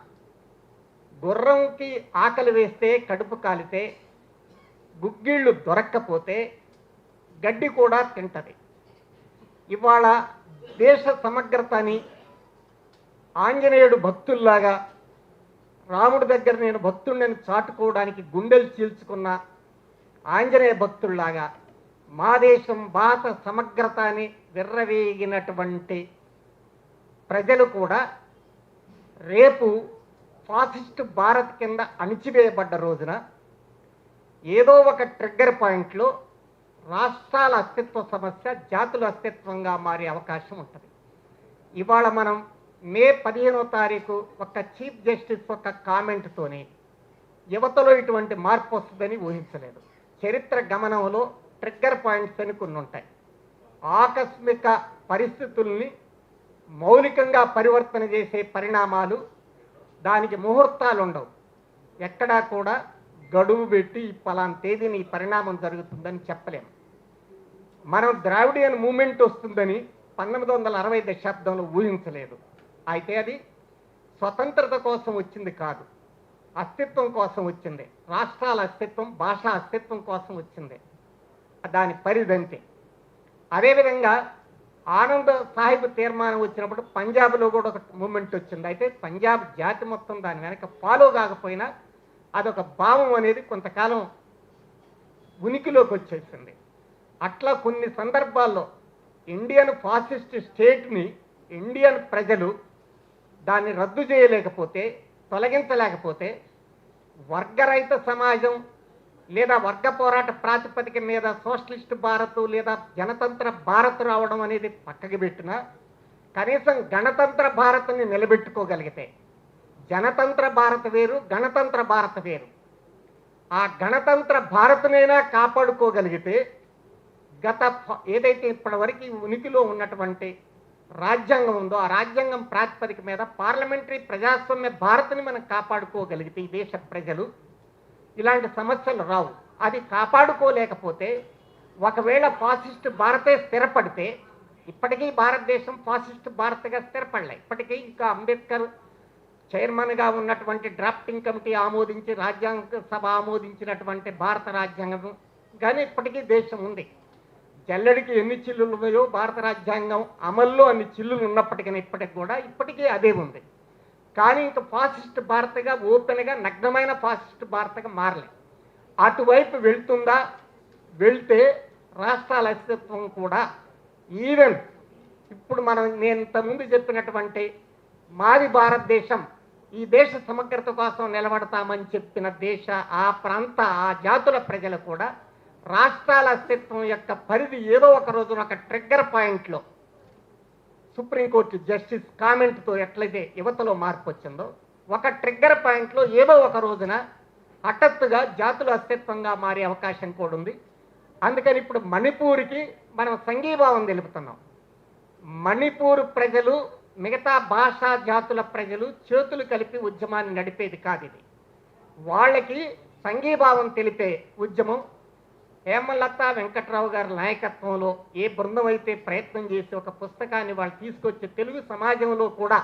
గుర్రంకి ఆకలి వేస్తే, కడుపు కాలితే, గుగ్గిళ్ళు దొరక్కపోతే గడ్డి కూడా తింటది. ఇవాళ దేశ సమగ్రతని ఆంజనేయుడు భక్తుల్లాగా రాముడి దగ్గర నేను భక్తుడిని చాటుకోవడానికి గుండెలు చీల్చుకున్న ఆంజనేయ భక్తుల్లాగా మా దేశం భారత సమగ్రత అని విర్రవీగినటువంటి ప్రజలు కూడా రేపు ఫాసిస్ట్ భారత్ కింద అణిచివేయబడ్డ రోజున ఏదో ఒక ట్రిగ్గర్ పాయింట్లో రాష్ట్రాల అస్తిత్వ సమస్య జాతుల అస్తిత్వంగా మారే అవకాశం ఉంటుంది. ఇవాళ మనం మే 15వ తారీఖు ఒక చీఫ్ జస్టిస్ ఒక కామెంట్తోనే యువతలో ఇటువంటి మార్పు వస్తుందని ఊహించలేదు. చరిత్ర గమనంలో ట్రిగ్గర్ పాయింట్స్ అని కొన్ని ఉంటాయి. ఆకస్మిక పరిస్థితుల్ని మౌలికంగా పరివర్తన చేసే పరిణామాలు, దానికి ముహూర్తాలు ఉండవు. ఎక్కడా కూడా గడువు పెట్టి పలానా తేదీని ఈ పరిణామం జరుగుతుందని చెప్పలేము. మనం ద్రావిడియన్ మూమెంట్ వస్తుందని 1960 దశాబ్దంలో ఊహించలేదు. అయితే అది స్వతంత్రత కోసం వచ్చింది కాదు, అస్తిత్వం కోసం వచ్చింది. రాష్ట్రాల అస్తిత్వం, భాషా అస్తిత్వం కోసం వచ్చింది. దాని పరిధంతే. అదేవిధంగా ఆనంద్ సాహిబ్ తీర్మానం వచ్చినప్పుడు పంజాబ్లో కూడా ఒక మూమెంట్ వచ్చింది. అయితే పంజాబ్ జాతి మొత్తం దాని వెనక ఫాలో కాకపోయినా అదొక భావం అనేది కొంతకాలం ఉనికిలోకి వచ్చేసింది. అట్లా కొన్ని సందర్భాల్లో ఇండియన్ ఫాసిస్ట్ స్టేట్ని ఇండియన్ ప్రజలు దాన్ని రద్దు చేయలేకపోతే, తొలగించలేకపోతే వర్గరహిత సమాజం, లేదా వర్గ పోరాట ప్రాతిపదిక మీద సోషలిస్ట్ భారత్ లేదా జనతంత్ర భారత్ రావడం అనేది పక్కకి పెట్టినా కనీసం గణతంత్ర భారత్ని నిలబెట్టుకోగలిగితే, జనతంత్ర భారత్ వేరు, గణతంత్ర భారత్ వేరు, ఆ గణతంత్ర భారత్నైనా కాపాడుకోగలిగితే ఏదైతే ఇప్పటివరకు ఉనికిలో ఉన్నటువంటి రాజ్యాంగం ఉందో ఆ రాజ్యాంగం ప్రాతిపదిక మీద పార్లమెంటరీ ప్రజాస్వామ్య భారత్ని మనం కాపాడుకోగలిగితే ఈ దేశ ప్రజలు ఇలాంటి సమస్యలు రావు. అది కాపాడుకోలేకపోతే ఒకవేళ ఫాసిస్ట్ భారతే స్థిరపడితే, ఇప్పటికీ భారతదేశం ఫాసిస్ట్ భారత్గా స్థిరపడలే, ఇప్పటికీ ఇంకా అంబేద్కర్ చైర్మన్గా ఉన్నటువంటి డ్రాఫ్టింగ్ కమిటీ ఆమోదించి రాజ్యాంగ సభ ఆమోదించినటువంటి భారత రాజ్యాంగం కానీ ఇప్పటికీ దేశం ఉంది. జల్లెడికి ఎన్ని చిల్లులు ఉన్నాయో భారత రాజ్యాంగం అమల్లో అన్ని చిల్లులు ఉన్నప్పటికీ ఇప్పటికీ అదే ఉంది. కానీ ఇంకా ఫాసిస్ట్ భారత్గా ఓపెన్గా నగ్నమైన ఫాసిస్ట్ భారత్గా మారలే. అటువైపు వెళ్తుందా? వెళ్తే రాష్ట్రాల అస్తిత్వం కూడా ఈవెన్ ఇప్పుడు నేను ఇంతకుముందు చెప్పినటువంటి మాది భారతదేశం, ఈ దేశ సమగ్రత కోసం నిలబడతామని చెప్పిన ఆ ప్రాంత ఆ జాతుల ప్రజలు కూడా రాష్ట్రాల అస్తిత్వం యొక్క పరిధి ఏదో ఒక రోజున ఒక ట్రిగ్గర్ పాయింట్లో సుప్రీంకోర్టు జస్టిస్ కామెంట్తో ఎట్లయితే యువతలో మార్పు వచ్చిందో ఒక ట్రిగ్గర్ పాయింట్లో ఏదో ఒక రోజున హఠాత్తుగా జాతుల అస్తిత్వంగా మారే అవకాశం కూడా ఉంది. అందుకని ఇప్పుడు మణిపూర్కి మనం సంఘీభావం తెలుపుతున్నాం. మణిపూర్ ప్రజలు మిగతా భాషా జాతుల ప్రజలు చేతులు కలిపి ఉద్యమాన్ని నడిపేది కాదు. ఇది వాళ్ళకి సంఘీభావం తెలిపే ఉద్యమం. హేమలత వెంకట్రావు గారి నాయకత్వంలో ఏ బృందం అయితే ప్రయత్నం చేసి ఒక పుస్తకాన్ని వాళ్ళు తీసుకొచ్చి తెలుగు సమాజంలో కూడా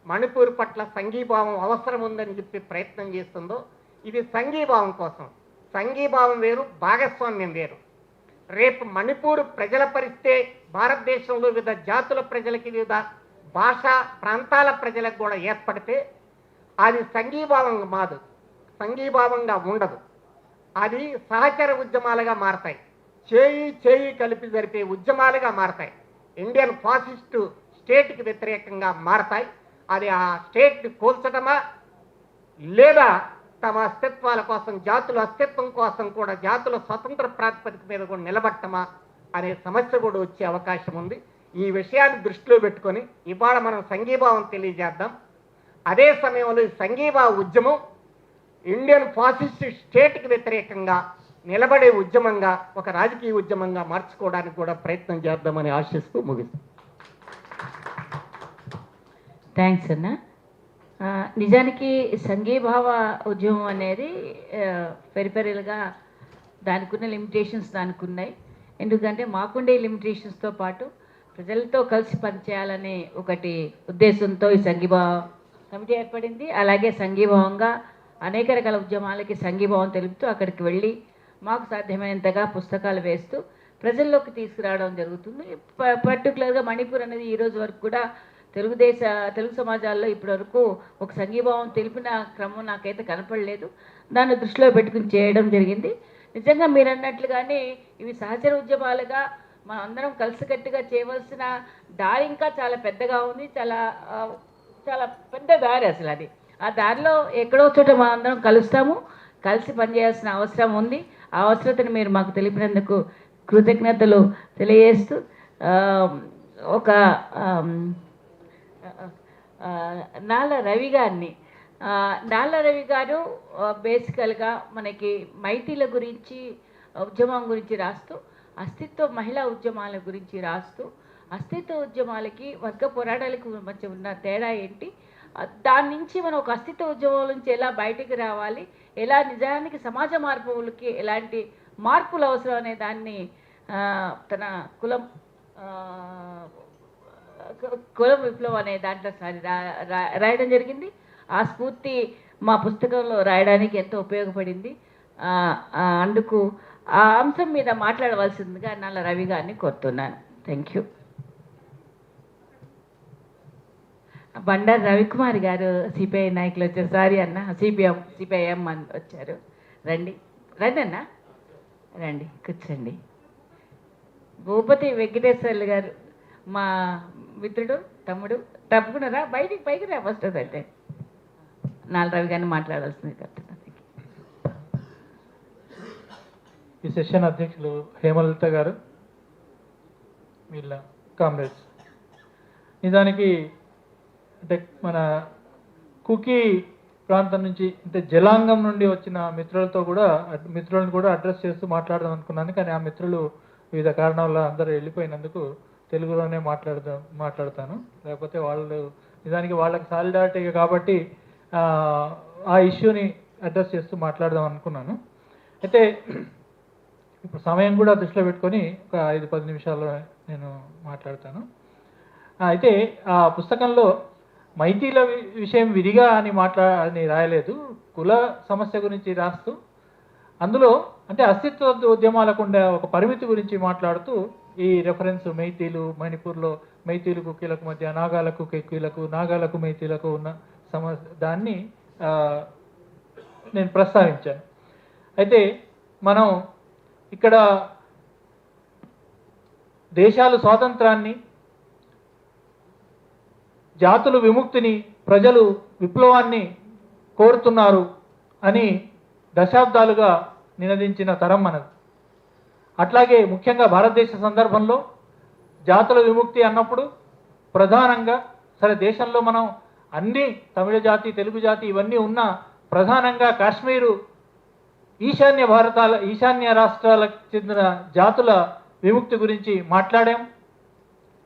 మణిపూర్ పట్ల సంఘీభావం అవసరం ఉందని చెప్పి ప్రయత్నం చేస్తుందో, ఇది సంఘీభావం కోసం. సంఘీభావం వేరు, భాగస్వామ్యం వేరు. రేపు మణిపూర్ ప్రజల పరిస్థితే భారతదేశంలో వివిధ జాతుల ప్రజలకి వివిధ భాషా ప్రాంతాల ప్రజలకు కూడా ఏర్పడితే అది సంఘీభావంగా మాదు, సంఘీభావంగా ఉండదు. అది సహచర ఉద్యమాలుగా మారతాయి, చేయి కలిపి జరిపే ఉద్యమాలుగా మారతాయి. ఇండియన్ ఫాసిస్టు స్టేట్కి వ్యతిరేకంగా మారతాయి. అది ఆ స్టేట్ని కోల్చడమా లేదా తమ అస్తిత్వాల కోసం, జాతుల అస్తిత్వం కోసం కూడా జాతుల స్వతంత్ర ప్రాతిపదిక మీద కూడా నిలబట్టమా అనే సమస్య కూడా వచ్చే అవకాశం ఉంది. ఈ విషయాన్ని దృష్టిలో పెట్టుకొని ఇవాళ మనం సంఘీభావం తెలియజేద్దాం. అదే సమయంలో ఈ సంఘీభావ ఉద్యమం ఇండియన్ ఫాసిస్ట్ స్టేట్కి వ్యతిరేకంగా నిలబడే ఉద్యమంగా, ఒక రాజకీయ ఉద్యమంగా మార్చుకోవడానికి కూడా ప్రయత్నం చేద్దామని ఆశిస్తూ ముగిస్తాం. థ్యాంక్స్ అన్న. నిజానికి సంఘీభావ ఉద్యమం అనేది పెరిపెరలుగా దానికి ఉన్న లిమిటేషన్స్ దానికి ఉన్నాయి. ఎందుకంటే మాకుండే లిమిటేషన్స్తో పాటు ప్రజలతో కలిసి పనిచేయాలనే ఒకటి ఉద్దేశంతో ఈ సంఘీభావ కమిటీ ఏర్పడింది. అలాగే సంఘీభావంగా అనేక రకాల ఉద్యమాలకి సంఘీభావం తెలుపుతూ అక్కడికి వెళ్ళి మాకు సాధ్యమైనంతగా పుస్తకాలు వేస్తూ ప్రజల్లోకి తీసుకురావడం జరుగుతుంది. పర్టికులర్గా మణిపూర్ అనేది ఈ రోజు వరకు కూడా తెలుగు సమాజాల్లో ఇప్పటివరకు ఒక సంఘీభావం తెలిపిన క్రమం నాకైతే కనపడలేదు. దాన్ని దృష్టిలో పెట్టుకుని చేయడం జరిగింది. నిజంగా మీరు అన్నట్లుగానే ఇవి సహచర ఉద్యమాలుగా మనం అందరం కలిసికట్టుగా చేయవలసిన దారి ఇంకా చాలా పెద్దగా ఉంది. చాలా చాలా పెద్ద దారి అసలు అది. ఆ దారిలో ఎక్కడో చోట మనం అందరం కలుస్తాము, కలిసి పనిచేయాల్సిన అవసరం ఉంది. ఆ అవసరతను మీరు మాకు తెలిపినందుకు కృతజ్ఞతలు తెలియజేస్తూ ఒక నాళ్ళ రవి గారు బేసికల్గా మనకి మైతీల గురించి ఉద్యమం గురించి రాస్తూ, మహిళా ఉద్యమాల గురించి రాస్తూ, అస్తిత్వ ఉద్యమాలకి వర్గ పోరాటాలకు మధ్య ఉన్న తేడా ఏంటి, దాని నుంచి మనం ఒక అస్తిత్వ ఉద్యమం నుంచి ఎలా బయటికి రావాలి, ఎలా నిజానికి సమాజ మార్పులకి ఎలాంటి మార్పులు అవసరం అనే దాన్ని తన కులం విప్లవం అనే దాంట్లో రాయడం జరిగింది. ఆ స్ఫూర్తి మా పుస్తకంలో రాయడానికి ఎంతో ఉపయోగపడింది. అందుకు ఆ అంశం మీద మాట్లాడవలసిందిగా నల్ల రవి గారిని కోరుతున్నాను. Thank you. బండారు రవికుమార్ గారు సిపిఐ నాయకులు వచ్చారు. సారీ అన్న, సిపిఐఎం అని వచ్చారు. రండి అన్న, రండి కూర్చోండి. భూపతి వెంకటేశ్వర్లు గారు మా మిత్రుడు, తమ్ముడు. తప్పకుండా పైకి రా ఫస్ట్. అయితే నాలుగు రవి గారిని మాట్లాడాల్సింది కదా. ఈ సెషన్ అధ్యక్షులు హేమలత గారు, వీళ్ళ కామ్రేడ్స్. నిజానికి అంటే మన కుకీ ప్రాంతం నుంచి అంటే జలాంగం నుండి వచ్చిన మిత్రులను కూడా అడ్రస్ చేస్తూ మాట్లాడదాం అనుకున్నాను. కానీ ఆ మిత్రులు వివిధ కారణాల వల్ల అందరూ వెళ్ళిపోయినందుకు తెలుగులోనే మాట్లాడతాను. లేకపోతే వాళ్ళు నిజానికి వాళ్ళకి సాలిడారిటీ కాబట్టి ఆ ఇష్యూని అడ్రస్ చేస్తూ మాట్లాడదాం అనుకున్నాను. అయితే ఇప్పుడు సమయం కూడా దృష్టిలో పెట్టుకొని ఒక 5-10 నిమిషాల్లో నేను మాట్లాడతాను. అయితే ఆ పుస్తకంలో మైతీల విషయం విడిగా అని రాయలేదు, కుల సమస్య గురించి రాస్తూ అందులో అంటే అస్తిత్వ ఉద్యమాలకు ఉండే ఒక పరిమితి గురించి మాట్లాడుతూ ఈ రెఫరెన్స్ మైతీలు, మణిపూర్లో మైతీలు కుకీలకు మధ్య, నాగాలకు కుకీలకు, నాగాలకు మైతీలకు ఉన్న దాన్ని నేను ప్రస్తావించాను. అయితే మనం ఇక్కడ దేశాలు స్వాతంత్రాన్ని, జాతులు విముక్తిని, ప్రజలు విప్లవాన్ని కోరుతున్నారు అని దశాబ్దాలుగా నినదించిన తరం మనది. అట్లాగే ముఖ్యంగా భారతదేశ సందర్భంలో జాతుల విముక్తి అన్నప్పుడు ప్రధానంగా సరే దేశంలో మనం అన్ని తమిళ జాతి, తెలుగు జాతి ఇవన్నీ ఉన్నా ప్రధానంగా కాశ్మీరు, ఈశాన్య రాష్ట్రాలకు చెందిన జాతుల విముక్తి గురించి మాట్లాడాం.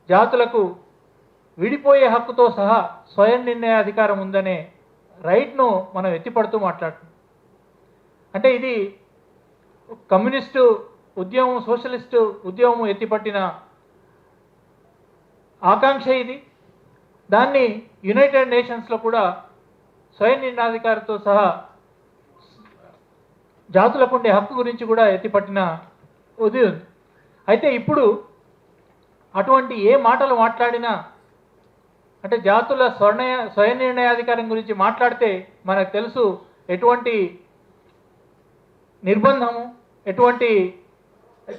జాతులకు విడిపోయే హక్కుతో సహా స్వయం నిర్ణయాధికారం ఉందనే రైట్ను మనం ఎత్తిపడుతూ మాట్లాడుతున్నాం. అంటే ఇది కమ్యూనిస్టు ఉద్యమం, సోషలిస్టు ఉద్యమం ఎత్తిపట్టిన ఆకాంక్ష ఇది. దాన్ని యునైటెడ్ నేషన్స్లో కూడా స్వయం నిర్ణయాధికారంతో సహా జాతులకు ఉండే హక్కు గురించి కూడా ఎత్తిపట్టిన ఉదయం. అయితే ఇప్పుడు అటువంటి ఏ మాటలు మాట్లాడినా అంటే జాతుల స్వయం నిర్ణయాధికారం గురించి మాట్లాడితే మనకు తెలుసు ఎటువంటి నిర్బంధము, ఎటువంటి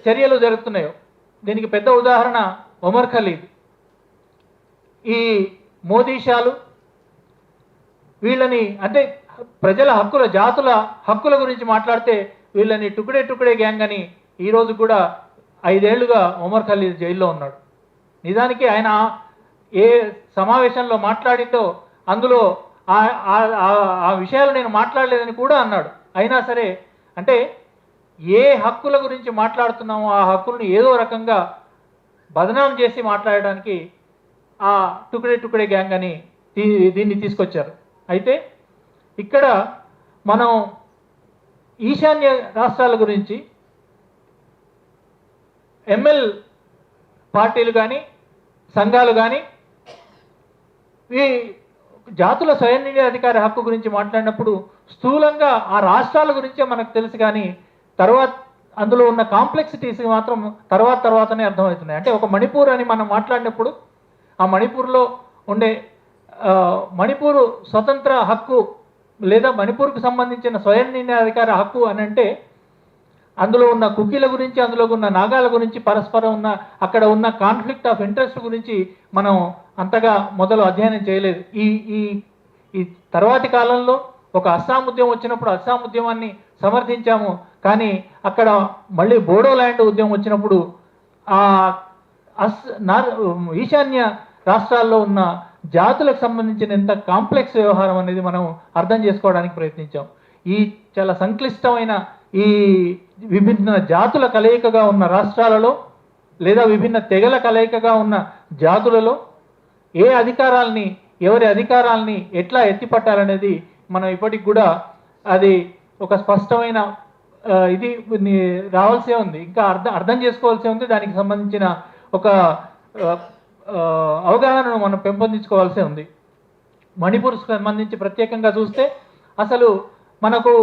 చర్యలు జరుగుతున్నాయో. దీనికి పెద్ద ఉదాహరణ ఒమర్ ఖలీద్. ఈ మోదీషాలు వీళ్ళని అంటే ప్రజల హక్కుల, జాతుల హక్కుల గురించి మాట్లాడితే వీళ్ళని టుకుడే గ్యాంగ్ అని ఈరోజు కూడా 5 ఏళ్లుగా ఒమర్ ఖలీద్ జైల్లో ఉన్నాడు. నిజానికి ఆయన ఏ సమావేశంలో మాట్లాడిందో అందులో ఆ విషయాలు నేను మాట్లాడలేదని కూడా అన్నాడు. అయినా సరే అంటే ఏ హక్కుల గురించి మాట్లాడుతున్నామో ఆ హక్కుల్ని ఏదో రకంగా బదనాం చేసి మాట్లాడడానికి ఆ టుకుడే గ్యాంగ్ అని దీన్ని తీసుకొచ్చారు. అయితే ఇక్కడ మనం ఈశాన్య రాష్ట్రాల గురించి ఎంఎల్ పార్టీలు కానీ సంఘాలు కానీ ఈ జాతుల స్వయం నిర్ణయాధికార హక్కు గురించి మాట్లాడినప్పుడు స్థూలంగా ఆ రాష్ట్రాల గురించే మనకు తెలుసు, కానీ తర్వాత అందులో ఉన్న కాంప్లెక్సిటీస్ మాత్రం తర్వాతనే అర్థమవుతున్నాయి. అంటే ఒక మణిపూర్ అని మనం మాట్లాడినప్పుడు ఆ మణిపూర్లో ఉండే మణిపూర్ స్వతంత్ర హక్కు లేదా మణిపూర్కు సంబంధించిన స్వయం నిర్ణయాధికార హక్కు అని అంటే అందులో ఉన్న కుకీల గురించి, అందులో ఉన్న నాగాల గురించి, పరస్పరం ఉన్న అక్కడ ఉన్న కాన్ఫ్లిక్ట్ ఆఫ్ ఇంట్రెస్ట్ గురించి మనం అంతగా మొదలు అధ్యయనం చేయలేదు. ఈ తర్వాతి కాలంలో ఒక అస్సాం ఉద్యమం వచ్చినప్పుడు అస్సాం ఉద్యమాన్ని సమర్థించాము, కానీ అక్కడ మళ్ళీ బోడోల్యాండ్ ఉద్యమం వచ్చినప్పుడు ఈశాన్య రాష్ట్రాల్లో ఉన్న జాతులకు సంబంధించిన ఎంత కాంప్లెక్స్ వ్యవహారం అనేది మనం అర్థం చేసుకోవడానికి ప్రయత్నించాం. ఈ చాలా సంక్లిష్టమైన ఈ విభిన్న జాతుల కలయికగా ఉన్న రాష్ట్రాలలో లేదా విభిన్న తెగల కలయికగా ఉన్న జాతులలో ఎవరి అధికారాల్ని ఎట్లా ఎత్తిపట్టాలనేది మనం ఇప్పటికి కూడా అది ఒక స్పష్టమైన ఇది రావాల్సే ఉంది, ఇంకా అర్థం చేసుకోవాల్సి ఉంది. దానికి సంబంధించిన ఒక అవగాహనను మనం పెంపొందించుకోవాల్సి ఉంది. మణిపూర్కి సంబంధించి ప్రత్యేకంగా చూస్తే అసలు మనకు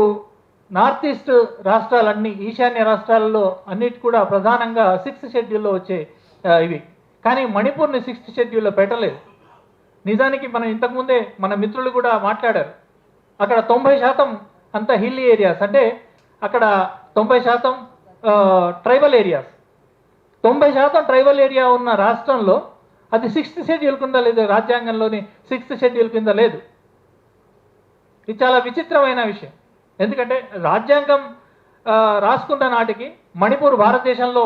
నార్త్ ఈస్ట్ రాష్ట్రాలన్నీ, ఈశాన్య రాష్ట్రాలలో అన్నిటి కూడా ప్రధానంగా 6th షెడ్యూల్లో వచ్చే ఇవి, కానీ మణిపూర్ని 6th షెడ్యూల్లో పెట్టలేదు. నిజానికి మనం ఇంతకుముందే మన మిత్రులు కూడా మాట్లాడారు, అక్కడ 90% అంతా హిల్ ఏరియాస్, అంటే అక్కడ 90% ట్రైబల్ ఏరియాస్. 90% ట్రైబల్ ఏరియా ఉన్న రాష్ట్రంలో అది 6th షెడ్యూల్ కింద లేదు, రాజ్యాంగంలోని 6th షెడ్యూల్ కింద లేదు. ఇది చాలా విచిత్రమైన విషయం. ఎందుకంటే రాజ్యాంగం రాసుకున్న నాటికి మణిపూర్ భారతదేశంలో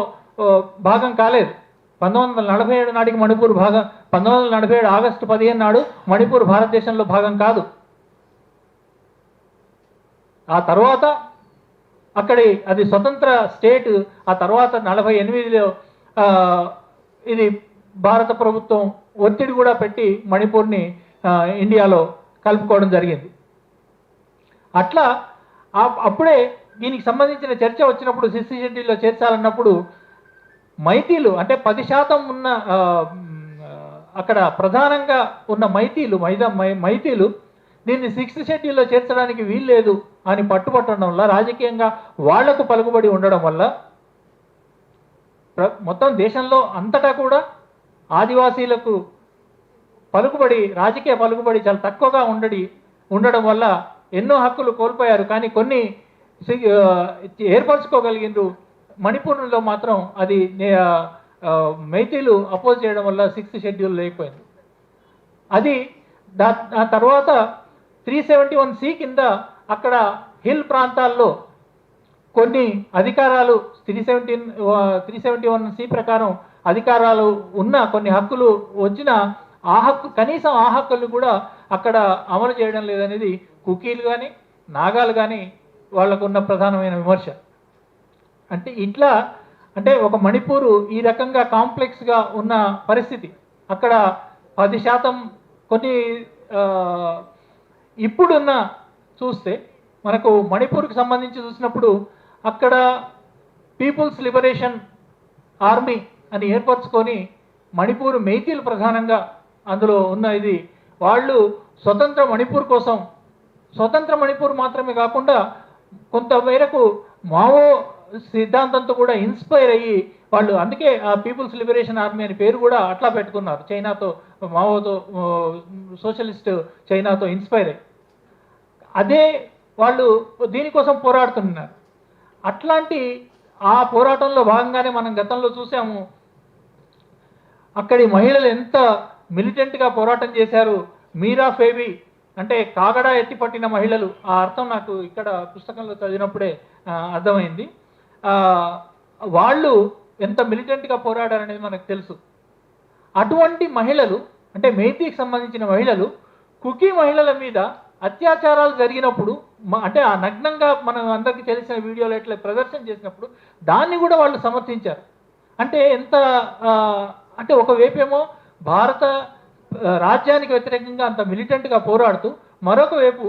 భాగం కాలేదు. 1947 నాటికి మణిపూర్ భాగం, 1947 ఆగస్టు 15 నాడు మణిపూర్ భారతదేశంలో భాగం కాదు. ఆ తర్వాత అక్కడి అది స్వతంత్ర స్టేట్. ఆ తర్వాత 48లో ఇది భారత ప్రభుత్వం ఒత్తిడి కూడా పెట్టి మణిపూర్ని ఇండియాలో కలుపుకోవడం జరిగింది. అట్లా అప్పుడే దీనికి సంబంధించిన చర్చ వచ్చినప్పుడు 6th షెడ్యూల్లో చేర్చాలన్నప్పుడు మైతీలు అంటే 10% ఉన్న అక్కడ ప్రధానంగా ఉన్న మైతీలు దీన్ని 6th షెడ్యూల్లో చేర్చడానికి వీల్లేదు అని పట్టుబట్టడం వల్ల, రాజకీయంగా వాళ్లకు పలుకుబడి ఉండడం వల్ల మొత్తం దేశంలో అంతటా కూడా ఆదివాసీలకు పలుకుబడి, రాజకీయ పలుకుబడి చాలా తక్కువగా ఉండడం వల్ల ఎన్నో హక్కులు కోల్పోయారు. కానీ కొన్ని ఏర్పరచుకోగలిగిండ్రు. మణిపూర్లో మాత్రం అది మైతీలు అపోజ్ చేయడం వల్ల 6th షెడ్యూల్ లేకపోయింది. అది ఆ తర్వాత 371C కింద అక్కడ హిల్ ప్రాంతాల్లో కొన్ని అధికారాలు 371C ప్రకారం అధికారాలు ఉన్న కొన్ని హక్కులు వచ్చిన కనీసం ఆ హక్కులు కూడా అక్కడ అమలు చేయడం లేదనేది కుకీలు కానీ నాగాలు కానీ వాళ్ళకున్న ప్రధానమైన విమర్శ. అంటే ఇట్లా అంటే ఒక మణిపూరు ఈ రకంగా కాంప్లెక్స్గా ఉన్న పరిస్థితి. అక్కడ 10% కొన్ని ఇప్పుడున్న చూస్తే మనకు మణిపూర్కి సంబంధించి చూసినప్పుడు అక్కడ పీపుల్స్ లిబరేషన్ ఆర్మీ అని ఏర్పరచుకొని మణిపూర్ మైతీలు ప్రధానంగా అందులో ఉన్న ఇది వాళ్ళు స్వతంత్ర మణిపూర్ కోసం, స్వతంత్ర మణిపూర్ మాత్రమే కాకుండా కొంత మేరకు మావో సిద్ధాంతంతో కూడా ఇన్స్పైర్ అయ్యి వాళ్ళు, అందుకే ఆ పీపుల్స్ లిబరేషన్ ఆర్మీ అని పేరు కూడా అట్లా పెట్టుకున్నారు. చైనాతో, మావోతో, సోషలిస్ట్ చైనాతో ఇన్స్పైర్ అయ్యి అదే వాళ్ళు దీనికోసం పోరాడుతున్నారు. అట్లాంటి ఆ పోరాటంలో భాగంగానే మనం గతంలో చూసాము అక్కడి మహిళలు ఎంత మిలిటెంట్గా పోరాటం చేశారు. మీరా ఫేబీ అంటే కాగడా ఎత్తిపట్టిన మహిళలు, ఆ అర్థం నాకు ఇక్కడ పుస్తకంలో చదివినప్పుడే అర్థమైంది. వాళ్ళు ఎంత మిలిటెంట్గా పోరాడారనేది మనకు తెలుసు. అటువంటి మహిళలు అంటే మైతీకి సంబంధించిన మహిళలు కుకీ మహిళల మీద అత్యాచారాలు జరిగినప్పుడు అంటే ఆ నగ్నంగా మనం అందరికీ తెలిసిన వీడియోలో ఇట్లా ప్రదర్శన చేసినప్పుడు దాన్ని కూడా వాళ్ళు సమర్థించారు. అంటే ఎంత అంటే ఒకవైపేమో భారత రాజ్యానికి వ్యతిరేకంగా అంత మిలిటెంట్గా పోరాడుతూ, మరొక వైపు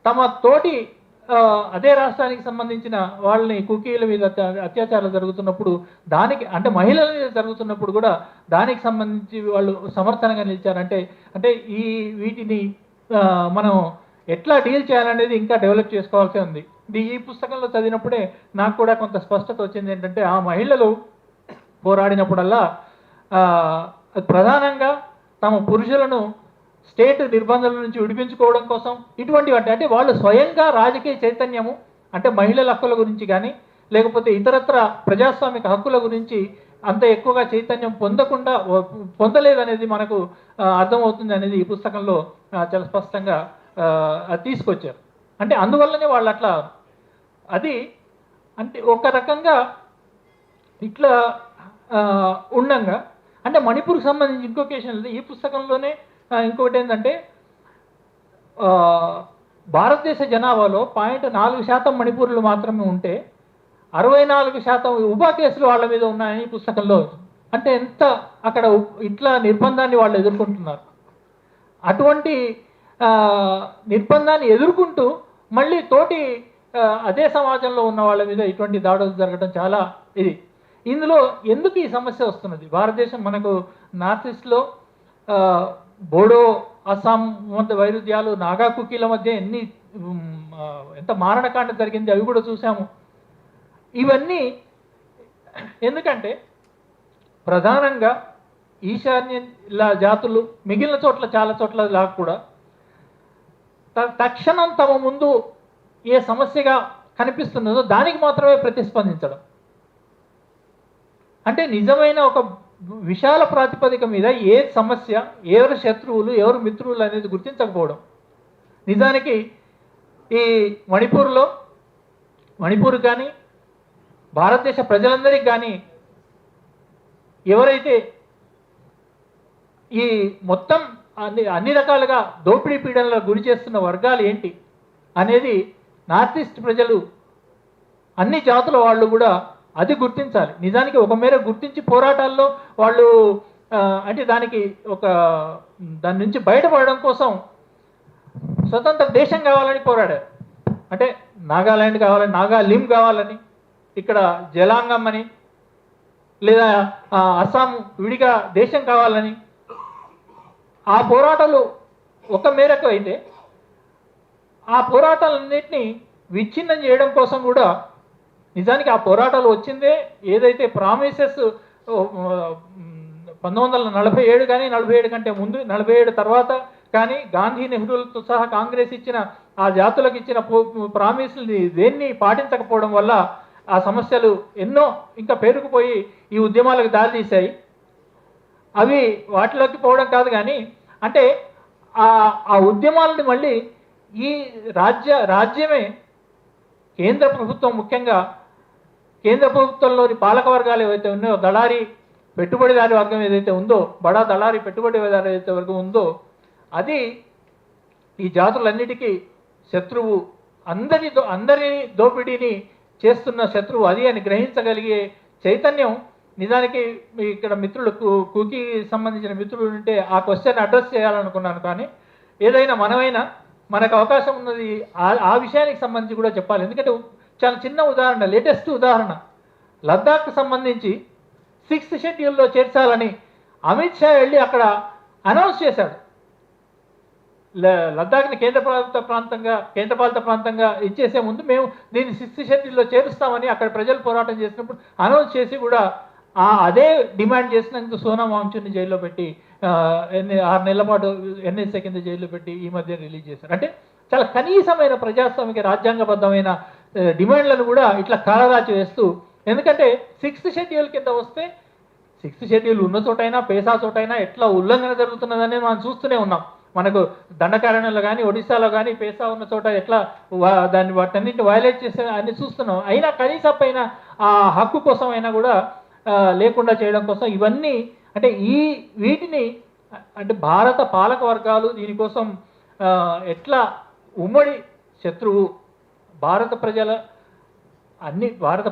తమ తోటి అదే రాష్ట్రానికి సంబంధించిన వాళ్ళని కుకీల మీద అత్యాచారాలు జరుగుతున్నప్పుడు దానికి అంటే మహిళల మీద జరుగుతున్నప్పుడు కూడా దానికి సంబంధించి వాళ్ళు సమర్థనంగా నిలిచారంటే అంటే వీటిని మనం ఎట్లా డీల్ చేయాలనేది ఇంకా డెవలప్ చేసుకోవాల్సి ఉంది. ఈ పుస్తకంలో చదివినప్పుడే నాకు కూడా కొంత స్పష్టత వచ్చింది. ఏంటంటే ఆ మహిళలు పోరాడినప్పుడల్లా ప్రధానంగా తమ పురుషులను స్టేట్ నిర్బంధాల నుంచి విడిపించుకోవడం కోసం ఇటువంటి అంటే వాళ్ళు స్వయంగా రాజకీయ చైతన్యము అంటే మహిళల హక్కుల గురించి కానీ లేకపోతే ఇతరత్ర ప్రజాస్వామిక హక్కుల గురించి అంత ఎక్కువగా చైతన్యం పొందలేదనేది మనకు అర్థమవుతుంది అనేది ఈ పుస్తకంలో చాలా స్పష్టంగా తీసుకొచ్చారు. అంటే అందువల్లనే వాళ్ళు అట్లా అది అంటే ఒక రకంగా ఇట్లా ఉండంగా అంటే మణిపూర్కి సంబంధించి ఇంకొక విషయం ఈ పుస్తకంలోనే ఇంకొకటి ఏంటంటే భారతదేశ జనాభాలో 0.4% మణిపూర్లు మాత్రమే ఉంటే 64% ఉపా కేసులు వాళ్ళ మీద ఉన్నాయని ఈ పుస్తకంలో. అంటే ఎంత అక్కడ ఇట్లా నిర్బంధాన్ని వాళ్ళు ఎదుర్కొంటున్నారు. అటువంటి నిర్బంధాన్ని ఎదుర్కొంటూ మళ్ళీ తోటి అదే సమాజంలో ఉన్న వాళ్ళ మీద ఇటువంటి దాడులు జరగడం చాలా ఇది. ఇందులో ఎందుకు ఈ సమస్య వస్తున్నది? భారతదేశం మనకు నార్త్ ఈస్ట్లో బోడో, అస్సాం మధ్య వైరుధ్యాలు, నాగా కుకీల మధ్య ఎంత మారణకాండ జరిగింది అవి కూడా చూసాము. ఇవన్నీ ఎందుకంటే ప్రధానంగా ఈశాన్య జాతులు మిగిలిన చోట్ల చాలా చోట్ల లాగా కూడా తక్షణం తమ ముందు ఏ సమస్యగా కనిపిస్తున్నదో దానికి మాత్రమే ప్రతిస్పందించడం. అంటే నిజమైన ఒక విశాల ప్రాతిపదిక మీద ఏ సమస్య, ఎవరు శత్రువులు, ఎవరు మిత్రులు అనేది గుర్తించకపోవడం. నిజానికి ఈ మణిపూర్ కానీ భారతదేశ ప్రజలందరికీ కానీ ఎవరైతే ఈ మొత్తం అన్ని రకాలుగా దోపిడీ పీడనలకు గురి చేస్తున్న వర్గాలు ఏంటి అనేది నార్త్ ఈస్ట్ ప్రజలు అన్ని జాతుల వాళ్ళు కూడా అది గుర్తించాలి. నిజానికి ఒక మేర గుర్తించి పోరాటాల్లో వాళ్ళు అంటే దాని నుంచి బయటపడడం కోసం స్వతంత్ర దేశం కావాలని పోరాడారు. అంటే నాగాలాండ్ కావాలని, నాగాలిం కావాలని, ఇక్కడ జలాంగం అని, లేదా అస్సాం విడిగా దేశం కావాలని ఆ పోరాటాలు ఒక మేరకు అయితే ఆ పోరాటాలన్నింటినీ విచ్ఛిన్నం చేయడం కోసం కూడా నిజానికి ఆ పోరాటాలు వచ్చిందే ఏదైతే ప్రామిసెస్ 1947 కానీ 47 కంటే ముందు 47 తర్వాత కానీ గాంధీ నెహ్రూలతో సహా కాంగ్రెస్ ఇచ్చిన ఆ జాతులకు ఇచ్చిన ప్రామిస్ని దేన్ని పాటించకపోవడం వల్ల ఆ సమస్యలు ఎన్నో ఇంకా పేరుకుపోయి ఈ ఉద్యమాలకు దారితీశాయి. అవి వాటిలోకి పోవడం కాదు కానీ అంటే ఆ ఉద్యమాలని మళ్ళీ ఈ రాజ్యమే కేంద్ర ప్రభుత్వం, ముఖ్యంగా కేంద్ర ప్రభుత్వంలోని పాలక వర్గాలు ఏవైతే ఉన్నాయో, దళారీ పెట్టుబడిదారి వర్గం ఏదైతే ఉందో, బడా దళారీ పెట్టుబడిదారు ఏదైతే వర్గం ఉందో, అది ఈ జాతులన్నిటికీ శత్రువు, అందరి దోపిడీని చేస్తున్న శత్రువు అది అని గ్రహించగలిగే చైతన్యం నిజానికి ఇక్కడ మిత్రులు కుకీ సంబంధించిన మిత్రులు ఉంటే ఆ క్వశ్చన్ అడ్రస్ చేయాలనుకున్నాను. కానీ ఏదైనా మనకు అవకాశం ఉన్నది ఆ విషయానికి సంబంధించి కూడా చెప్పాలి. ఎందుకంటే చాలా చిన్న ఉదాహరణ, లేటెస్ట్ ఉదాహరణ, లద్దాఖ్కు సంబంధించి 6th షెడ్యూల్లో చేర్చాలని అమిత్ షా వెళ్ళి అక్కడ అనౌన్స్ చేశాడు. లద్దాఖ్ని కేంద్రపాలిత ప్రాంతంగా ఇచ్చేసే ముందు మేము దీన్ని 6th షెడ్యూల్లో చేరుస్తామని అక్కడ ప్రజలు పోరాటం చేసినప్పుడు అనౌన్స్ చేసి కూడా అదే డిమాండ్ చేసినందుకు సోనం వాంగ్చుక్ని జైల్లో పెట్టి 6 నెలల పాటు NSA కింద జైల్లో పెట్టి ఈ మధ్య రిలీజ్ చేశారు. అంటే చాలా కనీసమైన ప్రజాస్వామిక రాజ్యాంగబద్ధమైన డిమాండ్లను కూడా ఇట్లా కాలరాచి వేస్తూ, ఎందుకంటే 6th షెడ్యూల్ కింద వస్తే 6th షెడ్యూల్ ఉన్న చోటైనా పేసా చోటైనా ఎట్లా ఉల్లంఘన జరుగుతున్నదని మనం చూస్తూనే ఉన్నాం. మనకు దండకారణ్యంలో కానీ ఒడిశాలో కానీ పేసా ఉన్న చోట ఎట్లా వాటన్నింటిని వైలేట్ చేసే అన్ని చూస్తున్నాం. అయినా కనీసం పైన ఆ హక్కు కోసం అయినా కూడా లేకుండా చేయడం కోసం ఇవన్నీ అంటే వీటిని అంటే భారత పాలక వర్గాలు దీనికోసం ఎట్లా ఉమ్మడి శత్రువు భారత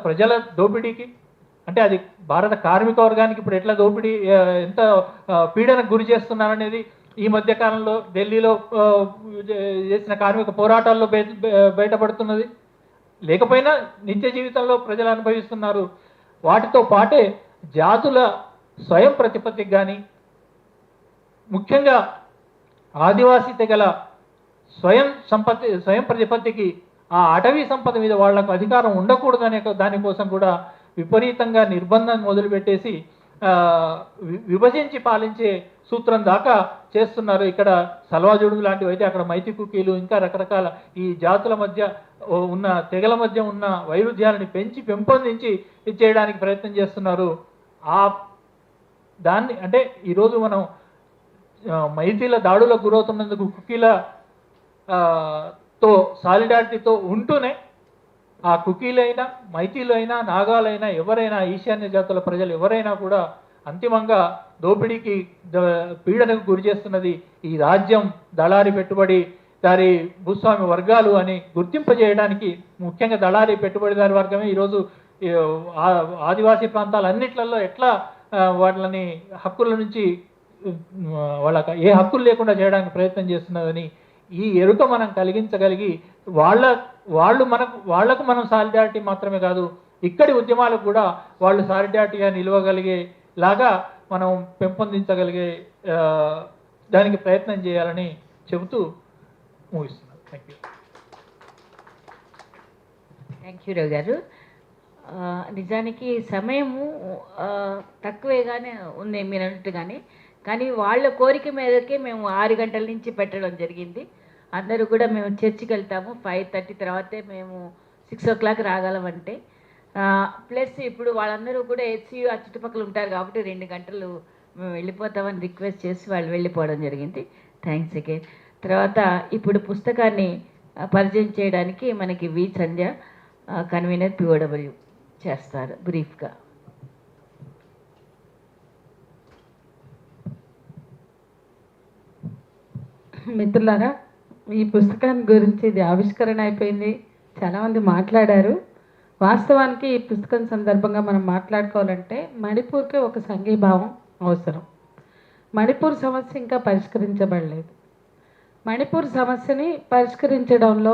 ప్రజల దోపిడీకి, అంటే అది భారత కార్మిక వర్గానికి ఇప్పుడు ఎట్లా దోపిడీ ఎంత పీడనకు గురి చేస్తున్నారనేది ఈ మధ్య కాలంలో ఢిల్లీలో చేసిన కార్మిక పోరాటాల్లో బయటపడుతున్నది. లేకపోయినా నిత్య జీవితంలో ప్రజలు అనుభవిస్తున్నారు. వాటితో పాటే జాతుల స్వయం ప్రతిపత్తికి కానీ, ముఖ్యంగా ఆదివాసీ తెగల స్వయం ప్రతిపత్తికి, ఆ అటవీ సంపద మీద వాళ్లకు అధికారం ఉండకూడదనే దానికోసం కూడా విపరీతంగా నిర్బంధం మొదలుపెట్టేసి విభజించి పాలించే సూత్రం దాకా చేస్తున్నారు. ఇక్కడ సల్వాజుడు లాంటివి అయితే అక్కడ మైతి కుకీలు ఇంకా రకరకాల ఈ జాతుల మధ్య ఉన్న తెగల మధ్య ఉన్న వైరుధ్యాలని పెంపొందించి చేయడానికి ప్రయత్నం చేస్తున్నారు. దాన్ని అంటే ఈరోజు మనం మైతీల దాడులకు గురవుతున్నందుకు కుకీల తో సాలిడారిటీతో ఉంటూనే ఆ కుకీలైనా మైతీలైనా నాగాలైనా ఎవరైనా ఈశాన్య జాతుల ప్రజలు ఎవరైనా కూడా అంతిమంగా దోపిడీకి పీడనకు గురి చేస్తున్నది ఈ రాజ్యం, దళారీ పెట్టుబడిదారి భూస్వామి వర్గాలు అని గుర్తింపజేయడానికి ముఖ్యంగా దళారీ పెట్టుబడిదారి వర్గమే ఈరోజు ఆదివాసీ ప్రాంతాలన్నిట్లలో ఎట్లా వాళ్ళని హక్కుల నుంచి వాళ్ళకి ఏ హక్కులు లేకుండా చేయడానికి ప్రయత్నం చేస్తున్నదని ఈ ఎరుక మనం కలిగించగలిగి వాళ్లకు మనం సాలిడారిటీ మాత్రమే కాదు ఇక్కడి ఉద్యమాలకు కూడా వాళ్ళు సాలిడారిటీగా నిలవగలిగేలాగా మనం పెంపొందించగలిగే దానికి ప్రయత్నం చేయాలని చెబుతూ ముగిస్తున్నాను. థ్యాంక్ యూ రావు గారు. నిజానికి సమయము తక్కువేగానే ఉంది మీరు అన్నట్టుగానే, కానీ వాళ్ళ కోరిక మేరకే మేము 6 గంటల నుంచి పెట్టడం జరిగింది. అందరూ కూడా మేము చర్చికి వెళ్తాము 5:30 తర్వాతే మేము 6 o'clock రాగలమంటే, ప్లస్ ఇప్పుడు వాళ్ళందరూ కూడా HCU ఆ చుట్టుపక్కల ఉంటారు కాబట్టి 2 గంటలు మేము వెళ్ళిపోతామని రిక్వెస్ట్ చేసి వాళ్ళు వెళ్ళిపోవడం జరిగింది. Thanks again. తర్వాత ఇప్పుడు పుస్తకాన్ని పరిచయం చేయడానికి మనకి వి సంధ్య కన్వీనర్ POW చేస్తారు బ్రీఫ్గా. మిత్రులారా, ఈ పుస్తకాన్ని గురించి ఇది ఆవిష్కరణ అయిపోయింది, చాలామంది మాట్లాడారు. వాస్తవానికి ఈ పుస్తకం సందర్భంగా మనం మాట్లాడుకోవాలంటే మణిపూర్కి ఒక సంఘీభావం అవసరం. మణిపూర్ సమస్య ఇంకా పరిష్కరించబడలేదు. మణిపూర్ సమస్యని పరిష్కరించడంలో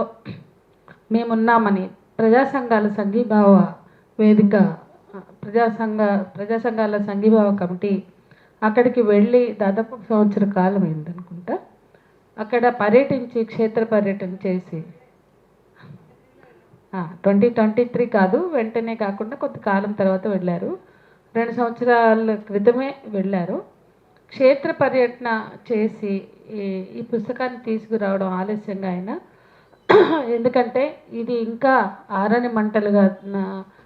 మేమున్నామని ప్రజా సంఘాల సంఘీభావ వేదిక, ప్రజా సంఘాల సంఘీభావ కమిటీ అక్కడికి వెళ్ళి దాదాపు సంవత్సర కాలం అయిందనుకుంటా. అక్కడ పర్యటించి క్షేత్ర పర్యటన చేసి 2023 కాదు, వెంటనే కాకుండా కొంతకాలం తర్వాత వెళ్ళారు. 2 సంవత్సరాల క్రితమే వెళ్ళారు. క్షేత్ర పర్యటన చేసి ఈ పుస్తకాన్ని తీసుకురావడం ఆలస్యంగా అయినా, ఎందుకంటే ఇది ఇంకా ఆరని మంటలుగా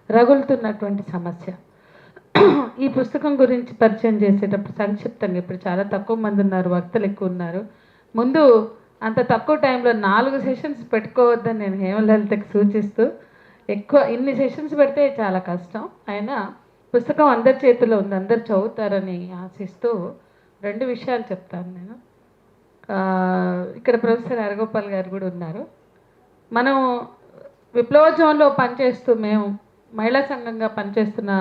రగులుతున్నటువంటి సమస్య. ఈ పుస్తకం గురించి పరిచయం చేసేటప్పుడు సంక్షిప్తంగా, ఇప్పుడు చాలా తక్కువ మంది ఉన్నారు, వక్తలు ఎక్కువ ఉన్నారు. ముందు అంత తక్కువ టైంలో 4 సెషన్స్ పెట్టుకోవద్దని నేను హేమలలితకి సూచిస్తూ, ఇన్ని సెషన్స్ పెడితే చాలా కష్టం, అయినా పుస్తకం అందరి చేతిలో ఉంది, అందరు చదువుతారని ఆశిస్తూ 2 విషయాలు చెప్తాను నేను. ఇక్కడ ప్రొఫెసర్ హరగోపాల్ గారు కూడా ఉన్నారు. మనం విప్లవోద్యమంలో పనిచేస్తూ, మేము మహిళా సంఘంగా పనిచేస్తున్న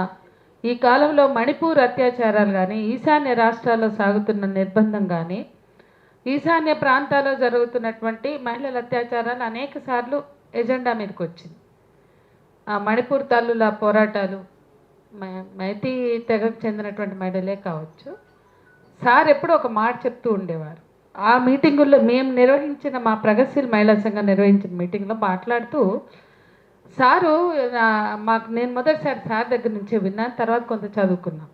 ఈ కాలంలో మణిపూర్ అత్యాచారాలు కానీ, ఈశాన్య రాష్ట్రాల్లో సాగుతున్న నిర్బంధం కానీ, ఈశాన్య ప్రాంతాల్లో జరుగుతున్నటువంటి మహిళల అత్యాచారాలు అనేక సార్లు ఎజెండా మీదకి వచ్చింది. మణిపూర్ తల్లుల పోరాటాలు, మైతీ తెగకు చెందినటువంటి మహిళలే కావచ్చు. సార్ ఎప్పుడూ ఒక మాట చెప్తూ ఉండేవారు. ఆ మీటింగుల్లో మేము నిర్వహించిన, మా ప్రగతిశీల మహిళా సంఘం నిర్వహించిన మీటింగ్లో మాట్లాడుతూ, సారు నేను మొదటిసారి సార్ దగ్గర నుంచే విన్నాను, తర్వాత కొంత చదువుకున్నాం.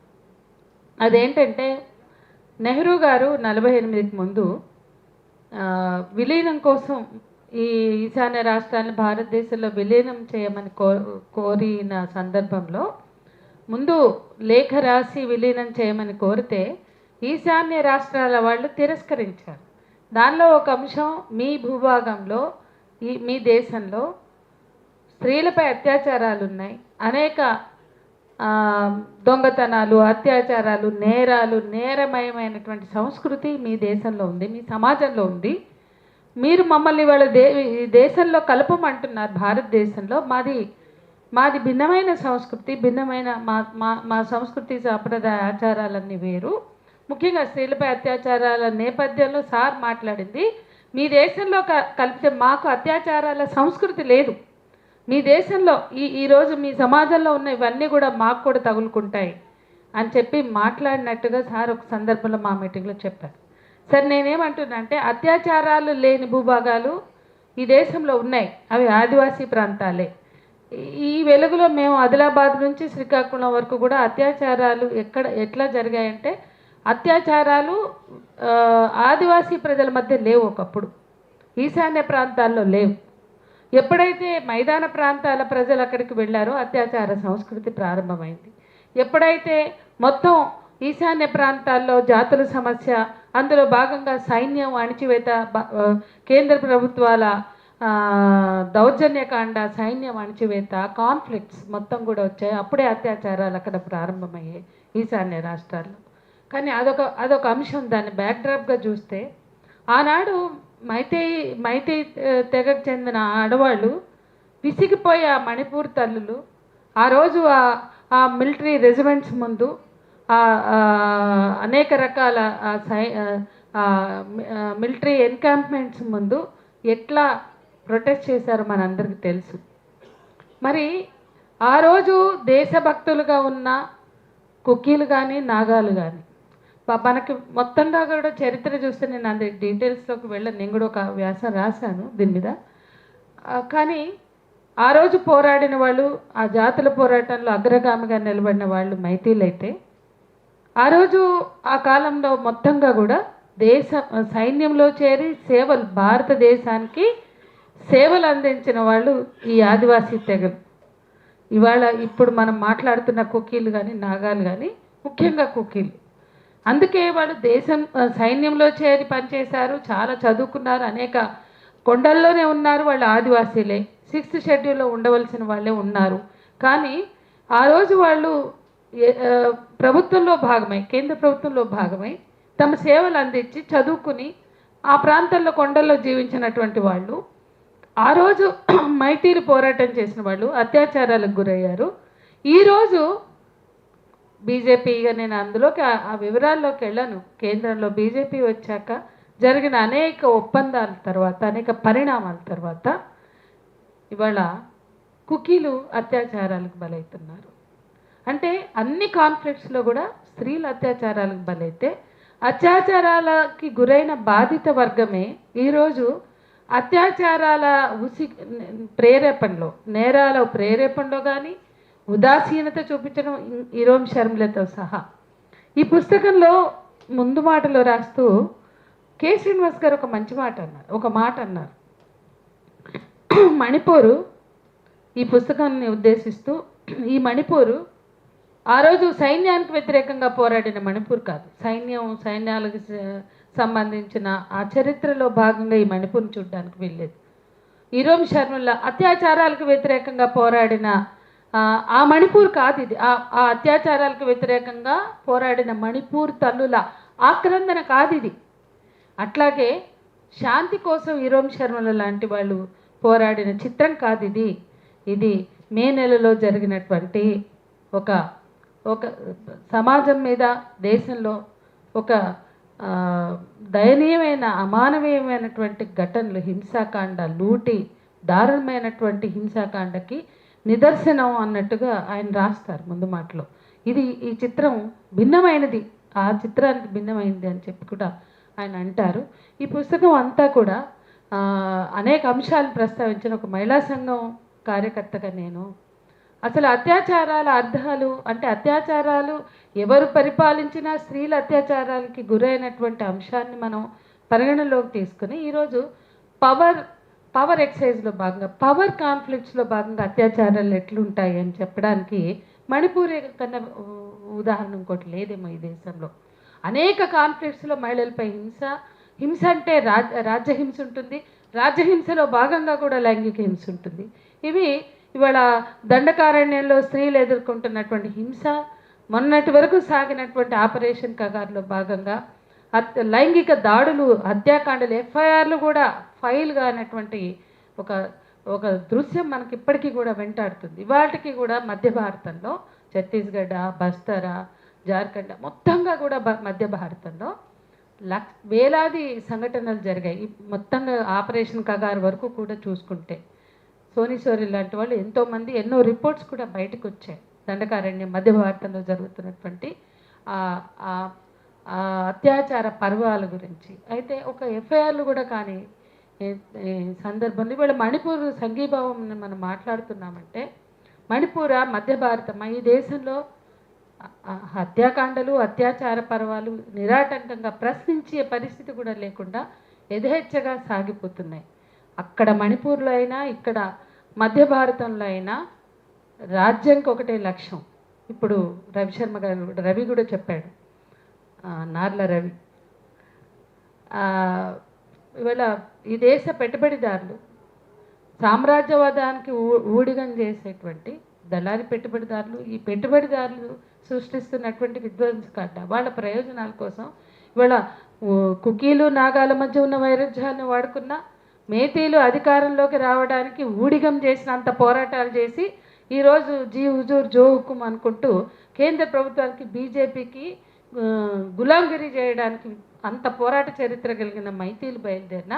అదేంటంటే, నెహ్రూ గారు 48కి ముందు విలీనం కోసం ఈ ఈశాన్య రాష్ట్రాన్ని భారతదేశంలో విలీనం చేయమని కోరిన సందర్భంలో ముందు లేఖ రాసి విలీనం చేయమని కోరితే ఈశాన్య రాష్ట్రాల వాళ్ళు తిరస్కరించారు. దానిలో ఒక అంశం, మీ భూభాగంలో, మీ దేశంలో స్త్రీలపై అత్యాచారాలు ఉన్నాయి, అనేక దొంగతనాలు, అత్యాచారాలు, నేరాలు, నేరమయమైనటువంటి సంస్కృతి మీ దేశంలో ఉంది, మీ సమాజంలో ఉంది. మీరు మమ్మల్ని వాళ్ళ దేశంలో కలపమంటున్నారు. భారతదేశంలో మాది భిన్నమైన సంస్కృతి, భిన్నమైన మా సంస్కృతి సాంప్రదాయ ఆచారాలన్నీ వేరు. ముఖ్యంగా స్త్రీలపై అత్యాచారాల నేపథ్యంలో సార్ మాట్లాడింది, మీ దేశంలో కలిపితే మాకు అత్యాచారాల సంస్కృతి లేదు, మీ దేశంలో ఈరోజు మీ సమాజంలో ఉన్న ఇవన్నీ కూడా మాకు కూడా తగులుకుంటాయి అని చెప్పి మాట్లాడినట్టుగా సార్ ఒక సందర్భంలో మా మీటింగ్లో చెప్పారు. సరే, నేనేమంటున్నా అంటే, అత్యాచారాలు లేని భూభాగాలు ఈ దేశంలో ఉన్నాయి, అవి ఆదివాసీ ప్రాంతాలే. ఈ వెలుగులో మేము ఆదిలాబాద్ నుంచి శ్రీకాకుళం వరకు కూడా అత్యాచారాలు ఎట్లా జరిగాయంటే, అత్యాచారాలు ఆదివాసీ ప్రజల మధ్య లేవు, ఒకప్పుడు ఈశాన్య ప్రాంతాల్లో లేవు. ఎప్పుడైతే మైదాన ప్రాంతాల ప్రజలు అక్కడికి వెళ్ళారో అత్యాచార సంస్కృతి ప్రారంభమైంది. ఎప్పుడైతే మొత్తం ఈశాన్య ప్రాంతాల్లో జాతుల సమస్య, అందులో భాగంగా సైన్యం అణిచివేత, కేంద్ర ప్రభుత్వాల దౌర్జన్యకాండ, సైన్యం అణిచివేత, కాన్ఫ్లిక్ట్స్ మొత్తం కూడా వచ్చాయి. అప్పుడే అత్యాచారాలు అక్కడ ప్రారంభమయ్యాయి ఈశాన్య రాష్ట్రాల్లో. కానీ అదొక అంశం. దాన్ని బ్యాక్డ్రాప్గా చూస్తే, ఆనాడు మైతై తెగకు చెందిన ఆడవాళ్ళు విసిగిపోయి ఆ మణిపూర్ తల్లులు ఆ రోజు ఆ మిలిటరీ రెజిమెంట్స్ ముందు, అనేక రకాల మిలిటరీ ఎన్కాంప్మెంట్స్ ముందు ఎట్లా ప్రొటెస్ట్ చేశారో మనందరికీ తెలుసు. మరి ఆ రోజు దేశభక్తులుగా ఉన్న కుక్కీలు కానీ, నాగాలు కానీ, మనకి మొత్తంగా కూడా చరిత్ర చూస్తే, నేను అందరి డీటెయిల్స్లోకి వెళ్ళను, నేను కూడా ఒక వ్యాసం రాశాను దీని మీద. కానీ ఆ రోజు పోరాడిన వాళ్ళు, ఆ జాతుల పోరాటంలో అగ్రగామిగా నిలబడిన వాళ్ళు మైతీలైతే, ఆ రోజు ఆ కాలంలో మొత్తంగా కూడా సైన్యంలో చేరి భారతదేశానికి సేవలు అందించిన వాళ్ళు ఈ ఆదివాసీ తెగలు. ఇప్పుడు మనం మాట్లాడుతున్న కుక్కీలు కానీ, నాగాలు కానీ, ముఖ్యంగా కుక్కీలు. అందుకే వాళ్ళు సైన్యంలో చేరి పనిచేశారు, చాలా చదువుకున్నారు, అనేక కొండల్లోనే ఉన్నారు, వాళ్ళు ఆదివాసీలే, 6th షెడ్యూల్లో ఉండవలసిన వాళ్ళే ఉన్నారు. కానీ ఆ రోజు వాళ్ళు ప్రభుత్వంలో భాగమై, కేంద్ర ప్రభుత్వంలో భాగమై తమ సేవలు అందించి చదువుకుని ఆ ప్రాంతంలో కొండల్లో జీవించినటువంటి వాళ్ళు, ఆ రోజు మైతీలు పోరాటం చేసిన వాళ్ళు అత్యాచారాలకు గురయ్యారు. ఈరోజు బీజేపీగా నేను అందులోకి ఆ వివరాల్లోకి వెళ్ళాను. కేంద్రంలో బీజేపీ వచ్చాక జరిగిన అనేక ఒప్పందాల తర్వాత, అనేక పరిణామాల తర్వాత ఇవాళ కుకీలు అత్యాచారాలకు బలవుతున్నారు. అంటే అన్ని కాన్ఫ్లిక్ట్స్లో కూడా స్త్రీలు అత్యాచారాలకు బలైతే అత్యాచారాలకి గురైన బాధిత వర్గమే ఈరోజు అత్యాచారాల ప్రేరేపణలో, నేరాల ప్రేరేపణలో కానీ ఉదాసీనత చూపించడం ఈరోజు షర్మిలతో సహా. ఈ పుస్తకంలో ముందు మాటలో రాస్తూ కె శ్రీనివాస్ గారు ఒక మాట అన్నారు. మణిపూరు, ఈ పుస్తకాన్ని ఉద్దేశిస్తూ, ఈ మణిపూరు ఆ రోజు సైన్యానికి వ్యతిరేకంగా పోరాడిన మణిపూర్ కాదు, సైన్యాలకు సంబంధించిన ఆ చరిత్రలో భాగంగా ఈ మణిపూర్ని చూడడానికి వెళ్ళలేదు. ఈరోజు షర్మిల అత్యాచారాలకు వ్యతిరేకంగా పోరాడిన ఆ మణిపూర్ కాదు ఇది. ఆ అత్యాచారాలకు వ్యతిరేకంగా పోరాడిన మణిపూర్ తల్లుల ఆక్రందన కాదు ఇది. అట్లాగే శాంతి కోసం ఈరోజు షర్మిల లాంటి వాళ్ళు పోరాడిన చిత్రం కాదు ఇది. ఇది మే నెలలో జరిగినటువంటి ఒక సమాజం మీద, దేశంలో ఒక దయనీయమైన, అమానవీయమైనటువంటి ఘటనలు, హింసాకాండ, లూటి, దారుణమైనటువంటి హింసాకాండకి నిదర్శనం అన్నట్టుగా ఆయన రాస్తారు ముందు మాటలో. ఈ చిత్రం భిన్నమైనది, ఆ చిత్రానికి భిన్నమైనది అని చెప్పి కూడా ఆయన అంటారు. ఈ పుస్తకం అంతా కూడా అనేక అంశాలు ప్రస్తావించిన ఒక మహిళా సంఘం కార్యకర్తగా నేను అసలు అత్యాచారాల అర్థాలు, అంటే అత్యాచారాలు ఎవరు పరిపాలించినా స్త్రీల అత్యాచారాలకి గురైనటువంటి అంశాన్ని మనం పరిగణలోకి తీసుకుని ఈరోజు పవర్ ఎక్సైజ్లో భాగంగా, పవర్ కాన్ఫ్లిక్ట్స్లో భాగంగా అత్యాచారాలు ఎట్లుంటాయి అని చెప్పడానికి మణిపూర్ కన్నా ఉదాహరణ ఇంకోటి లేదేమో ఈ దేశంలో. అనేక కాన్ఫ్లిక్ట్స్లో మహిళలపై హింస అంటే రాజ్యహింస ఉంటుంది, రాజ్యహింసలో భాగంగా కూడా లైంగిక హింస ఉంటుంది. ఇవాళ దండకారణ్యంలో స్త్రీలు ఎదుర్కొంటున్నటువంటి హింస, మొన్నటి వరకు సాగినటువంటి ఆపరేషన్ కగార్లో భాగంగా లైంగిక దాడులు, హత్యాకాండలు, ఎఫ్ఐఆర్లు కూడా ఫైల్ కానటువంటి ఒక దృశ్యం మనకి ఇప్పటికీ కూడా వెంటాడుతుంది. వాటికి కూడా మధ్య భారతంలో, ఛత్తీస్గఢ్, బస్తరా, జార్ఖండ్, మొత్తంగా కూడా మధ్య భారతంలో వేలాది సంఘటనలు జరిగాయి. మొత్తంగా ఆపరేషన్ కగార్ వరకు కూడా చూసుకుంటే సోనీశ్వరి లాంటి వాళ్ళు ఎంతోమంది, ఎన్నో రిపోర్ట్స్ కూడా బయటకు వచ్చాయి దండకారణ్యం మధ్య భారతంలో జరుగుతున్నటువంటి అత్యాచార పర్వాల గురించి. అయితే ఒక ఎఫ్ఐఆర్లు కూడా కానీ సందర్భంలో ఇవాళ మణిపూర్ సంఘీభావం మనం మాట్లాడుతున్నామంటే, మణిపూర మధ్య భారతమా, ఈ దేశంలో హత్యాకాండలు, అత్యాచార పర్వాలు నిరాటంకంగా ప్రశ్నించే పరిస్థితి కూడా లేకుండా యథేచ్ఛగా సాగిపోతున్నాయి. అక్కడ మణిపూర్లో అయినా, ఇక్కడ మధ్య భారతంలో అయినా రాజ్యంకి ఒకటే లక్ష్యం. ఇప్పుడు రవిశర్మ గారు, రవి కూడా చెప్పాడు, నార్ల రవి, ఇవాళ ఈ దేశ పెట్టుబడిదారులు సామ్రాజ్యవాదానికి ఊడిగం చేసేటువంటి దళారి పెట్టుబడిదారులు, ఈ పెట్టుబడిదారులు సృష్టిస్తున్నటువంటి విధ్వంసకాండ, వాళ్ళ ప్రయోజనాల కోసం ఇవాళ కుకీలు, నాగాల మధ్య ఉన్న వైరుధ్యాన్ని వాడుకున్న మేతీలు అధికారంలోకి రావడానికి ఊడిగం చేసినంత పోరాటాలు చేసి ఈరోజు జీ హుజూర్ జో హుకుం అనుకుంటూ కేంద్ర ప్రభుత్వానికి, బీజేపీకి గులాంగిరి చేయడానికి అంత పోరాట చరిత్ర కలిగిన మైతీలు బయలుదేరిన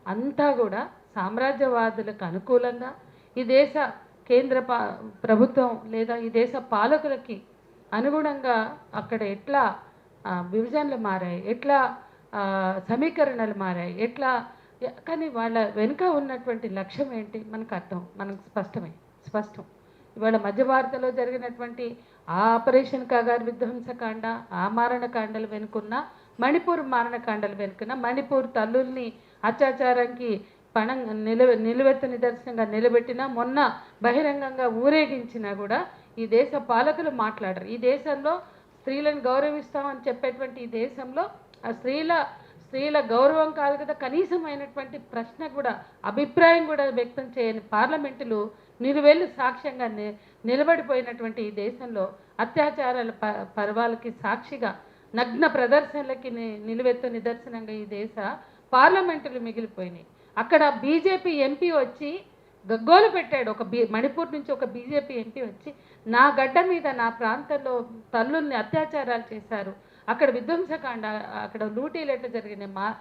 అంతా కూడా సామ్రాజ్యవాదులకు అనుకూలంగా, ఈ దేశ కేంద్ర ప్రభుత్వం లేదా ఈ దేశ పాలకులకి అనుగుణంగా అక్కడ ఎట్లా విభజనలు మారాయి, ఎట్లా సమీకరణలు మారాయి, ఎట్లా, కానీ వాళ్ళ వెనుక ఉన్నటువంటి లక్ష్యం ఏంటి మనకు స్పష్టం. ఇవాళ మధ్య భారతంలో జరిగినటువంటి ఆ ఆపరేషన్ కగార్ విధ్వంసకాండ, ఆ మారణకాండలు వెనుకున్న, మణిపూర్ మారణకాండలు వెనుకున్న, మణిపూర్ తల్లుల్ని అత్యాచారానికి నిలువెత్తు నిదర్శనంగా నిలబెట్టినా, మొన్న బహిరంగంగా ఊరేగించినా కూడా ఈ దేశ పాలకులు మాట్లాడరు. ఈ దేశంలో స్త్రీలను గౌరవిస్తామని చెప్పేటువంటి ఈ దేశంలో ఆ స్త్రీల గౌరవం కాదు కదా, కనీసమైనటువంటి ప్రశ్న కూడా, అభిప్రాయం కూడా వ్యక్తం చేయని పార్లమెంటులు నిలువెల్లు సాక్ష్యంగా నిలబడిపోయినటువంటి ఈ దేశంలో అత్యాచారాల పర్వాలకి సాక్షిగా నగ్న ప్రదర్శనలకి నిలువెత్తు నిదర్శనంగా ఈ దేశ పార్లమెంటులు మిగిలిపోయినాయి. అక్కడ బీజేపీ ఎంపీ వచ్చి గగ్గోలు పెట్టాడు. మణిపూర్ నుంచి ఒక బీజేపీ ఎంపీ వచ్చి నా గడ్డ మీద నా ప్రాంతంలో తల్లుల్ని అత్యాచారాలు చేశారు, అక్కడ విధ్వంసకాండ, అక్కడ లూటీలు ఎట్లా జరిగినాయి,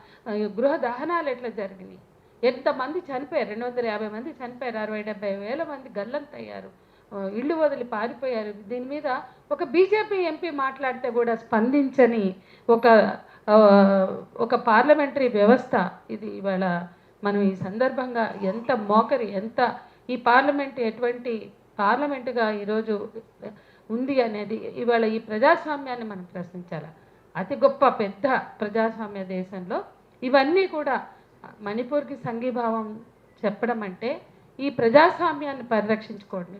గృహ దహనాలు ఎట్లా జరిగినాయి, ఎంతమంది చనిపోయారు, 250 మంది చనిపోయారు, 60-70 వేల మంది గల్లంతయ్యారు, ఇళ్ళు వదిలి పారిపోయారు. దీని మీద ఒక బీజేపీ ఎంపీ మాట్లాడితే కూడా స్పందించని ఒక పార్లమెంటరీ వ్యవస్థ ఇది. ఇవాళ మనం ఈ సందర్భంగా ఎంత మోకరి, ఎంత ఈ పార్లమెంట్ ఎటువంటి పార్లమెంటుగా ఈరోజు ఉంది అనేది ఇవాళ ఈ ప్రజాస్వామ్యాన్ని మనం ప్రశ్నించాలి. అతి గొప్ప పెద్ద ప్రజాస్వామ్య దేశంలో ఇవన్నీ కూడా మణిపూర్కి సంఘీభావం చెప్పడం అంటే ఈ ప్రజాస్వామ్యాన్ని పరిరక్షించుకోవడమే.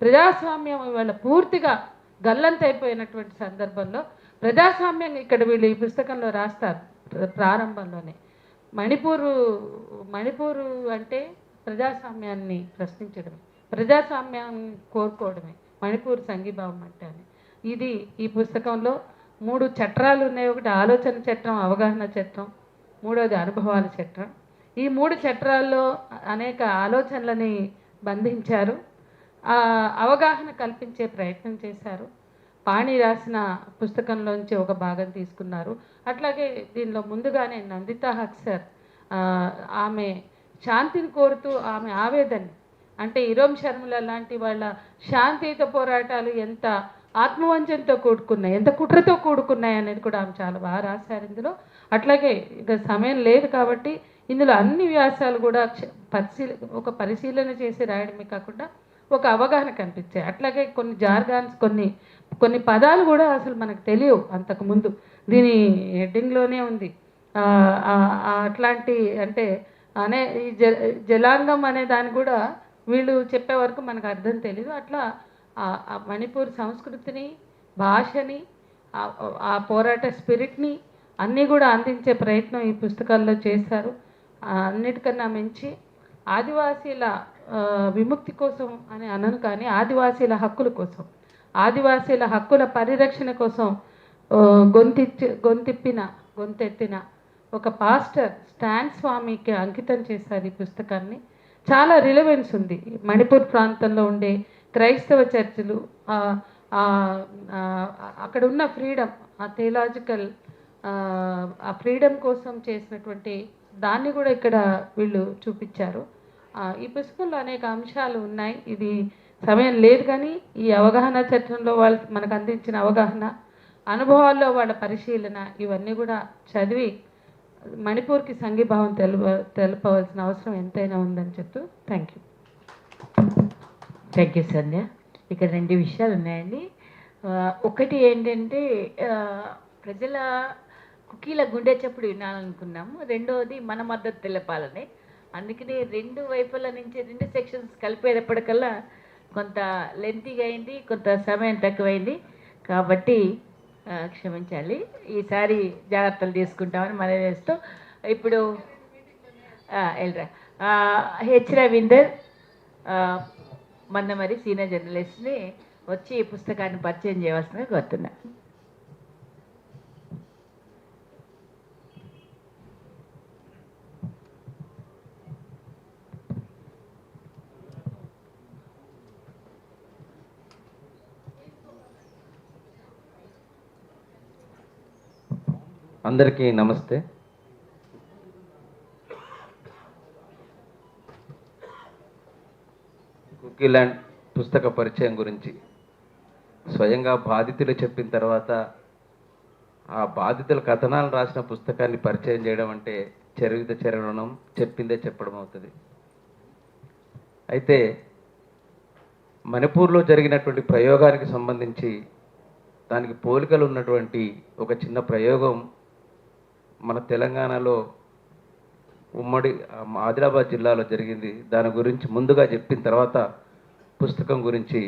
ప్రజాస్వామ్యం ఇవాళ పూర్తిగా గల్లంతైపోయినటువంటి సందర్భంలో ప్రజాస్వామ్యం ఇక్కడ వీళ్ళు ఈ పుస్తకంలో రాస్తారు ప్రారంభంలోనే. మణిపూరు అంటే ప్రజాస్వామ్యాన్ని ప్రశ్నించడమే, ప్రజాస్వామ్యాన్ని కోరుకోవడమే మణిపూర్ సంఘీభావం అంటే అని. ఇది ఈ పుస్తకంలో 3 చట్టాలు ఉన్నాయి. ఒకటి ఆలోచన చట్టం, అవగాహన చట్టం, మూడవది అనుభవాల చట్టం. ఈ 3 చట్టాల్లో అనేక ఆలోచనలని బంధించారు, అవగాహన కల్పించే ప్రయత్నం చేశారు. పాణి రాసిన పుస్తకంలోంచి ఒక భాగం తీసుకున్నారు. అట్లాగే దీనిలో ముందుగానే నందితా హక్సర్ ఆమె శాంతిని కోరుతూ ఆమె ఆవేదన అంటే ఇరోమ్ శర్మల లాంటి వాళ్ళ శాంతియుత పోరాటాలు ఎంత ఆత్మవంచనతో కూడుకున్నాయి, ఎంత కుట్రతో కూడుకున్నాయి అనేది కూడా ఆమె చాలా బాగా రాశారు ఇందులో. అట్లాగే ఇక సమయం లేదు కాబట్టి ఇందులో అన్ని వ్యాసాలు కూడా పరిశీలన చేసి రాయడమే కాకుండా ఒక అవగాహన కనిపించాయి. అట్లాగే కొన్ని జార్గాన్స్, కొన్ని పదాలు కూడా అసలు మనకు తెలియవు అంతకుముందు. దీని హెడ్డింగ్లోనే ఉంది అట్లాంటి అంటే ఈ జలాంగం అనే దాన్ని కూడా వీళ్ళు చెప్పే వరకు మనకు అర్థం తెలియదు. అట్లా మణిపూర్ సంస్కృతిని, భాషని, ఆ పోరాట స్పిరిట్ని అన్నీ కూడా అందించే ప్రయత్నం ఈ పుస్తకాల్లో చేశారు. అన్నిటికన్నా మించి ఆదివాసీల విముక్తి కోసం అని అనను కానీ ఆదివాసీల హక్కుల కోసం, ఆదివాసీల హక్కుల పరిరక్షణ కోసం గొంతెత్తిన ఒక పాస్టర్ స్టాన్ స్వామికి అంకితం చేశారు ఈ పుస్తకాన్ని. చాలా రిలవెన్స్ ఉంది. మణిపూర్ ప్రాంతంలో ఉండే క్రైస్తవ చర్చిలు, అక్కడ ఉన్న ఫ్రీడమ్, ఆ థియలాజికల్ ఆ ఫ్రీడమ్ కోసం చేసినటువంటి దాన్ని కూడా ఇక్కడ వీళ్ళు చూపించారు. ఈ పుస్తకంలో అనేక అంశాలు ఉన్నాయి. ఇది సమయం లేదు కానీ ఈ అవగాహన చట్టంలో వాళ్ళు మనకు అందించిన అవగాహన, అనుభవాల్లో వాళ్ళ పరిశీలన, ఇవన్నీ కూడా చదివి మణిపూర్కి సంఘీభావం తెలపవలసిన అవసరం ఎంతైనా ఉందని చెప్తూ థ్యాంక్ యూ. థ్యాంక్ యూ సంధ్య. ఇక్కడ 2 విషయాలు ఉన్నాయండి. ఒకటి ఏంటంటే ప్రజల కుకీల గుండె చప్పుడు వినాలనుకున్నాము. రెండవది మన మద్దతు తెలపాలని. అందుకని 2 వైపుల నుంచి 2 సెక్షన్స్ కలిపేటప్పటికల్లా కొంత లెంతీగా అయింది, కొంత సమయం తక్కువైంది. కాబట్టి క్షమించాలి. ఈసారి జాగ్రత్తలు తీసుకుంటామని మనం వేస్తూ ఇప్పుడు ఎల్రా హెచ్ రవీందర్ మరి సీనియర్ జర్నలిస్ట్ని వచ్చి ఈ పుస్తకాన్ని పరిచయం చేయవలసిందిగా కోరుతున్నా. అందరికీ నమస్తే. కుకీ ల్యాండ్ పుస్తక పరిచయం గురించి స్వయంగా బాధితులు చెప్పిన తర్వాత ఆ బాధితుల కథనాలు రాసిన పుస్తకాన్ని పరిచయం చేయడం అంటే చెరవడం, చెప్పిందే చెప్పడం అవుతుంది. అయితే మణిపూర్లో జరిగినటువంటి ప్రయోగానికి సంబంధించి దానికి పోలికలు ఉన్నటువంటి ఒక చిన్న ప్రయోగం మన తెలంగాణలో ఉమ్మడి ఆదిలాబాద్ జిల్లాలో జరిగింది. దాని గురించి ముందుగా చెప్పిన తర్వాత పుస్తకం గురించి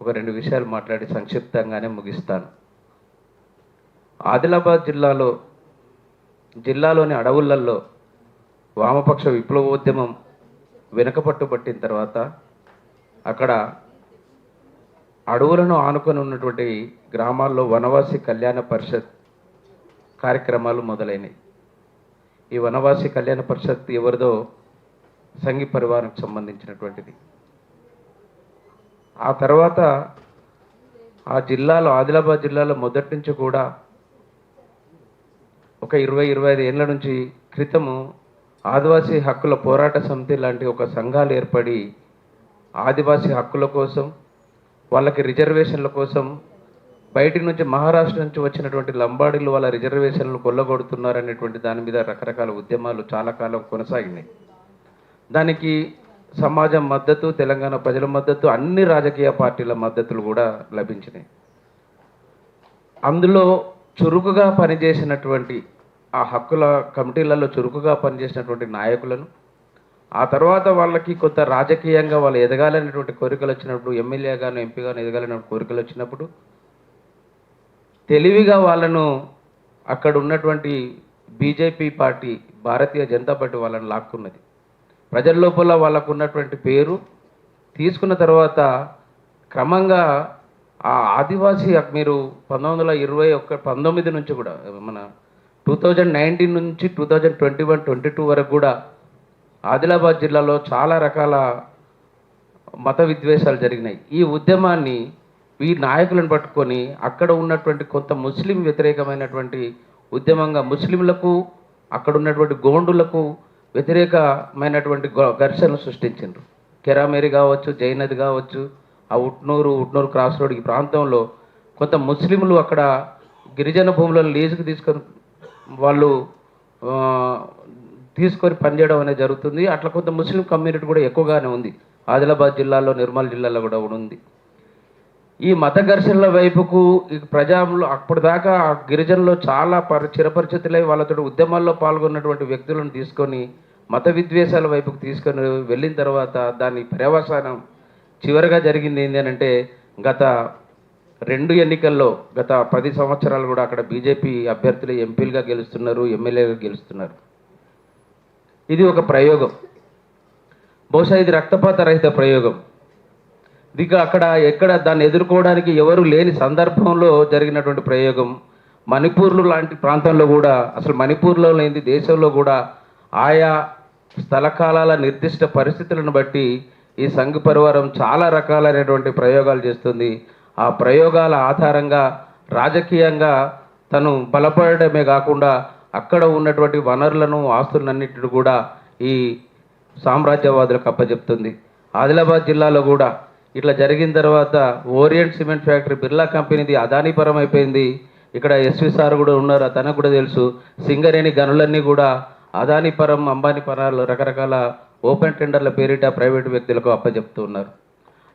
ఒక 2 విషయాలు మాట్లాడి సంక్షిప్తంగానే ముగిస్తాను. ఆదిలాబాద్ జిల్లాలోని అడవులలో వామపక్ష విప్లవోద్యమం వెనుకపట్టు పట్టిన తర్వాత అక్కడ అడవులను ఆనుకొని ఉన్నటువంటి గ్రామాల్లో వనవాసి కళ్యాణ పరిషత్ కార్యక్రమాలు మొదలైనవి. ఈ వనవాసి కళ్యాణ పరిషత్ ఎవరిదో సంఘీ పరివారానికి సంబంధించినటువంటిది. ఆ తర్వాత ఆ జిల్లాలో, ఆదిలాబాద్ జిల్లాలో మొదటి నుంచి కూడా ఒక 20-25 ఏళ్ళ నుంచి క్రితము ఆదివాసీ హక్కుల పోరాట సమితి లాంటి ఒక సంఘాలు ఏర్పడి ఆదివాసీ హక్కుల కోసం, వాళ్ళకి రిజర్వేషన్ల కోసం బయటి నుంచి మహారాష్ట్ర నుంచి వచ్చినటువంటి లంబాడీలు వాళ్ళ రిజర్వేషన్లు కొల్లగొడుతున్నారనేటువంటి దాని మీద రకరకాల ఉద్యమాలు చాలా కాలం కొనసాగినాయి. దానికి సమాజం మద్దతు, తెలంగాణ ప్రజల మద్దతు, అన్ని రాజకీయ పార్టీల మద్దతులు కూడా లభించినాయి. అందులో చురుకుగా పనిచేసినటువంటి ఆ హక్కుల కమిటీలలో చురుకుగా పనిచేసినటువంటి నాయకులను, ఆ తర్వాత వాళ్ళకి కొంత రాజకీయంగా వాళ్ళు ఎదగాలనేటువంటి కోరికలు వచ్చినప్పుడు, ఎమ్మెల్యేగాను ఎంపీగాను ఎదగాలనే కోరికలు వచ్చినప్పుడు తెలివిగా వాళ్ళను అక్కడ ఉన్నటువంటి BJP party, Bharatiya Janata party వాళ్ళని లాక్కున్నది. ప్రజల లోపల వాళ్ళకు ఉన్నటువంటి పేరు తీసుకున్న తర్వాత క్రమంగా ఆ ఆదివాసీ మీరు 1919 నుంచి కూడా మన 2019 నుంచి 2021-22 వరకు కూడా ఆదిలాబాద్ జిల్లాలో చాలా రకాల మత విద్వేషాలు జరిగినాయి. ఈ ఉద్యమాన్ని ఈ నాయకులను పట్టుకొని అక్కడ ఉన్నటువంటి కొంత ముస్లిం వ్యతిరేకమైనటువంటి ఉద్యమంగా ముస్లింలకు, అక్కడ ఉన్నటువంటి గోండులకు వ్యతిరేకమైనటువంటి ఘర్షణలు సృష్టించారు. కెరామేరి కావచ్చు, జైనది కావచ్చు, ఆ ఉట్నూరు క్రాస్ రోడ్ ఈ ప్రాంతంలో కొంత ముస్లింలు అక్కడ గిరిజన భూములను లీజుకు తీసుకొని వాళ్ళు తీసుకొని పనిచేయడం అనేది జరుగుతుంది. అట్లా కొంత ముస్లిం కమ్యూనిటీ కూడా ఎక్కువగానే ఉంది. ఆదిలాబాద్ జిల్లాలో, నిర్మల్ జిల్లాలో కూడా ఉంది. ఈ మత ఘర్షణల వైపుకు ఈ ప్రజలు అప్పటిదాకా ఆ గిరిజనులు చాలా చిరపరిచితులై వాళ్ళతో ఉద్యమాల్లో పాల్గొన్నటువంటి వ్యక్తులను తీసుకొని మత విద్వేషాల వైపుకు తీసుకొని వెళ్ళిన తర్వాత దాని పర్యవసానం చివరిగా జరిగింది ఏంటి అంటే, గత 2 ఎన్నికల్లో గత 10 సంవత్సరాలు కూడా అక్కడ బీజేపీ అభ్యర్థులు ఎంపీలుగా గెలుస్తున్నారు, ఎమ్మెల్యేగా గెలుస్తున్నారు. ఇది ఒక ప్రయోగం. బహుశా ఇది రక్తపాత రహిత ప్రయోగం. ఇక అక్కడ ఎక్కడ దాన్ని ఎదుర్కోవడానికి ఎవరు లేని సందర్భంలో జరిగినటువంటి ప్రయోగం. మణిపూర్లు లాంటి ప్రాంతంలో కూడా, అసలు మణిపూర్లో లేని దేశంలో కూడా ఆయా స్థలకాలాల నిర్దిష్ట పరిస్థితులను బట్టి ఈ సంఘ పరివారం చాలా రకాలైనటువంటి ప్రయోగాలు చేస్తుంది. ఆ ప్రయోగాల ఆధారంగా రాజకీయంగా తను బలపడమే కాకుండా అక్కడ ఉన్నటువంటి వనరులను, ఆస్తులన్నింటిని కూడా ఈ సామ్రాజ్యవాదులకు అప్పచెప్తుంది. ఆదిలాబాద్ జిల్లాలో కూడా ఇట్లా జరిగిన తర్వాత ఓరియంట్ సిమెంట్ ఫ్యాక్టరీ బిర్లా కంపెనీది అదానీపరం అయిపోయింది. ఇక్కడ ఎస్వి సార్ కూడా ఉన్నారు, అతనికి కూడా తెలుసు. సింగరేణి గనులన్నీ కూడా అదానీపరం, అంబానీపరాలు రకరకాల ఓపెన్ టెండర్ల పేరిట ప్రైవేటు వ్యక్తులకు అప్పచెప్తూ ఉన్నారు.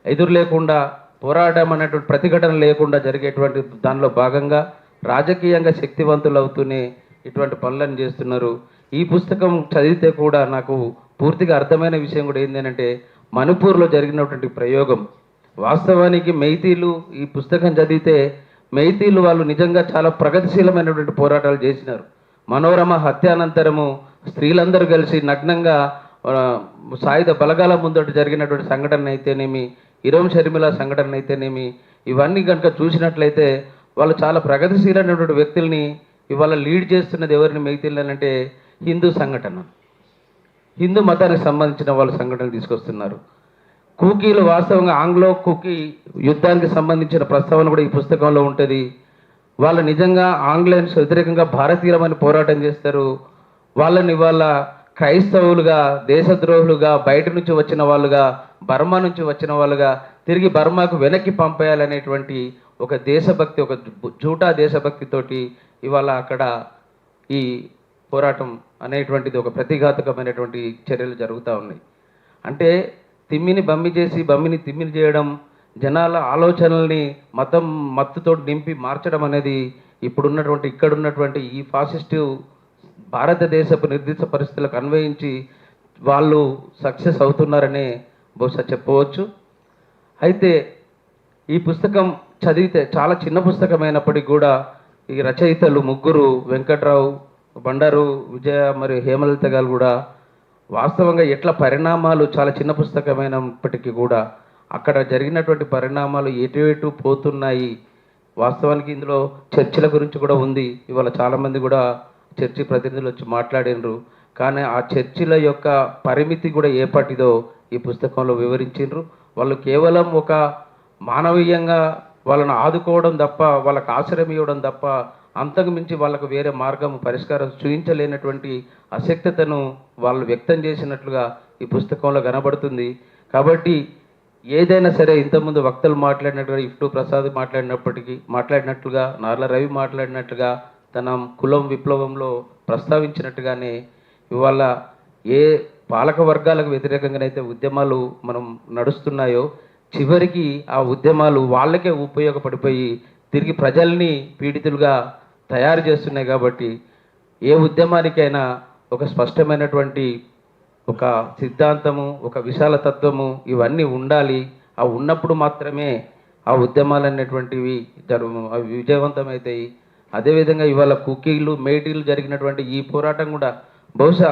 ఎదురు లేకుండా పోరాటం అనేటువంటి ప్రతిఘటన లేకుండా జరిగేటువంటి దానిలో భాగంగా రాజకీయంగా శక్తివంతులు అవుతూనే ఇటువంటి పనులను చేస్తున్నారు. ఈ పుస్తకం చదివితే కూడా నాకు పూర్తిగా అర్థమైన విషయం కూడా ఏంటంటే, మణిపూర్లో జరిగినటువంటి ప్రయోగం వాస్తవానికి మెయితీలు ఈ పుస్తకం చదివితే మెయితీలు వాళ్ళు నిజంగా చాలా ప్రగతిశీలమైనటువంటి పోరాటాలు చేసినారు. మనోరమ హత్యానంతరము స్త్రీలందరూ కలిసి నగ్నంగా సాయుధ బలగాల ముందట జరిగినటువంటి సంఘటన అయితేనేమి, ఇరోం షర్మిల సంఘటన అయితేనేమి, ఇవన్నీ కనుక చూసినట్లయితే వాళ్ళు చాలా ప్రగతిశీలమైనటువంటి వ్యక్తుల్ని ఇవాళ లీడ్ చేస్తున్నది ఎవరిని మెయితీలనంటే హిందూ సంఘటన, హిందూ మతానికి సంబంధించిన వాళ్ళ సంఘటనలు తీసుకొస్తున్నారు. కూకీలు వాస్తవంగా ఆంగ్లో కూకీ యుద్ధానికి సంబంధించిన ప్రస్తావన కూడా ఈ పుస్తకంలో ఉంటుంది. వాళ్ళు నిజంగా ఆంగ్లేయన్స్ వ్యతిరేకంగా భారతీయులమని పోరాటం చేస్తారు. వాళ్ళని వాళ్ళ క్రైస్తవులుగా, దేశద్రోహులుగా, బయట నుంచి వచ్చిన వాళ్ళుగా, బర్మా నుంచి వచ్చిన వాళ్ళుగా తిరిగి బర్మాకు వెనక్కి పంపేయాలనేటువంటి ఒక దేశభక్తి, ఒక జూటా దేశభక్తితోటి ఇవాళ అక్కడ ఈ పోరాటం అనేటువంటిది ఒక ప్రతిఘాతకమైనటువంటి చర్యలు జరుగుతూ ఉన్నాయి. అంటే తిమ్మిని బమ్మి చేసి బమ్మిని తిమ్మిని చేయడం, జనాల ఆలోచనల్ని మత్తుతో నింపి మార్చడం అనేది ఇక్కడున్నటువంటి ఈ ఫాసిస్టు భారతదేశపు నిర్దిష్ట పరిస్థితులకు అన్వయించి వాళ్ళు సక్సెస్ అవుతున్నారనే బహుశా చెప్పవచ్చు. అయితే ఈ పుస్తకం చదివితే చాలా చిన్న పుస్తకం అయినప్పటికీ కూడా ఈ రచయితలు ముగ్గురు, వెంకట్రావు, బండారు విజయ మరియు హేమలత గారు కూడా వాస్తవంగా ఎట్లా పరిణామాలు చాలా చిన్న పుస్తకమైనప్పటికీ కూడా అక్కడ జరిగినటువంటి పరిణామాలు ఎటు పోతున్నాయి. వాస్తవానికి ఇందులో చర్చిల గురించి కూడా ఉంది. ఇవాళ చాలామంది కూడా చర్చి ప్రతినిధులు వచ్చి మాట్లాడినరు. కానీ ఆ చర్చిల యొక్క పరిమితి కూడా ఏపాటిదో ఈ పుస్తకంలో వివరించిండ్రు. వాళ్ళు కేవలం ఒక మానవీయంగా వాళ్ళని ఆదుకోవడం తప్ప, వాళ్ళకు ఆశ్రయం ఇవ్వడం తప్ప అంతకు మించి వాళ్ళకు వేరే మార్గం పరిష్కారం చూపించలేనటువంటి అశక్తతను వాళ్ళు వ్యక్తం చేసినట్లుగా ఈ పుస్తకంలో కనబడుతుంది. కాబట్టి ఏదైనా సరే ఇంతకుముందు వక్తలు మాట్లాడినట్టుగా ఇఫ్టు ప్రసాద్ మాట్లాడినట్లుగా నార్ల రవి మాట్లాడినట్లుగా తన కులం విప్లవంలో ప్రస్తావించినట్టుగానే ఇవాళ ఏ పాలక వర్గాలకు వ్యతిరేకంగానైతే ఉద్యమాలు మనం నడుస్తున్నాయో చివరికి ఆ ఉద్యమాలు వాళ్ళకే ఉపయోగపడిపోయి తిరిగి ప్రజల్ని పీడితులుగా తయారు చేస్తున్నాయి. కాబట్టి ఏ ఉద్యమానికైనా ఒక స్పష్టమైనటువంటి ఒక సిద్ధాంతము, ఒక విశాల తత్వము ఇవన్నీ ఉండాలి. ఆ ఉన్నప్పుడు మాత్రమే ఆ ఉద్యమాలు అనేటువంటివి అవి విజయవంతమవుతాయి. అదేవిధంగా ఇవాళ కుకీలు మేటీలు జరిగినటువంటి ఈ పోరాటం కూడా బహుశా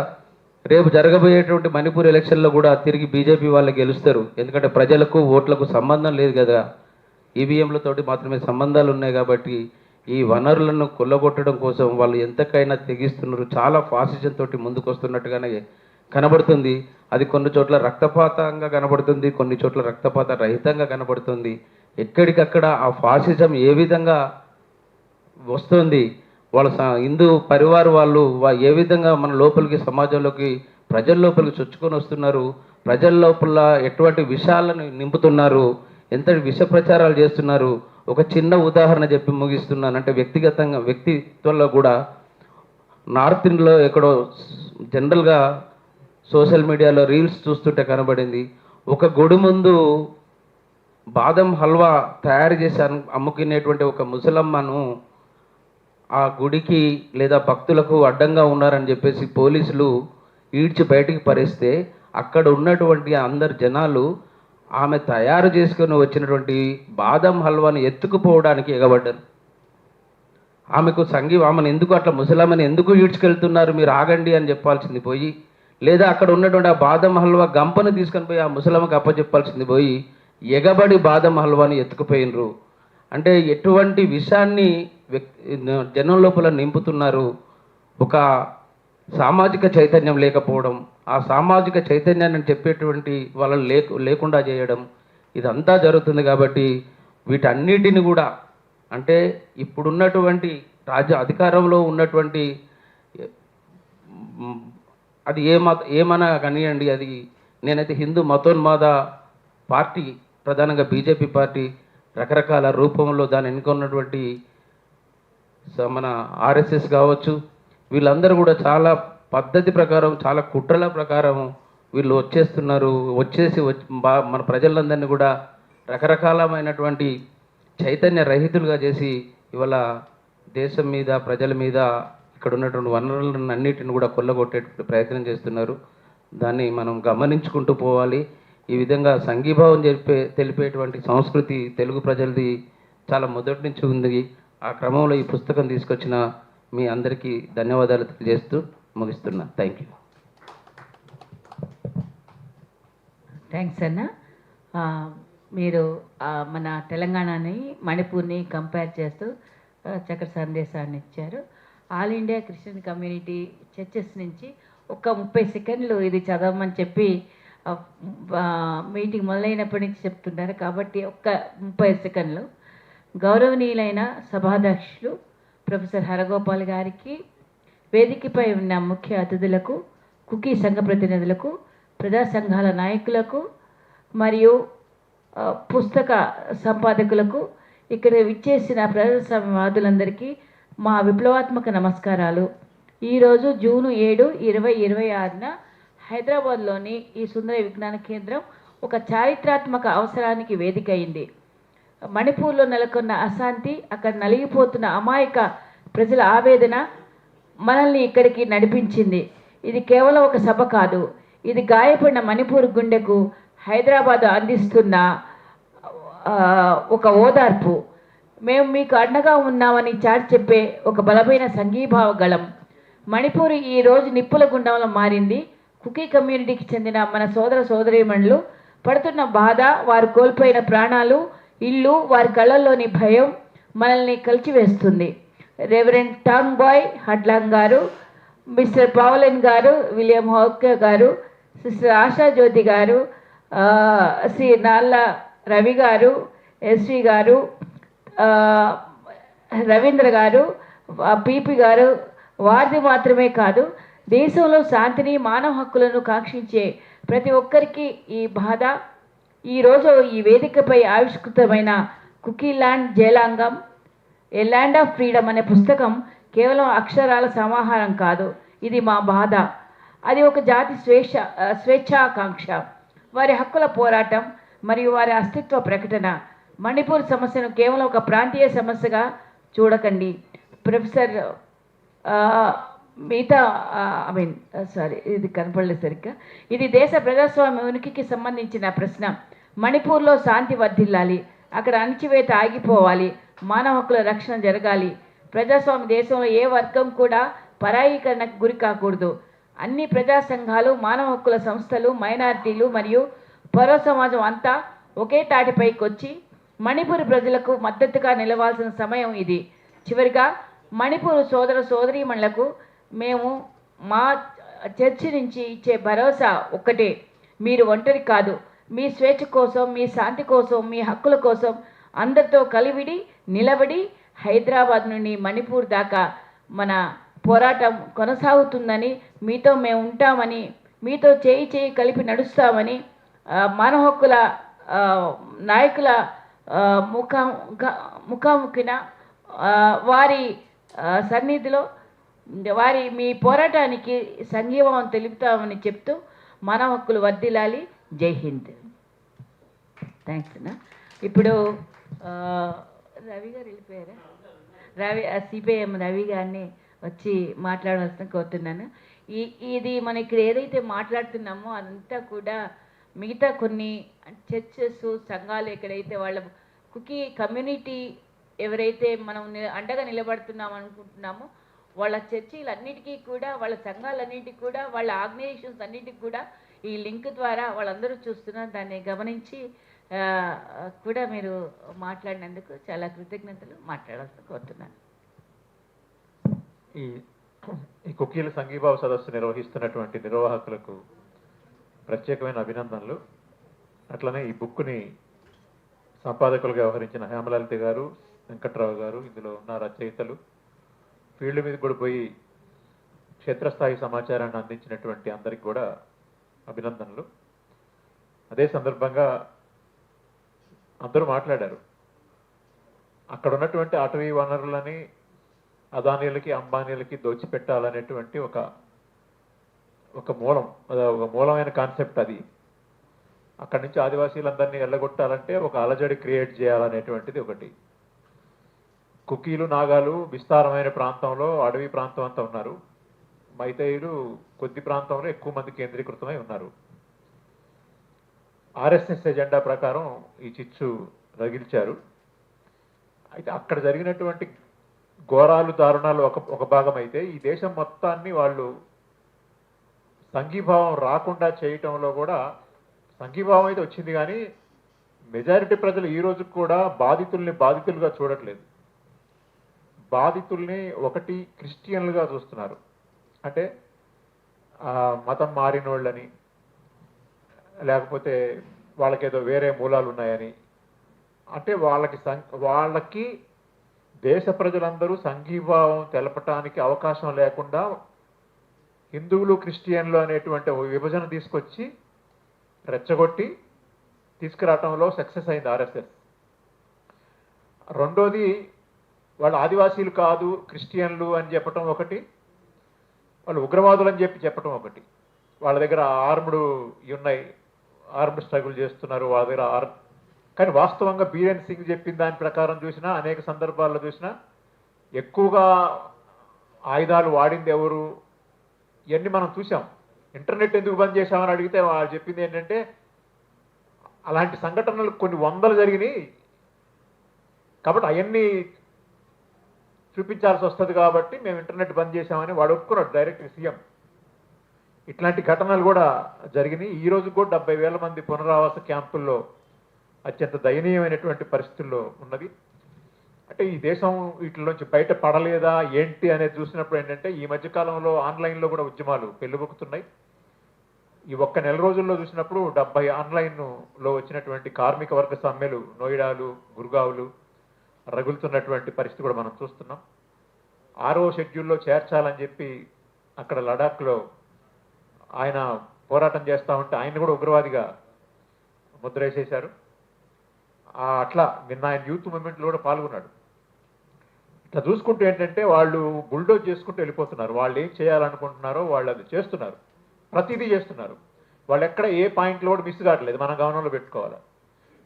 రేపు జరగబోయేటువంటి మణిపూర్ ఎలక్షన్లో కూడా తిరిగి బీజేపీ వాళ్ళు గెలుస్తారు. ఎందుకంటే ప్రజలకు ఓట్లకు సంబంధం లేదు కదా, ఈవీఎంలతోటి మాత్రమే సంబంధాలు ఉన్నాయి. కాబట్టి ఈ వనరులను కొల్లగొట్టడం కోసం వాళ్ళు ఎంతకైనా తెగిస్తున్నారు. చాలా ఫాసిజం తోటి ముందుకు వస్తున్నట్టుగానే కనబడుతుంది. అది కొన్ని చోట్ల రక్తపాతంగా కనబడుతుంది, కొన్ని చోట్ల రక్తపాత రహితంగా కనబడుతుంది. ఎక్కడికక్కడ ఆ ఫాసిజం ఏ విధంగా వస్తుంది, వాళ్ళ హిందూ పరివార్ వాళ్ళు ఏ విధంగా మన లోపలికి సమాజంలోకి ప్రజల లోపలికి చొచ్చుకొని వస్తున్నారు, ప్రజల లోపల ఎటువంటి విషయాలను నింపుతున్నారు, ఎంతటి విష ప్రచారాలు చేస్తున్నారు. ఒక చిన్న ఉదాహరణ చెప్పి ముగిస్తున్నాను. అంటే వ్యక్తిత్వంలో కూడా నార్త్ ఇండియాలో ఎక్కడో జనరల్గా సోషల్ మీడియాలో రీల్స్ చూస్తుంటే కనబడింది. ఒక గుడి ముందు బాదం హల్వా తయారు చేసి అమ్ముకునేటువంటి ఒక ముసలమ్మను ఆ గుడికి లేదా భక్తులకు అడ్డంగా ఉన్నారని చెప్పేసి పోలీసులు ఈడ్చి బయటికి పరేస్తే అక్కడ ఉన్నటువంటి అందరు జనాలు ఆమె తయారు చేసుకొని వచ్చినటువంటి బాదం హల్వాని ఎత్తుకుపోవడానికి ఎగబడ్డారు. ఆమెను ఎందుకు అట్లా ముసలామని ఎందుకు ఈడ్చుకెళ్తున్నారు, మీరు ఆగండి అని చెప్పాల్సింది పోయి, లేదా అక్కడ ఉన్నటువంటి ఆ బాదం హల్వా గంపను తీసుకొని పోయి ఆ ముసలమ్మకి అప్పచెప్పాల్సింది పోయి ఎగబడి బాదం హల్వాని ఎత్తుకుపోయినరు. అంటే ఎటువంటి విషయాన్ని జనం లోపల నింపుతున్నారు. ఒక సామాజిక చైతన్యం లేకపోవడం, ఆ సామాజిక చైతన్యాన్ని చెప్పేటువంటి వాళ్ళని లేకుండా చేయడం, ఇదంతా జరుగుతుంది. కాబట్టి వీటన్నిటిని కూడా అంటే ఇప్పుడున్నటువంటి అధికారంలో ఉన్నటువంటి అది ఏమన్నా కానివ్వండి, అది నేనైతే హిందూ మతోన్మాద పార్టీ, ప్రధానంగా బీజేపీ పార్టీ రకరకాల రూపంలో దాన్ని ఎన్నుకున్నటువంటి మన ఆర్ఎస్ఎస్ కావచ్చు, వీళ్ళందరూ కూడా చాలా పద్ధతి ప్రకారం, చాలా కుట్రల ప్రకారం వీళ్ళు వచ్చేసి మన ప్రజలందరినీ కూడా రకరకాలమైనటువంటి చైతన్య రహితులుగా చేసి ఇవాళ దేశం మీద, ప్రజల మీద, ఇక్కడ ఉన్నటువంటి వనరులను అన్నిటిని కూడా కొల్లగొట్టేటువంటి ప్రయత్నం చేస్తున్నారు. దాన్ని మనం గమనించుకుంటూ పోవాలి. ఈ విధంగా సంఘీభావం తెలిపేటువంటి సంస్కృతి తెలుగు ప్రజలది చాలా మొదటి నుంచి ఉంది. ఆ క్రమంలో ఈ పుస్తకం తీసుకొచ్చిన మీ అందరికీ ధన్యవాదాలు తెలియజేస్తూ ముగిస్తున్నా. Thank you. థ్యాంక్స్ అన్న. మీరు మన తెలంగాణని మణిపూర్ని కంపేర్ చేస్తూ చక్కటి సందేశాన్ని ఇచ్చారు. All India Christian community churches నుంచి ఒక 30 సెకండ్లు ఇది చదవమని చెప్పి మీటింగ్ మొదలైనప్పటి నుంచి చెప్తున్నారు. కాబట్టి ఒక్క 30 సెకండ్లు. గౌరవనీయులైన సభాధ్యక్షులు ప్రొఫెసర్ హరగోపాల్ గారికి, వేదికపై ఉన్న ముఖ్య అతిథులకు, కుకీ సంఘ ప్రతినిధులకు, ప్రజా సంఘాల నాయకులకు మరియు పుస్తక సంపాదకులకు, ఇక్కడ విచ్చేసిన ప్రజాస్వామ్యవాదులందరికీ మా విప్లవాత్మక నమస్కారాలు. ఈరోజు జూన్ 7, 2026న హైదరాబాద్లోని ఈ సుందర విజ్ఞాన కేంద్రం ఒక చారిత్రాత్మక అవసరానికి వేదిక అయింది. మణిపూర్లో నెలకొన్న అశాంతి, అక్కడ నలిగిపోతున్న అమాయక ప్రజల ఆవేదన మనల్ని ఇక్కడికి నడిపించింది. ఇది కేవలం ఒక సభ కాదు, ఇది గాయపడిన మణిపూర్ గుండెకు హైదరాబాద్ అందిస్తున్న ఒక ఓదార్పు. మేము మీకు అండగా ఉన్నామని చాటి చెప్పే ఒక బలమైన సంఘీభావ గళం. మణిపూర్ ఈరోజు నిప్పుల గుండంలో మారింది. కుకీ కమ్యూనిటీకి చెందిన మన సోదర సోదరీమణులు పడుతున్న బాధ, వారు కోల్పోయిన ప్రాణాలు, ఇల్లు, వారి కళ్ళల్లోని భయం మనల్ని కలిచివేస్తుంది. రెవరెండ్ టాంగ్ బాయ్ హడ్లాంగ్ గారు, మిస్టర్ పావలెన్ గారు, విలియం హోకే గారు, సిస్టర్ ఆశాజ్యోతి గారు, శ్రీ నాల్ల రవి గారు, ఎస్వి గారు, రవీంద్ర గారు, పిపి గారు, వారిది మాత్రమే కాదు, దేశంలో శాంతిని, మానవ హక్కులను కాంక్షించే ప్రతి ఒక్కరికి ఈ బాధ. ఈరోజు ఈ వేదికపై ఆవిష్కృతమైన Kuki land Zalengam, a land of freedom అనే పుస్తకం కేవలం అక్షరాల సమాహారం కాదు, ఇది మా బాధ. అది ఒక జాతి స్వేచ్ఛాకాంక్ష, వారి హక్కుల పోరాటం మరియు వారి అస్తిత్వ ప్రకటన. మణిపూర్ సమస్యను కేవలం ఒక ప్రాంతీయ సమస్యగా చూడకండి. ప్రొఫెసర్ మిగతా ఇది కనపడలేదు సరిగ్గా. ఇది దేశ ప్రజాస్వామ్య ఉనికికి సంబంధించిన ప్రశ్న. మణిపూర్లో శాంతి వర్ధిల్లాలి, అక్కడ అణచివేత ఆగిపోవాలి, మానవ హక్కుల రక్షణ జరగాలి. ప్రజాస్వామ్య దేశంలో ఏ వర్గం కూడా పరాయీకరణకు గురి కాకూడదు. అన్ని ప్రజా సంఘాలు, మానవ హక్కుల సంస్థలు, మైనారిటీలు మరియు పౌర సమాజం అంతా ఒకే తాటిపైకి వచ్చి మణిపూర్ ప్రజలకు మద్దతుగా నిలవాల్సిన సమయం ఇది. చివరిగా మణిపూర్ సోదర సోదరీమణులకు మేము మా చర్చి నుంచి ఇచ్చే భరోసా ఒక్కటే: మీరు ఒంటరి కాదు. మీ స్వేచ్ఛ కోసం, మీ శాంతి కోసం, మీ హక్కుల కోసం అందరితో కలివిడి నిలబడి హైదరాబాద్ నుండి మణిపూర్ దాకా మన పోరాటం కొనసాగుతుందని, మీతో మేము ఉంటామని, మీతో చేయి చేయి కలిపి నడుస్తామని మానవ హక్కుల నాయకుల ముఖాముఖిన వారి సన్నిధిలో వారి మీ పోరాటానికి సంఘీభావం తెలుపుతామని చెప్తూ మానవ హక్కులు వర్ధిల్లాలి. జై హింద్. థ్యాంక్స్ అన్న. ఇప్పుడు రవి గారు వెళ్ళిపోయారా? సిపిఐఎం రవి గారిని వచ్చి మాట్లాడవలసిన కోరుతున్నాను. ఇది మనం ఇక్కడ ఏదైతే మాట్లాడుతున్నామో అదంతా కూడా మిగతా కొన్ని చర్చెస్, సంఘాలు ఎక్కడైతే వాళ్ళ కుకీ కమ్యూనిటీ ఎవరైతే మనం అండగా నిలబడుతున్నాం అనుకుంటున్నామో వాళ్ళ చర్చిలన్నిటికీ కూడా, వాళ్ళ సంఘాలన్నిటికీ కూడా, వాళ్ళ ఆర్గనైజేషన్స్ అన్నిటికీ కూడా ఈ లింక్ ద్వారా వాళ్ళందరూ చూస్తున్నారు. దాన్ని గమనించి కూడా మీరు మాట్లాడినందుకు చాలా కృతజ్ఞతలు. మాట్లాడాల్సి కోరుతున్నాను. ఈ కుకీల సంఘీభావ సదస్సు నిర్వహిస్తున్నటువంటి నిర్వాహకులకు ప్రత్యేకమైన అభినందనలు. అట్లనే ఈ బుక్ని సంపాదకులుగా వ్యవహరించిన హేమలలిత గారు, వెంకట్రావు గారు, ఇందులో ఉన్న రచయితలు, ఫీల్డ్ మీద కూడా పోయి క్షేత్రస్థాయి సమాచారాన్ని అందించినటువంటి అందరికి కూడా అభినందనలు. అదే సందర్భంగా అందరూ మాట్లాడారు. అక్కడ ఉన్నటువంటి అటవీ వనరులని అదానీలకి, అంబానీలకి దోచిపెట్టాలనేటువంటి ఒక మూలమైన కాన్సెప్ట్ అది. అక్కడి నుంచి ఆదివాసీలందరినీ వెళ్ళగొట్టాలంటే ఒక అలజడి క్రియేట్ చేయాలనేటువంటిది ఒకటి. కుకీలు, నాగాలు విస్తారమైన ప్రాంతంలో, అడవి ప్రాంతం అంతా ఉన్నారు. మైతేయులు కొద్ది ప్రాంతంలో ఎక్కువ మంది కేంద్రీకృతమై ఉన్నారు. ఆర్ఎస్ఎస్ ఎజెండా ప్రకారం ఈ చిచ్చు రగిల్చారు. అయితే అక్కడ జరిగినటువంటి ఘోరాలు, దారుణాలు ఒక భాగం అయితే, ఈ దేశం మొత్తాన్ని వాళ్ళు సంఘీభావం రాకుండా చేయటంలో కూడా, సంఘీభావం అయితే వచ్చింది కానీ మెజారిటీ ప్రజలు ఈ రోజు కూడా బాధితుల్ని బాధితులుగా చూడట్లేదు. బాధితుల్ని ఒకటి క్రిస్టియన్లుగా చూస్తున్నారు. అంటే మతం మారినోళ్ళని, లేకపోతే వాళ్ళకేదో వేరే మూలాలు ఉన్నాయని. అంటే వాళ్ళకి దేశ ప్రజలందరూ సంఘీభావం తెలపటానికి అవకాశం లేకుండా హిందువులు, క్రిస్టియన్లు అనేటువంటి విభజన తీసుకొచ్చి రెచ్చగొట్టి తీసుకురావటంలో సక్సెస్ అయింది ఆర్ఎస్ఎస్. రెండోది, వాళ్ళు ఆదివాసీలు కాదు క్రిస్టియన్లు అని చెప్పటం ఒకటి, వాళ్ళు ఉగ్రవాదులు అని చెప్పటం ఒకటి. వాళ్ళ దగ్గర ఆర్మ్డ్ ఉన్నాయి, ఆర్మ్డ్ స్ట్రగుల్ చేస్తున్నారు వాళ్ళ దగ్గర. కానీ వాస్తవంగా బీరేన్ సింగ్ చెప్పిన దాని ప్రకారం చూసినా, అనేక సందర్భాల్లో చూసినా ఎక్కువగా ఆయుధాలు వాడింది ఎవరు, ఇవన్నీ మనం చూసాం. ఇంటర్నెట్ ఎందుకు బంద్ చేశామని అడిగితే వాళ్ళు చెప్పింది ఏంటంటే, అలాంటి సంఘటనలు కొన్ని వందలు జరిగినాయి కాబట్టి అవన్నీ చూపించాల్సి వస్తుంది కాబట్టి మేము ఇంటర్నెట్ బంద్ చేశామని వాడు ఒప్పుకున్నాడు డైరెక్ట్ సీఎం. ఇట్లాంటి ఘటనలు కూడా జరిగినాయి. ఈ రోజు కూడా 70,000 మంది పునరావాస క్యాంపుల్లో అత్యంత దయనీయమైనటువంటి పరిస్థితుల్లో ఉన్నది. అంటే ఈ దేశం వీటిలోంచి బయట పడలేదా ఏంటి అనేది చూసినప్పుడు ఏంటంటే ఈ మధ్యకాలంలో ఆన్లైన్లో కూడా ఉద్యమాలు పెళ్ళిబుకుతున్నాయి. ఈ ఒక్క నెల రోజుల్లో చూసినప్పుడు 70 ఆన్లైన్లో వచ్చినటువంటి కార్మిక వర్గ సమ్మెలు నోయిడాలు, గురుగావులు రగులుతున్నటువంటి పరిస్థితి కూడా మనం చూస్తున్నాం. 6వ షెడ్యూల్లో చేర్చాలని చెప్పి అక్కడ లడాఖ్లో ఆయన పోరాటం చేస్తూ ఉంటే ఆయన కూడా ఉగ్రవాదిగా ముద్ర వేసేశారు. అట్లా నిన్న ఆయన యూత్ మూవ్మెంట్లో కూడా పాల్గొన్నాడు. ఇట్లా చూసుకుంటూ ఏంటంటే వాళ్ళు బుల్డోజ్ చేసుకుంటూ వెళ్ళిపోతున్నారు. వాళ్ళు ఏం చేయాలనుకుంటున్నారో వాళ్ళు అది చేస్తున్నారు, ప్రతిదీ చేస్తున్నారు. వాళ్ళు ఎక్కడ ఏ పాయింట్లో కూడా మిస్ కావట్లేదు, మన గమనంలో పెట్టుకోవాలి.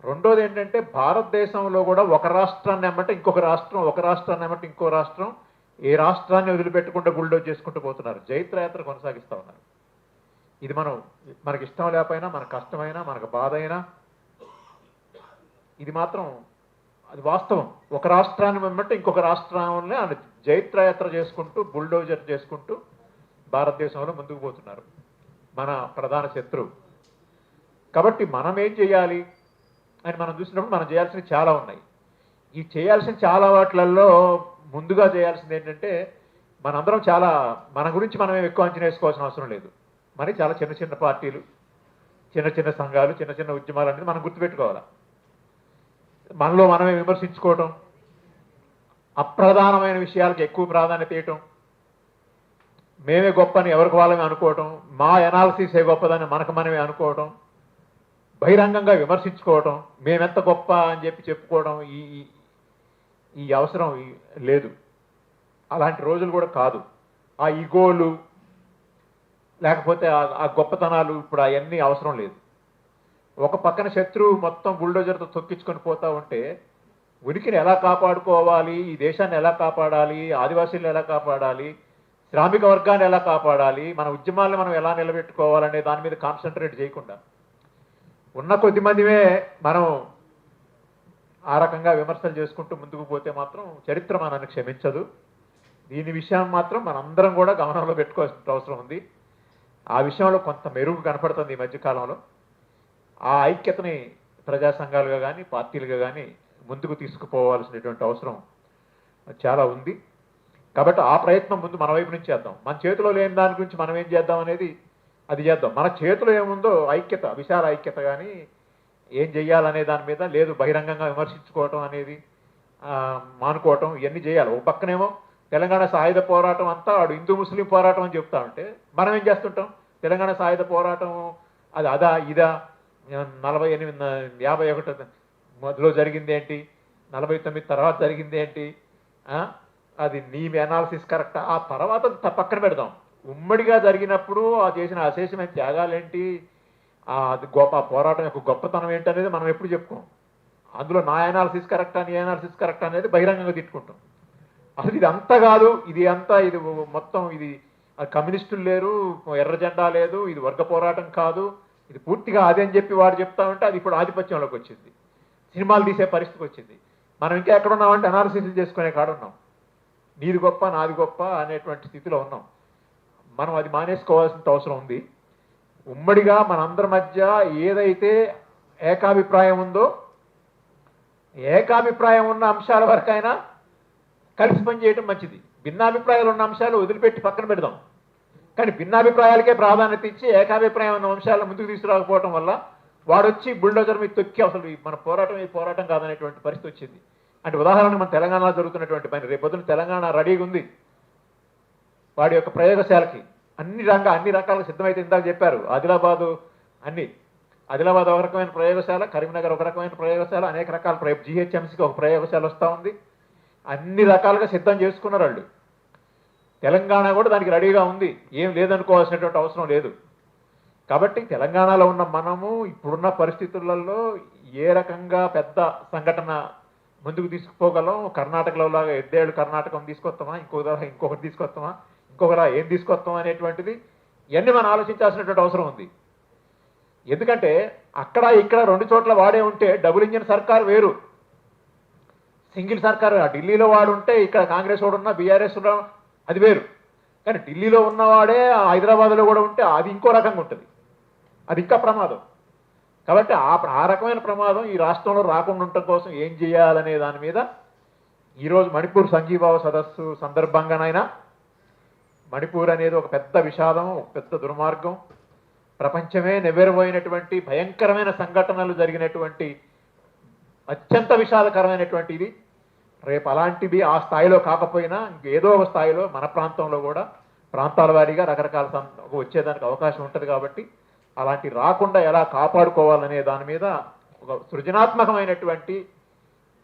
రెండోది ఏంటంటే భారతదేశంలో కూడా ఒక రాష్ట్రాన్ని ఏమంటే ఇంకొక రాష్ట్రం, ఒక రాష్ట్రాన్ని ఏమంటే ఇంకో రాష్ట్రం, ఏ రాష్ట్రాన్ని వదిలిపెట్టకుండా బుల్డోజ్ చేసుకుంటూ పోతున్నారు. జైత్రయాత్ర కొనసాగిస్తూ ఉన్నారు. ఇది మనకి ఇష్టం లేకపోయినా, మనకు కష్టమైనా, మనకు బాధ అయినా ఇది మాత్రం అది వాస్తవం. ఒక రాష్ట్రాన్ని వెంబట్టి ఇంకొక రాష్ట్రాన్ని జైత్రయాత్ర చేసుకుంటూ బుల్డోజర్ చేసుకుంటూ భారతదేశంలో ముందుకు పోతున్నారు మన ప్రధాన శత్రువు. కాబట్టి మనం ఏం చేయాలి అని మనం చూసినప్పుడు మనం చేయాల్సినవి చాలా ఉన్నాయి. ఈ చేయాల్సిన చాలా వాటిలలో ముందుగా చేయాల్సింది ఏంటంటే మనందరం చాలా మన గురించి మనం ఎక్కువ అంచనా వేసుకోవాల్సిన అవసరం లేదు. మరి చాలా చిన్న చిన్న పార్టీలు, చిన్న చిన్న సంఘాలు, చిన్న చిన్న ఉద్యమాలు అనేది మనం గుర్తుపెట్టుకోవాలి. మనలో మనమే విమర్శించుకోవటం, అప్రధానమైన విషయాలకు ఎక్కువ ప్రాధాన్యత ఇవ్వటం, మేమే గొప్పని ఎవరికి వాళ్ళమే అనుకోవటం, మా ఎనాలిసిసే గొప్పదని మనకు మనమే అనుకోవటం, బహిరంగంగా విమర్శించుకోవటం, మేమెంత గొప్ప అని చెప్పి చెప్పుకోవడం ఈ అవసరం లేదు. అలాంటి రోజులు కూడా కాదు. ఆ ఈగోలు లేకపోతే ఆ గొప్పతనాలు ఇప్పుడు అవన్నీ అవసరం లేదు. ఒక పక్కన శత్రువు మొత్తం బుల్డోజర్తో తొక్కించుకొని పోతా ఉంటే ఉనికిని ఎలా కాపాడుకోవాలి, ఈ దేశాన్ని ఎలా కాపాడాలి, ఆదివాసీలను ఎలా కాపాడాలి, శ్రామిక వర్గాన్ని ఎలా కాపాడాలి, మన ఉద్యమాలను మనం ఎలా నిలబెట్టుకోవాలనే దాని మీద కాన్సన్ట్రేట్ చేయకుండా ఉన్న కొద్ది మందిమే మనం ఆ రకంగా విమర్శలు చేసుకుంటూ ముందుకు పోతే మాత్రం చరిత్ర మనల్ని క్షమించదు. దీని విషయం మాత్రం మనందరం కూడా గమనంలో పెట్టుకోవాల్సిన అవసరం ఉంది. ఆ విషయంలో కొంత మెరుగు కనపడుతుంది ఈ మధ్యకాలంలో. ఆ ఐక్యతని ప్రజా సంఘాలుగా కానీ పార్టీలుగా కానీ ముందుకు తీసుకుపోవాల్సినటువంటి అవసరం చాలా ఉంది. కాబట్టి ఆ ప్రయత్నం ముందు మన వైపు నుంచి చేద్దాం. మన చేతిలో లేని దాని గురించి మనం ఏం చేద్దాం అనేది అది చేద్దాం. మన చేతిలో ఏముందో ఐక్యత, విశాల ఐక్యత కానీ ఏం చెయ్యాలనే దాని మీద లేదు, బహిరంగంగా విమర్శించుకోవటం అనేది మానుకోవటం ఇవన్నీ చేయాలి. ఒక పక్కనేమో తెలంగాణ సాయుధ పోరాటం అంతా వాడు హిందూ ముస్లిం పోరాటం అని చెప్తా ఉంటే మనం ఏం చేస్తుంటాం, తెలంగాణ సాయుధ పోరాటం అది అదా ఇదా, 51 మొదలో జరిగింది ఏంటి, 49 తర్వాత జరిగింది ఏంటి, అది నీ అనాలిసిస్ కరెక్టా, ఆ తర్వాత పక్కన పెడదాం. ఉమ్మడిగా జరిగినప్పుడు ఆ చేసిన అశేషమైన త్యాగాలేంటి, అది గొప్ప పోరాటం యొక్క గొప్పతనం ఏంటి అనేది మనం ఎప్పుడు చెప్పుకోం. అందులో నా అనాలిసిస్ కరెక్టా, నీ అనాలిసిస్ కరెక్టా అనేది బహిరంగంగా తిట్టుకుంటాం. అసలు ఇది అంతా కాదు, ఇది మొత్తం ఇది కమ్యూనిస్టులు లేరు, ఎర్ర జెండా లేదు, ఇది వర్గ పోరాటం కాదు, ఇది పూర్తిగా అదే అని చెప్పి వాడు చెప్తా ఉంటే అది ఇప్పుడు ఆధిపత్యంలోకి వచ్చింది, సినిమాలు తీసే పరిస్థితికి వచ్చింది. మనం ఇంకా ఎక్కడున్నామంటే అనాలిసిస్ చేసుకునే కాడున్నాం, నీది గొప్ప నాది గొప్ప అనేటువంటి స్థితిలో ఉన్నాం. మనం అది మానేసుకోవాల్సిన అవసరం ఉంది. ఉమ్మడిగా మనందరి మధ్య ఏదైతే ఏకాభిప్రాయం ఉందో, ఏకాభిప్రాయం ఉన్న అంశాల వరకైనా కలిసి పనిచేయడం మంచిది. భిన్నాభిప్రాయాలు ఉన్న అంశాలు వదిలిపెట్టి పక్కన పెడదాం. కానీ భిన్నాభిప్రాయాలకే ప్రాధాన్యత ఇచ్చి ఏకాభిప్రాయం ఉన్న అంశాలను ముందుకు తీసుకురాకపోవడం వల్ల వాడొచ్చి బుల్డోజర్ మీద తొక్కి అసలు మన పోరాటం ఈ పోరాటం కాదనేటువంటి పరిస్థితి వచ్చింది. అంటే ఉదాహరణకు మన తెలంగాణలో జరుగుతున్నటువంటి పని, రేపొద్దున తెలంగాణ రెడీగా ఉంది వాడి యొక్క ప్రయోగశాలకి, అన్ని రకాలుగా సిద్ధమైతే ఇందాక చెప్పారు. ఆదిలాబాద్ ఒక రకమైన ప్రయోగశాల, కరీంనగర్ ఒక రకమైన ప్రయోగశాల, అనేక రకాల జిహెచ్ఎంసీకి ఒక ప్రయోగశాల వస్తూ ఉంది. అన్ని రకాలుగా సిద్ధం చేసుకున్నారు వాళ్ళు. తెలంగాణ కూడా దానికి రెడీగా ఉంది, ఏం లేదనుకోవాల్సినటువంటి అవసరం లేదు. కాబట్టి తెలంగాణలో ఉన్న మనము ఇప్పుడున్న పరిస్థితులలో ఏ రకంగా పెద్ద సంఘటన ముందుకు తీసుకుపోగలం, కర్ణాటకలో లాగా ఎద్దేళ్ళు కర్ణాటకం తీసుకొస్తామా, ఇంకొకటి తీసుకొస్తామా, ఇంకొకరా ఏం తీసుకొస్తాం అనేటువంటిది ఇవన్నీ మనం ఆలోచించాల్సినటువంటి అవసరం ఉంది. ఎందుకంటే అక్కడ ఇక్కడ 2 చోట్ల వాడే ఉంటే డబుల్ ఇంజిన్ సర్కార్ వేరు, సింగిల్ సర్కార్ ఢిల్లీలో వాడు ఉంటే ఇక్కడ కాంగ్రెస్ వాడు ఉన్నా బీఆర్ఎస్ ఉన్నా అది వేరు. కానీ ఢిల్లీలో ఉన్నవాడే హైదరాబాద్లో కూడా ఉంటే అది ఇంకో రకంగా ఉంటుంది, అది ఇంకా ప్రమాదం. కాబట్టి ఆ రకమైన ప్రమాదం ఈ రాష్ట్రంలో రాకుండా ఉండటం కోసం ఏం చేయాలనే దాని మీద ఈరోజు మణిపూర్ సంఘీభావ సదస్సు సందర్భంగానైనా, మణిపూర్ అనేది ఒక పెద్ద విషాదం, ఒక పెద్ద దుర్మార్గం, ప్రపంచమే నెవ్వెరబోయినటువంటి భయంకరమైన సంఘటనలు జరిగినటువంటి అత్యంత విషాదకరమైనటువంటి ఇది. రేపు అలాంటిది ఆ స్థాయిలో కాకపోయినా ఇంకేదో ఒక స్థాయిలో మన ప్రాంతంలో కూడా ప్రాంతాల వారీగా రకరకాల వచ్చేదానికి అవకాశం ఉంటుంది. కాబట్టి అలాంటి రాకుండా ఎలా కాపాడుకోవాలనే దాని మీద ఒక సృజనాత్మకమైనటువంటి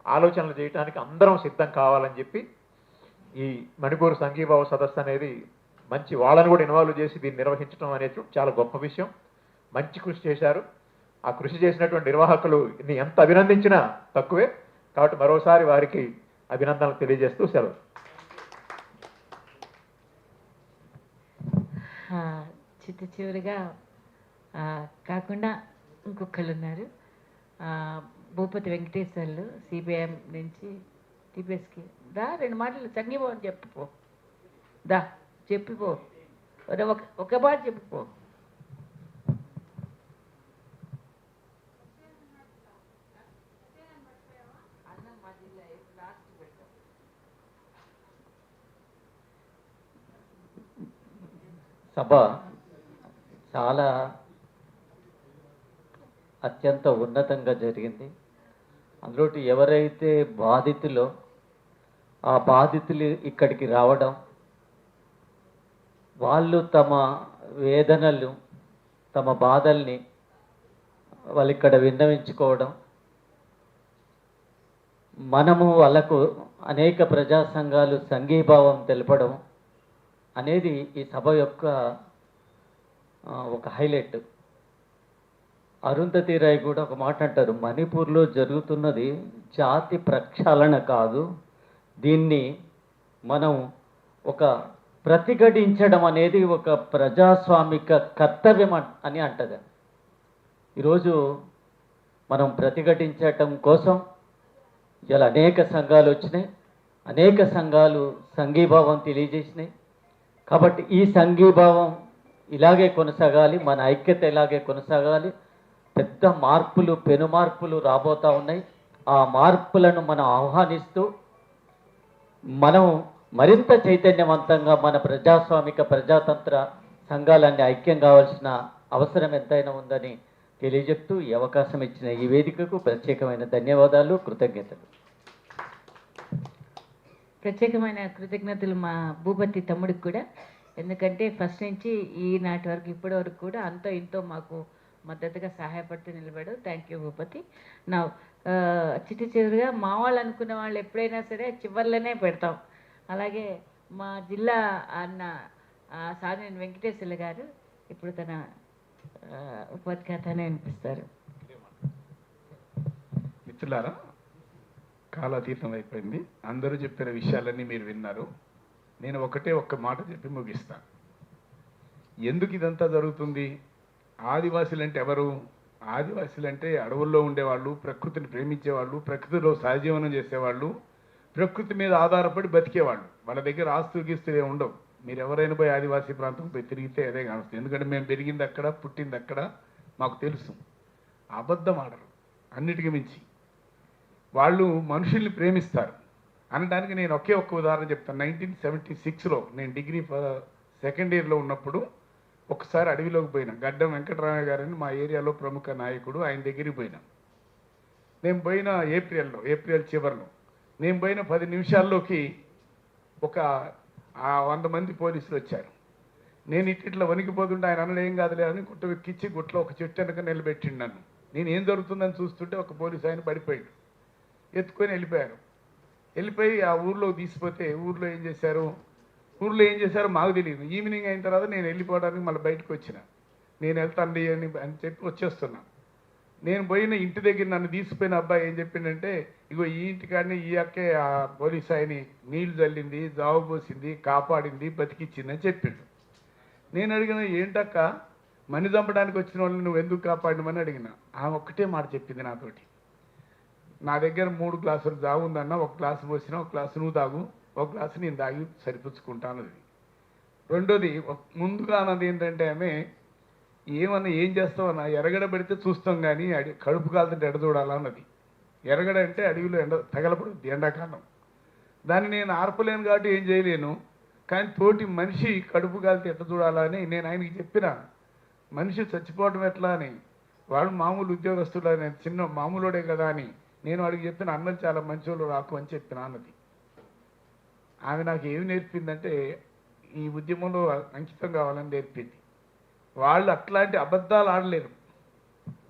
ఆలోచనలు చేయడానికి అందరం సిద్ధం కావాలని చెప్పి ఈ మణిపూర్ సంఘీభావ సదస్సు అనేది మంచి వాళ్ళని కూడా ఇన్వాల్వ్ చేసి దీన్ని నిర్వహించడం అనేది చాలా గొప్ప విషయం. మంచి కృషి చేశారు. ఆ కృషి చేసినటువంటి నిర్వాహకులు ఎంత అభినందించినా తక్కువే. కాబట్టి మరోసారి వారికి అభినందనలు తెలియజేస్తూ సెలవు. చిట్ట చివరిగా కాకుండా ఇంకొకళ్ళు ఉన్నారు, భూపతి వెంకటేశ్వర్లు సిబిఐఎం నుంచి టీపీఎస్కి. దా 2 మాటలు సంఘీభావం చెప్పుకో, దా చెప్పిపో, ఒక మాట చెప్పుకో. సభ చాలా అత్యంత ఉన్నతంగా జరిగింది. అందులోటి ఎవరైతే బాధితులో ఆ బాధితులు ఇక్కడికి రావడం, వాళ్ళు తమ వేదనలు, తమ బాధల్ని వాళ్ళు ఇక్కడ విన్నవించుకోవడం, మనము వాళ్ళకు అనేక ప్రజా సంఘాలు సంఘీభావం తెలపడం అనేది ఈ సభ యొక్క ఒక హైలైట్. అరుంధతి రాయ్ కూడా ఒక మాట అంటారు, మణిపూర్లో జరుగుతున్నది జాతి ప్రక్షాళన కాదు, దీన్ని మనం ఒక ప్రతిఘటించడం అనేది ఒక ప్రజాస్వామిక కర్తవ్యం అని అంటది. ఈరోజు మనం ప్రతిఘటించటం కోసం ఇలా అనేక సంఘాలు వచ్చినాయి, అనేక సంఘాలు సంఘీభావం తెలియజేసినాయి. కాబట్టి ఈ సంఘీభావం ఇలాగే కొనసాగాలి, మన ఐక్యత ఇలాగే కొనసాగాలి. పెద్ద మార్పులు, పెను మార్పులు రాబోతూ ఉన్నాయి. ఆ మార్పులను మనం ఆహ్వానిస్తూ మనం మరింత చైతన్యవంతంగా మన ప్రజాస్వామిక ప్రజాతంత్ర సంఘాలన్నీ ఐక్యం కావాల్సిన అవసరం ఎంతైనా ఉందని తెలియజెప్తూ ఈ అవకాశం ఇచ్చిన ఈ వేదికకు ప్రత్యేకమైన ధన్యవాదాలు, కృతజ్ఞతలు. ప్రత్యేకమైన కృతజ్ఞతలు మా భూపతి తమ్ముడికి కూడా, ఎందుకంటే ఫస్ట్ నుంచి ఈనాటి వరకు ఇప్పటి వరకు కూడా అంతో ఇంతో మాకు మద్దతుగా సహాయపడుతూ నిలబడు. Thank you Bhupathi. నా చిట్టి చివరిగా మా వాళ్ళు అనుకున్న వాళ్ళు ఎప్పుడైనా సరే చివర్లోనే పెడతాం. అలాగే మా జిల్లా అన్న సాగినేని వెంకటేశ్వర్లు గారు ఇప్పుడు తన ఉపకథనే వినిపిస్తారు. మిత్రులారా, కాలాతీతం అయిపోయింది. అందరూ చెప్పిన విషయాలన్నీ మీరు విన్నారు. నేను ఒక్క మాట చెప్పి ముగిస్తాను. ఎందుకు ఇదంతా జరుగుతుంది? ఆదివాసులు అంటే ఎవరు? ఆదివాసులు అంటే అడవుల్లో ఉండేవాళ్ళు, ప్రకృతిని ప్రేమించేవాళ్ళు, ప్రకృతిలో సహజీవనం చేసేవాళ్ళు, ప్రకృతి మీద ఆధారపడి బతికేవాళ్ళు. వాళ్ళ దగ్గర ఆస్తులు గీస్తులు ఉండవు. మీరు ఎవరైనా పోయి ఆదివాసీ ప్రాంతం పోయి తిరిగితే అదే కానుస్తుంది. ఎందుకంటే మేము పెరిగింది అక్కడ, పుట్టింది అక్కడ, మాకు తెలుసు. అబద్ధం ఆడరు. అన్నిటికీ మించి వాళ్ళు మనుషుల్ని ప్రేమిస్తారు అనడానికి నేను ఒక్క ఉదాహరణ చెప్తాను. 1976లో నేను డిగ్రీ సెకండ్ ఇయర్లో ఉన్నప్పుడు ఒకసారి అడవిలోకి పోయినా. గడ్డం వెంకటరామయ్య గారని మా ఏరియాలో ప్రముఖ నాయకుడు, ఆయన దగ్గరికి పోయినా. నేను పోయిన ఏప్రిల్ చివరిలో నేను పోయిన 10 నిమిషాల్లోకి ఒక 100 మంది పోలీసులు వచ్చారు. నేను ఇట్లా వణికిపోతుంటే ఆయన అన్నలు ఏం కాదులే అని గుట్ట ఎక్కించి గుట్లో ఒక చెట్టు వెనక నిలబెట్టిండు నన్ను. నేను ఏం జరుగుతుందని చూస్తుంటే ఒక పోలీసు ఆయన పడిపోయాడు. ఎత్తుకొని వెళ్ళిపోయారు. వెళ్ళిపోయి ఆ ఊర్లోకి తీసిపోతే ఊర్లో ఏం చేశారో మాకు తెలియదు. ఈవినింగ్ అయిన తర్వాత నేను వెళ్ళిపోవడానికి మళ్ళీ బయటకు వచ్చిన. నేను వెళ్తాను అని చెప్పి వచ్చేస్తున్నా. నేను పోయిన ఇంటి దగ్గర నన్ను తీసిపోయిన అబ్బాయి ఏం చెప్పిండంటే, ఇగో ఈ ఇంటికాడనే ఈ అక్కే ఆ పోలీసు ఆయని నీళ్లు చల్లింది, జావు పోసింది, కాపాడింది, బతికిచ్చింది అని చెప్పిండు. నేను అడిగిన, ఏంటక్క మని చంపడానికి వచ్చిన వాళ్ళని నువ్వు ఎందుకు కాపాడమని అడిగిన. ఆమె ఒక్కటే మాట చెప్పింది నాతోటి, నా దగ్గర 3 గ్లాసులు జావు ఉందన్న, 1 గ్లాసు పోసినా 1 గ్లాసు నువ్వు తాగు, 1 గ్లాసు నేను తాగి సరిపుచ్చుకుంటాను. రెండోది ముందుగా అన్నది ఏంటంటే ఆమె ఏమన్నా ఏం చేస్తామన్నా ఎరగడ పెడితే చూస్తాం కానీ కడుపు కాలుతుంటే ఎడ చూడాలా అన్నది. ఎరగడ అంటే అడవిలో ఎండ తగలపడుద్ది ఎండాకాలం. దాన్ని నేను ఆర్పలేను కాబట్టి ఏం చేయలేను. కానీ తోటి మనిషి కడుపు కాలితే ఎట్లా చూడాలా అని నేను ఆయనకి చెప్పిన. మనిషి చచ్చిపోవడం ఎట్లా అని. వాడు మామూలు ఉద్యోగస్తుడు అని, చిన్న మామూలుడే కదా అని నేను వాడికి చెప్పిన. అన్నలు చాలా మంచోళ్ళు రాకు అని చెప్పిన అన్నది. ఆమె నాకు ఏమి నేర్పిందంటే ఈ ఉద్యమంలో అంకితం కావాలని నేర్పింది. వాళ్ళు అట్లాంటి అబద్ధాలు ఆడలేరు.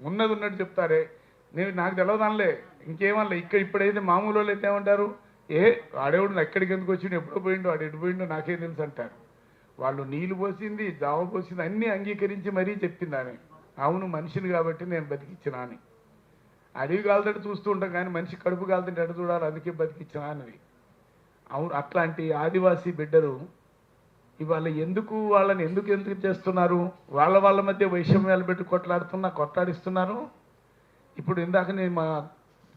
ఉన్నది ఉన్నట్టు చెప్తారే. నేను నాకు తెలవదనలే, ఇంకేమనలే. ఇప్పుడైతే మామూలు వాళ్ళు అయితే ఏమంటారు, ఆడేవాడు ఎక్కడికి ఎందుకు వచ్చిండు, ఎప్పుడో పోయిండు, వాడు ఎటు పోయిండో నాకేం తెలుసు అంటారు. వాళ్ళు నీళ్లు పోసింది, జావ పోసింది అన్నీ అంగీకరించి మరీ చెప్పింది ఆమె. అవును మనిషిని కాబట్టి నేను బతికిచ్చినా అని. అడవి కాలుతుంటే చూస్తూ ఉంటాం కానీ మనిషి కడుపు కాలుతుంటే ఎడ చూడాలి, అందుకే బతికిచ్చినా అన్నది. అవును, అట్లాంటి ఆదివాసీ బిడ్డలు ఇవాళ వాళ్ళని ఎందుకు చేస్తున్నారు? వాళ్ళ మధ్య వైషమ్యాలు పెట్టి కొట్లాడిస్తున్నారు. ఇప్పుడు ఇందాక నేను మా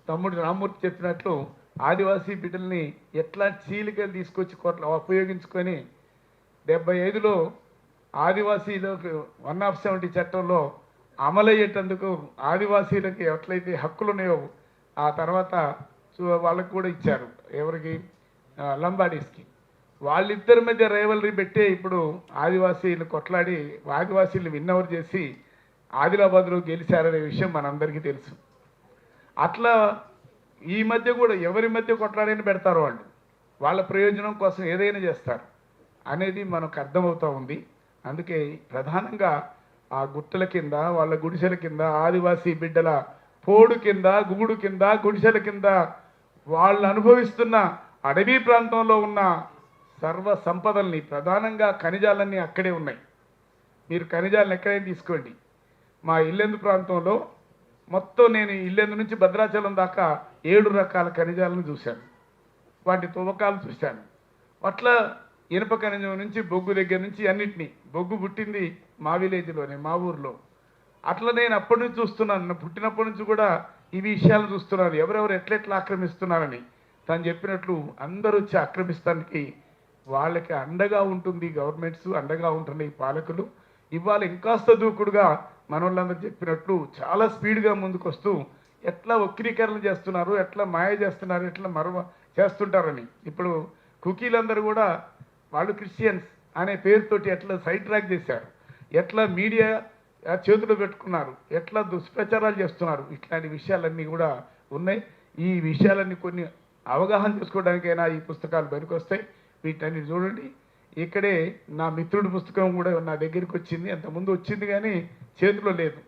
తమ్ముడు రామ్మూర్తి చెప్పినట్లు ఆదివాసీ బిడ్డల్ని ఎట్లా చీలికలు తీసుకొచ్చి ఉపయోగించుకొని 75లో ఆదివాసీలకు 170 చట్టంలో అమలయ్యేటందుకు ఆదివాసీలకి ఎట్లయితే హక్కులు ఉన్నాయో ఆ తర్వాత వాళ్ళకు కూడా ఇచ్చారు. ఎవరికి? లంబాడీస్కి. వాళ్ళిద్దరి మధ్య రైవలరీ పెట్టే ఇప్పుడు ఆదివాసీలు కొట్లాడి ఆదివాసీలు విన్నవర్ చేసి ఆదిలాబాద్లో గెలిచారనే విషయం మనందరికీ తెలుసు. అట్లా ఈ మధ్య కూడా ఎవరి మధ్య కొట్లాడని పెడతారు వాళ్ళు. వాళ్ళ ప్రయోజనం కోసం ఏదైనా చేస్తారు అనేది మనకు అర్థమవుతూ ఉంది. అందుకే ప్రధానంగా ఆ గుట్టల కింద, వాళ్ళ గుడిసెల కింద, ఆదివాసీ బిడ్డల పోడు కింద, గూడు కింద, గుడిసెల కింద వాళ్ళు అనుభవిస్తున్న అడవి ప్రాంతంలో ఉన్న సర్వ సంపదల్ని, ప్రధానంగా ఖనిజాలన్నీ అక్కడే ఉన్నాయి. మీరు ఖనిజాలను ఎక్కడైనా తీసుకోండి. మా ఇల్లెందు ప్రాంతంలో మొత్తం నేను ఇల్లెందు నుంచి భద్రాచలం దాకా 7 రకాల ఖనిజాలను చూశాను. వాటి తువ్వకాలు చూశాను. అట్లా ఇనుప ఖనిజం నుంచి బొగ్గు దగ్గర నుంచి అన్నిటినీ. బొగ్గు పుట్టింది మా విలేజ్లోనే, మా ఊర్లో. అట్లా నేను అప్పటి నుంచి చూస్తున్నాను. పుట్టినప్పటి నుంచి కూడా ఈ విషయాలు చూస్తున్నాను, ఎవరెవరు ఎట్లెట్లా ఆక్రమిస్తున్నారని. తను చెప్పినట్లు అందరూ వచ్చి ఆక్రమిస్తానికి వాళ్ళకి అండగా ఉంటుంది గవర్నమెంట్స్, అండగా ఉంటున్నాయి పాలకులు. ఇవాళ ఇంకాస్త దూకుడుగా మనోళ్ళందరూ చెప్పినట్లు చాలా స్పీడ్గా ముందుకు వస్తూ ఎట్లా వక్రీకరణ చేస్తున్నారు, ఎట్లా మాయ చేస్తున్నారు, ఎట్లా చేస్తుంటారని. ఇప్పుడు కుకీలందరూ కూడా వాళ్ళు క్రిస్టియన్స్ అనే పేరుతోటి ఎట్లా సైడ్ ట్రాక్ చేశారు, ఎట్లా మీడియా చేతులు పెట్టుకున్నారు, ఎట్లా దుష్ప్రచారాలు చేస్తున్నారు. ఇట్లాంటి విషయాలన్నీ కూడా ఉన్నాయి. ఈ విషయాలన్నీ కొన్ని అవగాహన చేసుకోవడానికైనా ఈ పుస్తకాలు పనికొస్తాయి. వీటన్ని చూడండి. ఇక్కడే నా మిత్రుడి పుస్తకం కూడా నా దగ్గరికి వచ్చింది. అంతకుముందు వచ్చింది కానీ చేతిలో లేదు.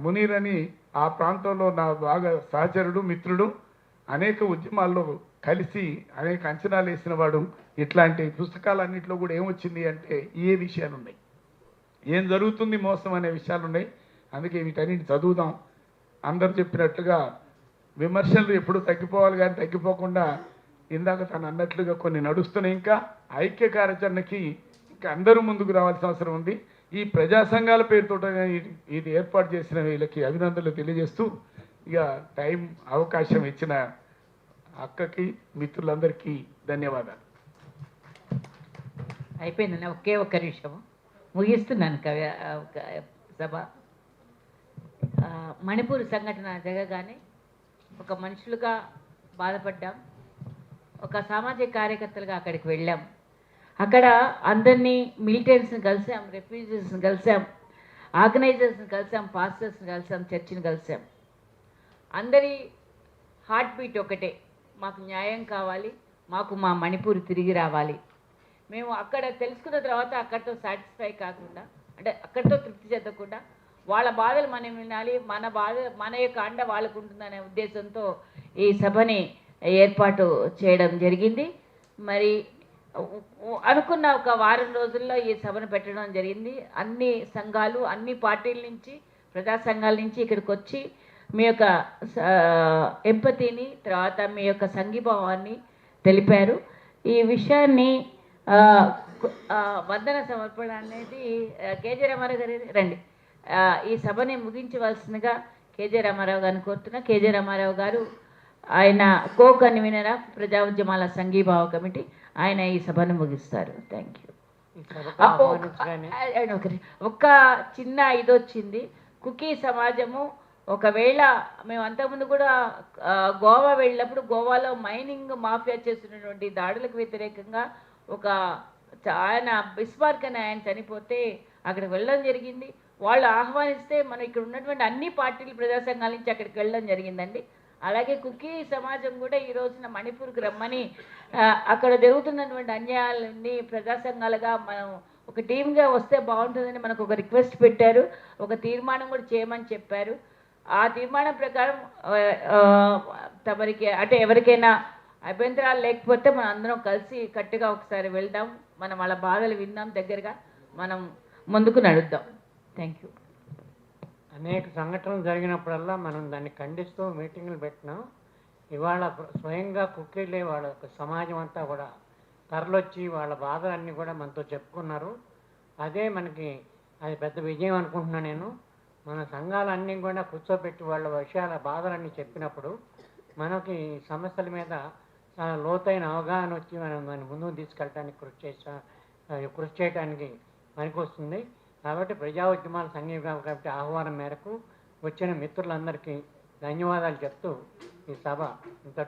మునీర్ అని ఆ ప్రాంతంలో నా బాగా సహచరుడు, మిత్రుడు. అనేక ఉద్యమాల్లో కలిసి అనేక అంచనాలు వేసిన వాడు. ఇట్లాంటి పుస్తకాలన్నింటిలో కూడా ఏమొచ్చింది అంటే ఏ విషయాలు ఉన్నాయి, ఏం జరుగుతుంది మోసం అనే విషయాలు ఉన్నాయి. అందుకే వీటన్నిటిని చదువుదాం. అందరూ చెప్పినట్లుగా విమర్శలు ఎప్పుడు తగ్గిపోవాలి కానీ తగ్గిపోకుండా ఇందాక తను అన్నట్లుగా కొన్ని నడుస్తున్నాయి. ఇంకా ఐక్య కార్యాచరణకి ఇంకా అందరూ ముందుకు రావాల్సిన అవసరం ఉంది. ఈ ప్రజా సంఘాల పేరుతో ఇది ఏర్పాటు చేసిన వీళ్ళకి అభినందనలు తెలియజేస్తూ ఇక టైం అవకాశం ఇచ్చిన అక్కకి, మిత్రులందరికీ ధన్యవాదాలు. అయిపోయిందండి. ఒక్క నిమిషం ముగిస్తున్నాను సభ. మణిపూర్ సంఘటన జరగగానే ఒక మనుషులుగా బాధపడ్డాం, ఒక సామాజిక కార్యకర్తలుగా అక్కడికి వెళ్ళాం. అక్కడ అందరినీ మిలిటెంట్స్ని కలిసాం, రెఫ్యూజీస్ని కలిసాం, ఆర్గనైజర్స్ని కలిసాం, పాస్టర్స్ని కలిసాం, చర్చిని కలిసాం. అందరి హార్ట్ బీట్ ఒకటే, మాకు న్యాయం కావాలి, మాకు మా మణిపూర్ తిరిగి రావాలి. మేము అక్కడ తెలుసుకున్న తర్వాత అక్కడితో సాటిస్ఫై కాకుండా, అంటే అక్కడితో తృప్తి చెందకుండా వాళ్ళ బాధలు మనం వినాలి, మన యొక్క అండ వాళ్ళకు ఉంటుందనే ఉద్దేశంతో ఈ సభని ఏర్పాటు చేయడం జరిగింది. మరి అనుకున్న ఒక వారం రోజుల్లో ఈ సభను పెట్టడం జరిగింది. అన్ని సంఘాలు, అన్ని పార్టీల నుంచి, ప్రజా సంఘాల నుంచి ఇక్కడికి వచ్చి మీ యొక్క ఎంపతిని, తర్వాత మీ యొక్క సంఘీభావాన్ని తెలిపారు. ఈ విషయాన్ని వందన సమర్పణ అనేది కేజే రామారావు గారి రండి. ఈ సభని ముగించవలసిందిగా కేజే రామారావు గారిని కోరుతున్నా. కేజే రామారావు గారు ఆయన కన్వీనర్ ఆఫ్ ప్రజా ఉద్యమాల సంఘీభావ కమిటీ, ఆయన ఈ సభను ముగిస్తారు. Thank you. ఒక్క చిన్న ఇది వచ్చింది. కుకీ సమాజము ఒకవేళ మేము అంతకుముందు కూడా గోవా వెళ్ళినప్పుడు గోవాలో మైనింగ్ మాఫియా చేస్తున్నటువంటి దాడులకు వ్యతిరేకంగా ఒక ఆయన బిస్మార్క్ అని ఆయన చనిపోతే అక్కడికి వెళ్ళడం జరిగింది. వాళ్ళు ఆహ్వానిస్తే మనం ఇక్కడ ఉన్నటువంటి అన్ని పార్టీలు ప్రజా సంఘాల నుంచి అక్కడికి వెళ్ళడం జరిగిందండి. అలాగే కుకీ సమాజం కూడా ఈ రోజున మణిపూర్కి రమ్మని అక్కడ జరుగుతున్నటువంటి అన్యాయాలన్నీ ప్రజా సంఘాలుగా మనం ఒక టీమ్గా వస్తే బాగుంటుందని మనకు ఒక రిక్వెస్ట్ పెట్టారు. ఒక తీర్మానం కూడా చేయమని చెప్పారు. ఆ తీర్మానం ప్రకారం తమరికి అంటే ఎవరికైనా అభ్యంతరాలు లేకపోతే మనం అందరం కలిసి కట్టుగా ఒకసారి వెళ్దాం, మనం వాళ్ళ బాధలు విందాం, దగ్గరగా మనం ముందుకు నడుద్దాం. Thank you. అనేక సంఘటనలు జరిగినప్పుడల్లా మనం దాన్ని ఖండిస్తూ మీటింగులు పెట్టినాం. ఇవాళ స్వయంగా కుక్కీలే వాళ్ళ సమాజం అంతా కూడా తరలొచ్చి వాళ్ళ బాధలన్నీ కూడా మనతో చెప్పుకున్నారు. అదే మనకి అది పెద్ద విజయం అనుకుంటున్నాను నేను. మన సంఘాలన్నీ కూడా కూర్చోబెట్టి వాళ్ళ విషయాల బాధలన్నీ చెప్పినప్పుడు మనకి సమస్యల మీద చాలా లోతైన అవగాహన వచ్చి మనం దాన్ని ముందుకు తీసుకెళ్ళడానికి కృషి చేయడానికి పనికొస్తుంది. కాబట్టి ప్రజా ఉద్యమాల సంఘీభావ కమిటీ ఆహ్వానం మేరకు వచ్చిన మిత్రులందరికీ ధన్యవాదాలు చెప్తూ ఈ సభ ఇంత